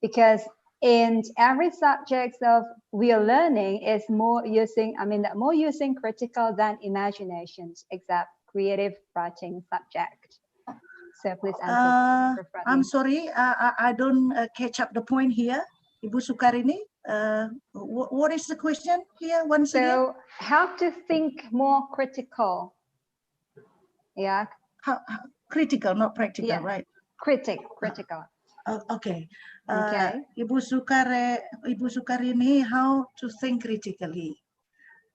because in every subject of we are learning is more using critical than imaginations, except creative writing subject. So please answer. I'm sorry, I don't catch up the point here. Ibu Sukarini, what is the question here once again? So how to think more critical. Yeah. Critical, not practical, yeah. Right? Critical. Okay. Okay. Ibu Sukarini, how to think critically?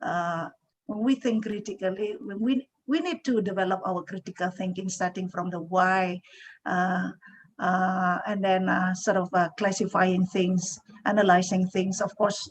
When we think critically, we need to develop our critical thinking, starting from the why, and then sort of classifying things, analyzing things. Of course,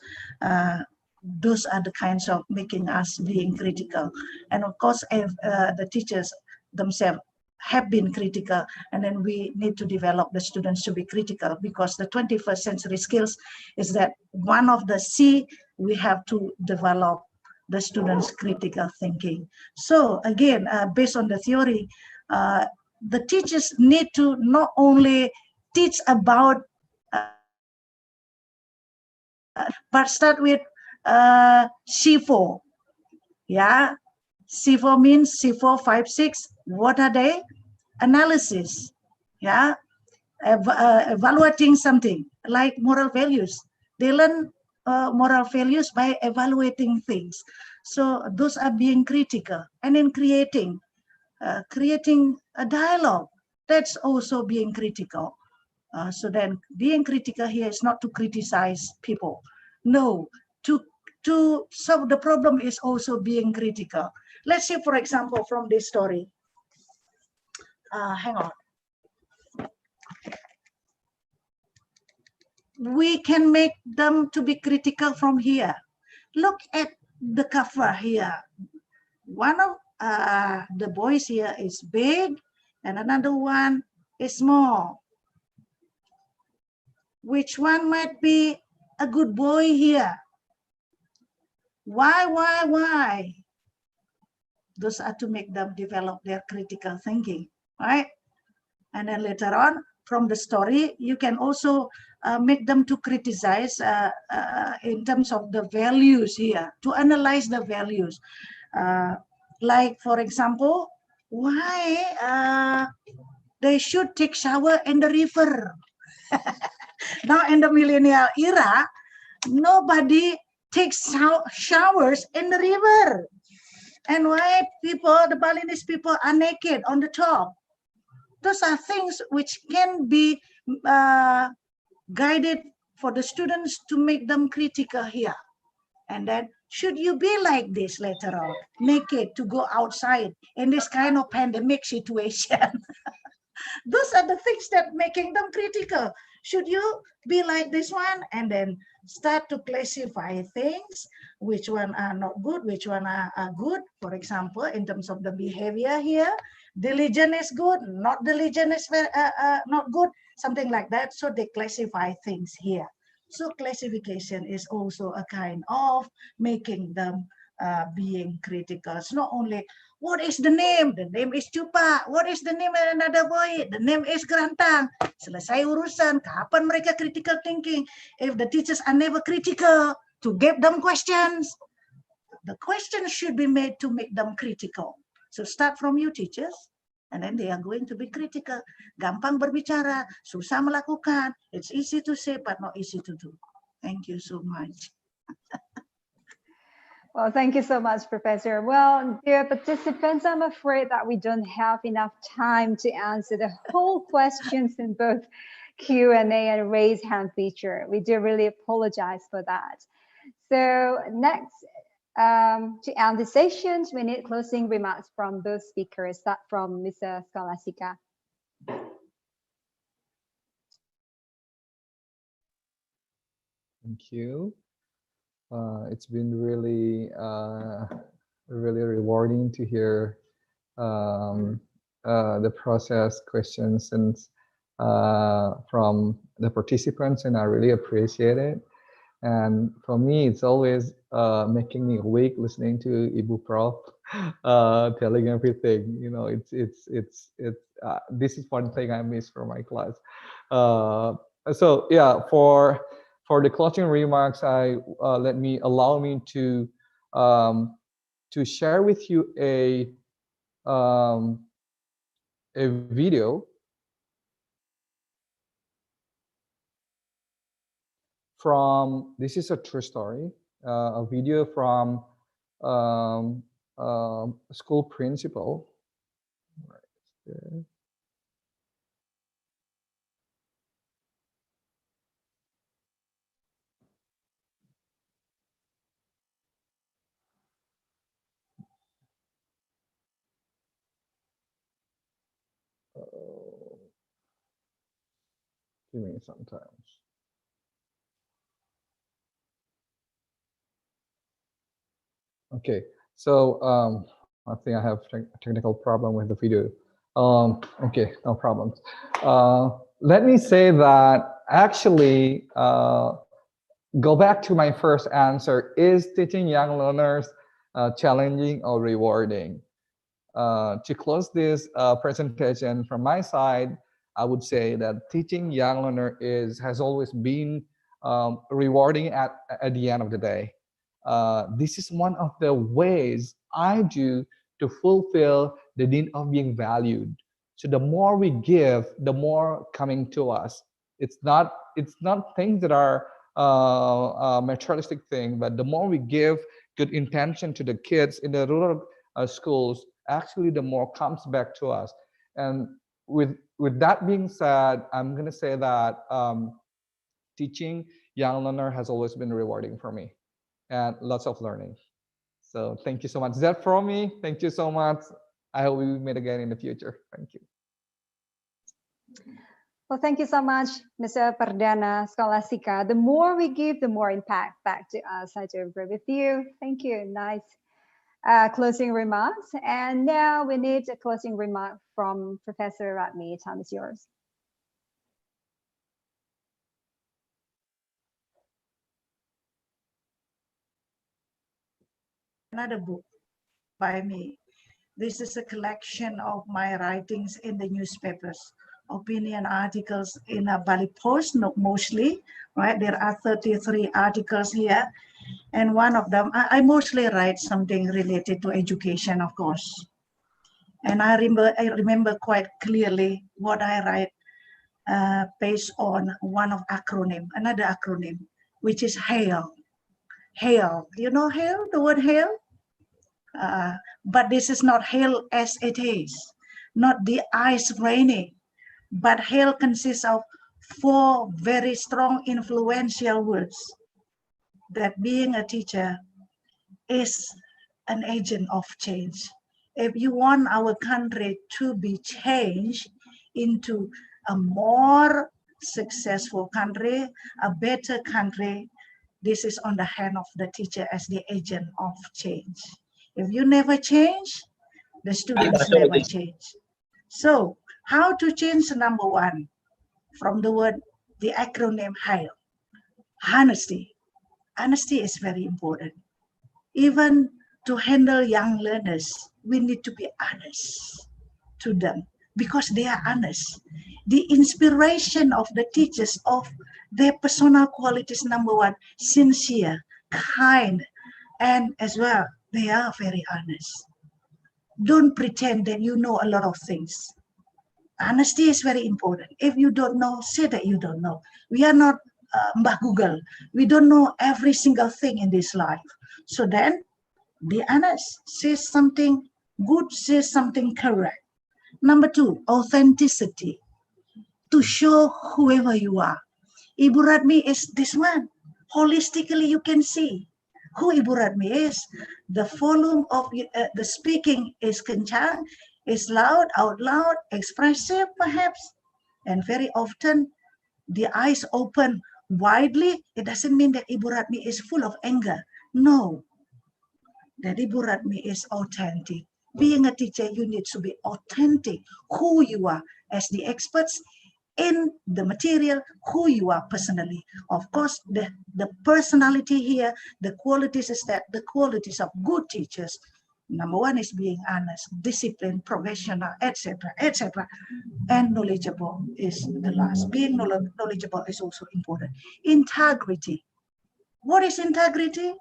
those are the kinds of making us being critical. And of course, if the teachers themselves have been critical, and then we need to develop the students to be critical, because the 21st century skills is that one of the C, we have to develop the students' critical thinking. So again, based on the theory, the teachers need to not only teach about, but start with C4. Yeah, C4 means C4, 5, 6. What are they? Analysis. Yeah, evaluating something like moral values. They learn moral values by evaluating things. So those are being critical. And in creating a dialogue, that's also being critical. So then being critical here is not to criticize people. No, to solve the problem is also being critical. Let's say, for example, from this story. Hang on. We can make them to be critical from here. Look at the cover here. One of the boys here is big and another one is small. Which one might be a good boy here? Why? Those are to make them develop their critical thinking, right? And then later on, from the story, you can also make them to criticize in terms of the values here, to analyze the values. Like, for example, why they should take shower in the river. Now in the millennial era, nobody takes showers in the river. And why the Balinese people are naked on the top. Those are things which can be guided for the students to make them critical here. And then, should you be like this later on, naked to go outside in this kind of pandemic situation? Those are the things that making them critical. Should you be like this one? And then start to classify things, which one are not good, which one are good. For example, in terms of the behavior here, diligent is good, not diligent is not good, something like that. So they classify things here. So classification is also a kind of making them being critical. It's not only, what is the name? The name is Cupa. What is the name of another boy? The name is Gerantang. Selesai urusan. Kapan mereka critical thinking? If the teachers are never critical to give them questions, the questions should be made to make them critical. So start from you teachers, and then they are going to be critical. Gampang berbicara, susah melakukan. It's easy to say, but not easy to do. Thank you so much. Well, thank you so much, Professor. Well, dear participants, I'm afraid that we don't have enough time to answer the whole questions in both Q&A and raise hand feature. We do really apologize for that. So next, to end the session, we need closing remarks from both speakers. Start from Mr. Scholastica. Thank you. It's been really, really rewarding to hear the process questions and from the participants, and I really appreciate it. And for me, it's always making me awake listening to Ibu Prof telling everything. You know, this is one thing I miss from my class. So yeah, for the closing remarks, allow me to share with you a video from, this is a true story, a video from a school principal. Right there. Give me some time. Okay, so I think I have a technical problem with the video. Okay, no problems. Let me say that actually, go back to my first answer, is teaching young learners challenging or rewarding? To close this presentation from my side, I would say that teaching young learner has always been rewarding at the end of the day. This is one of the ways I do to fulfill the need of being valued. So the more we give, the more coming to us. It's not things that are materialistic thing, but the more we give good intention to the kids in the rural schools, actually the more comes back to us. And with that being said, I'm going to say that teaching young learner has always been rewarding for me, and lots of learning. So thank you so much. That's from me. Thank you so much. I hope we meet again in the future. Thank you. Well, thank you so much, Mr. Perdana Scholastica. The more we give, the more impact back to us. I do agree with you. Thank you. Nice closing remarks. And now we need a closing remark from Professor Radmi. Time is yours. Another book by me. This is a collection of my writings in the newspapers, opinion articles in a Bali Post, mostly, right? There are 33 articles here. And one of them, I mostly write something related to education, of course. And I remember quite clearly what I write based on one of another acronym, which is HAIL. HAIL, you know HAIL, the word HAIL? But this is not hail as it is, not the ice raining, but hail consists of 4 very strong influential words. That being a teacher is an agent of change. If you want our country to be changed into a more successful country, a better country, this is on the hand of the teacher as the agent of change. If you never change, the students never change. So how to change? Number 1, from the word, the acronym HAIL, honesty. Honesty is very important. Even to handle young learners, we need to be honest to them because they are honest. The inspiration of the teachers of their personal qualities, number 1, sincere, kind, and as well, they are very honest. Don't pretend that you know a lot of things. Honesty is very important. If you don't know, say that you don't know. We are not Mbah Google. We don't know every single thing in this life. So then Be honest. Say something good, say something correct. Number 2, authenticity. To show whoever you are. Ibu Radmi is this one. Holistically, you can see who Ibu Radmi is. The volume of the speaking is kencang, is loud, out loud, expressive perhaps, and very often the eyes open widely. It doesn't mean that Ibu Radmi is full of anger. No, that Ibu Radmi is authentic. Being a teacher, you need to be authentic, who you are as the experts in the material, who you are personally. Of course, the personality here, the qualities is that the qualities of good teachers. Number 1 is being honest, disciplined, professional, etc., etc. And knowledgeable is the last. Being knowledgeable is also important. Integrity. What is integrity?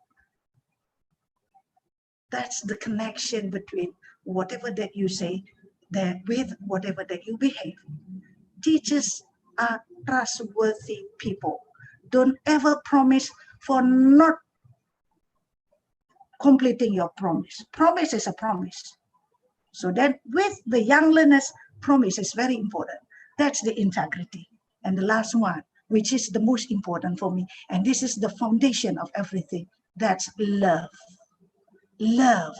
That's the connection between whatever that you say with whatever that you behave. Teachers are trustworthy people. Don't ever promise for not completing your promise. Promise is a promise. So that with the young learners, promise is very important. That's the integrity. And the last one, which is the most important for me, and this is the foundation of everything, that's love. Love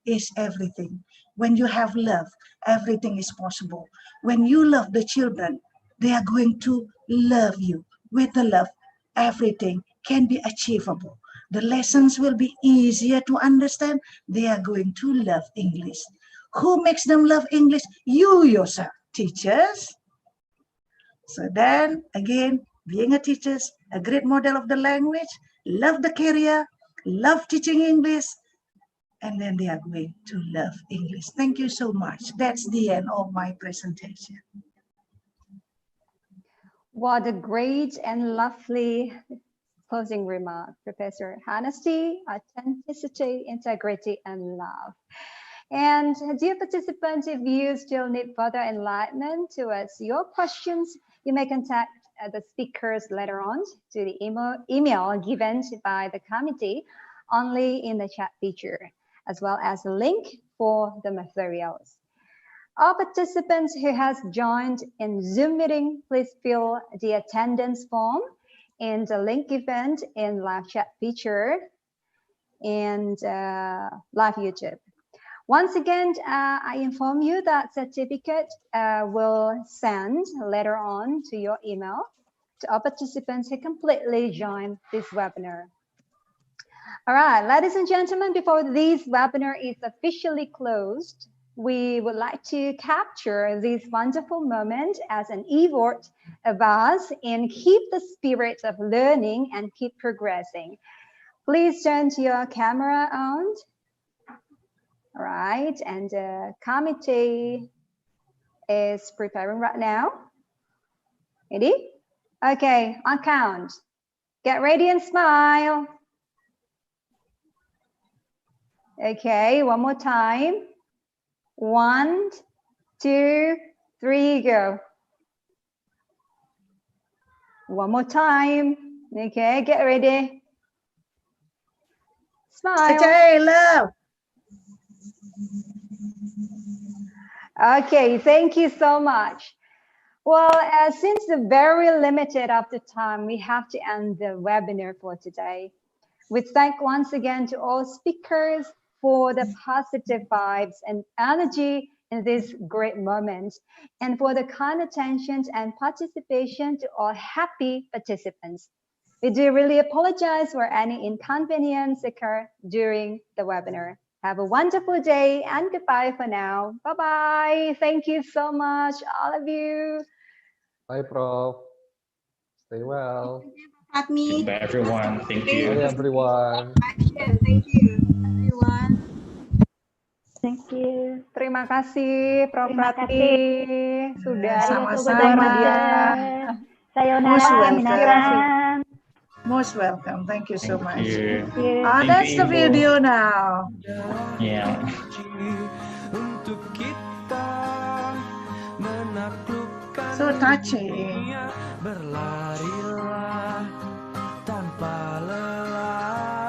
is everything. When you have love, everything is possible. When you love the children, they are going to love you. With the love, everything can be achievable. The lessons will be easier to understand. They are going to love English. Who makes them love English? You yourself, teachers. So then, again, being a teacher, a great model of the language, love the career, love teaching English, and then they are going to love English. Thank you so much. That's the end of my presentation. What a great and lovely closing remark, Professor. Honesty, authenticity, integrity, and love. And dear participants, if you still need further enlightenment towards your questions, you may contact the speakers later on to the email given by the committee only in the chat feature, as well as a link for the materials. All participants who has joined in Zoom meeting, please fill the attendance form in the link given in live chat feature and live YouTube. Once again, I inform you that certificate will send later on to your email to all participants who completely join this webinar. All right, ladies and gentlemen, before this webinar is officially closed, we would like to capture this wonderful moment as an effort of us and keep the spirit of learning and keep progressing. Please turn to your camera on. All right, and the committee is preparing right now. Ready? Okay, on count. Get ready and smile. Okay, one more time. 1, 2, 3, go. One more time. Okay, get ready. Smile. Okay, love. Okay, thank you so much. Well, since the very limited of the time, we have to end the webinar for today. We thank once again to all speakers for the positive vibes and energy in this great moment, and for the kind attention and participation to all happy participants. We do really apologize for any inconvenience occur during the webinar. Have a wonderful day and goodbye for now. Bye-bye. Thank you so much, all of you. Bye, Prof. Stay well. Goodbye, everyone. Thank you. Bye, everyone. Thank you, everyone. Thank you. Terima kasih, Prof. Terima Ratih. kasih. Sudah Sama-sama. luar biasa. Sayonara, welcome. minasan. Most welcome. Thank you so Thank much. you. Thank you. Ah, Thank that's you, the Ibu. video now. Yeah. So touching. Berlarilah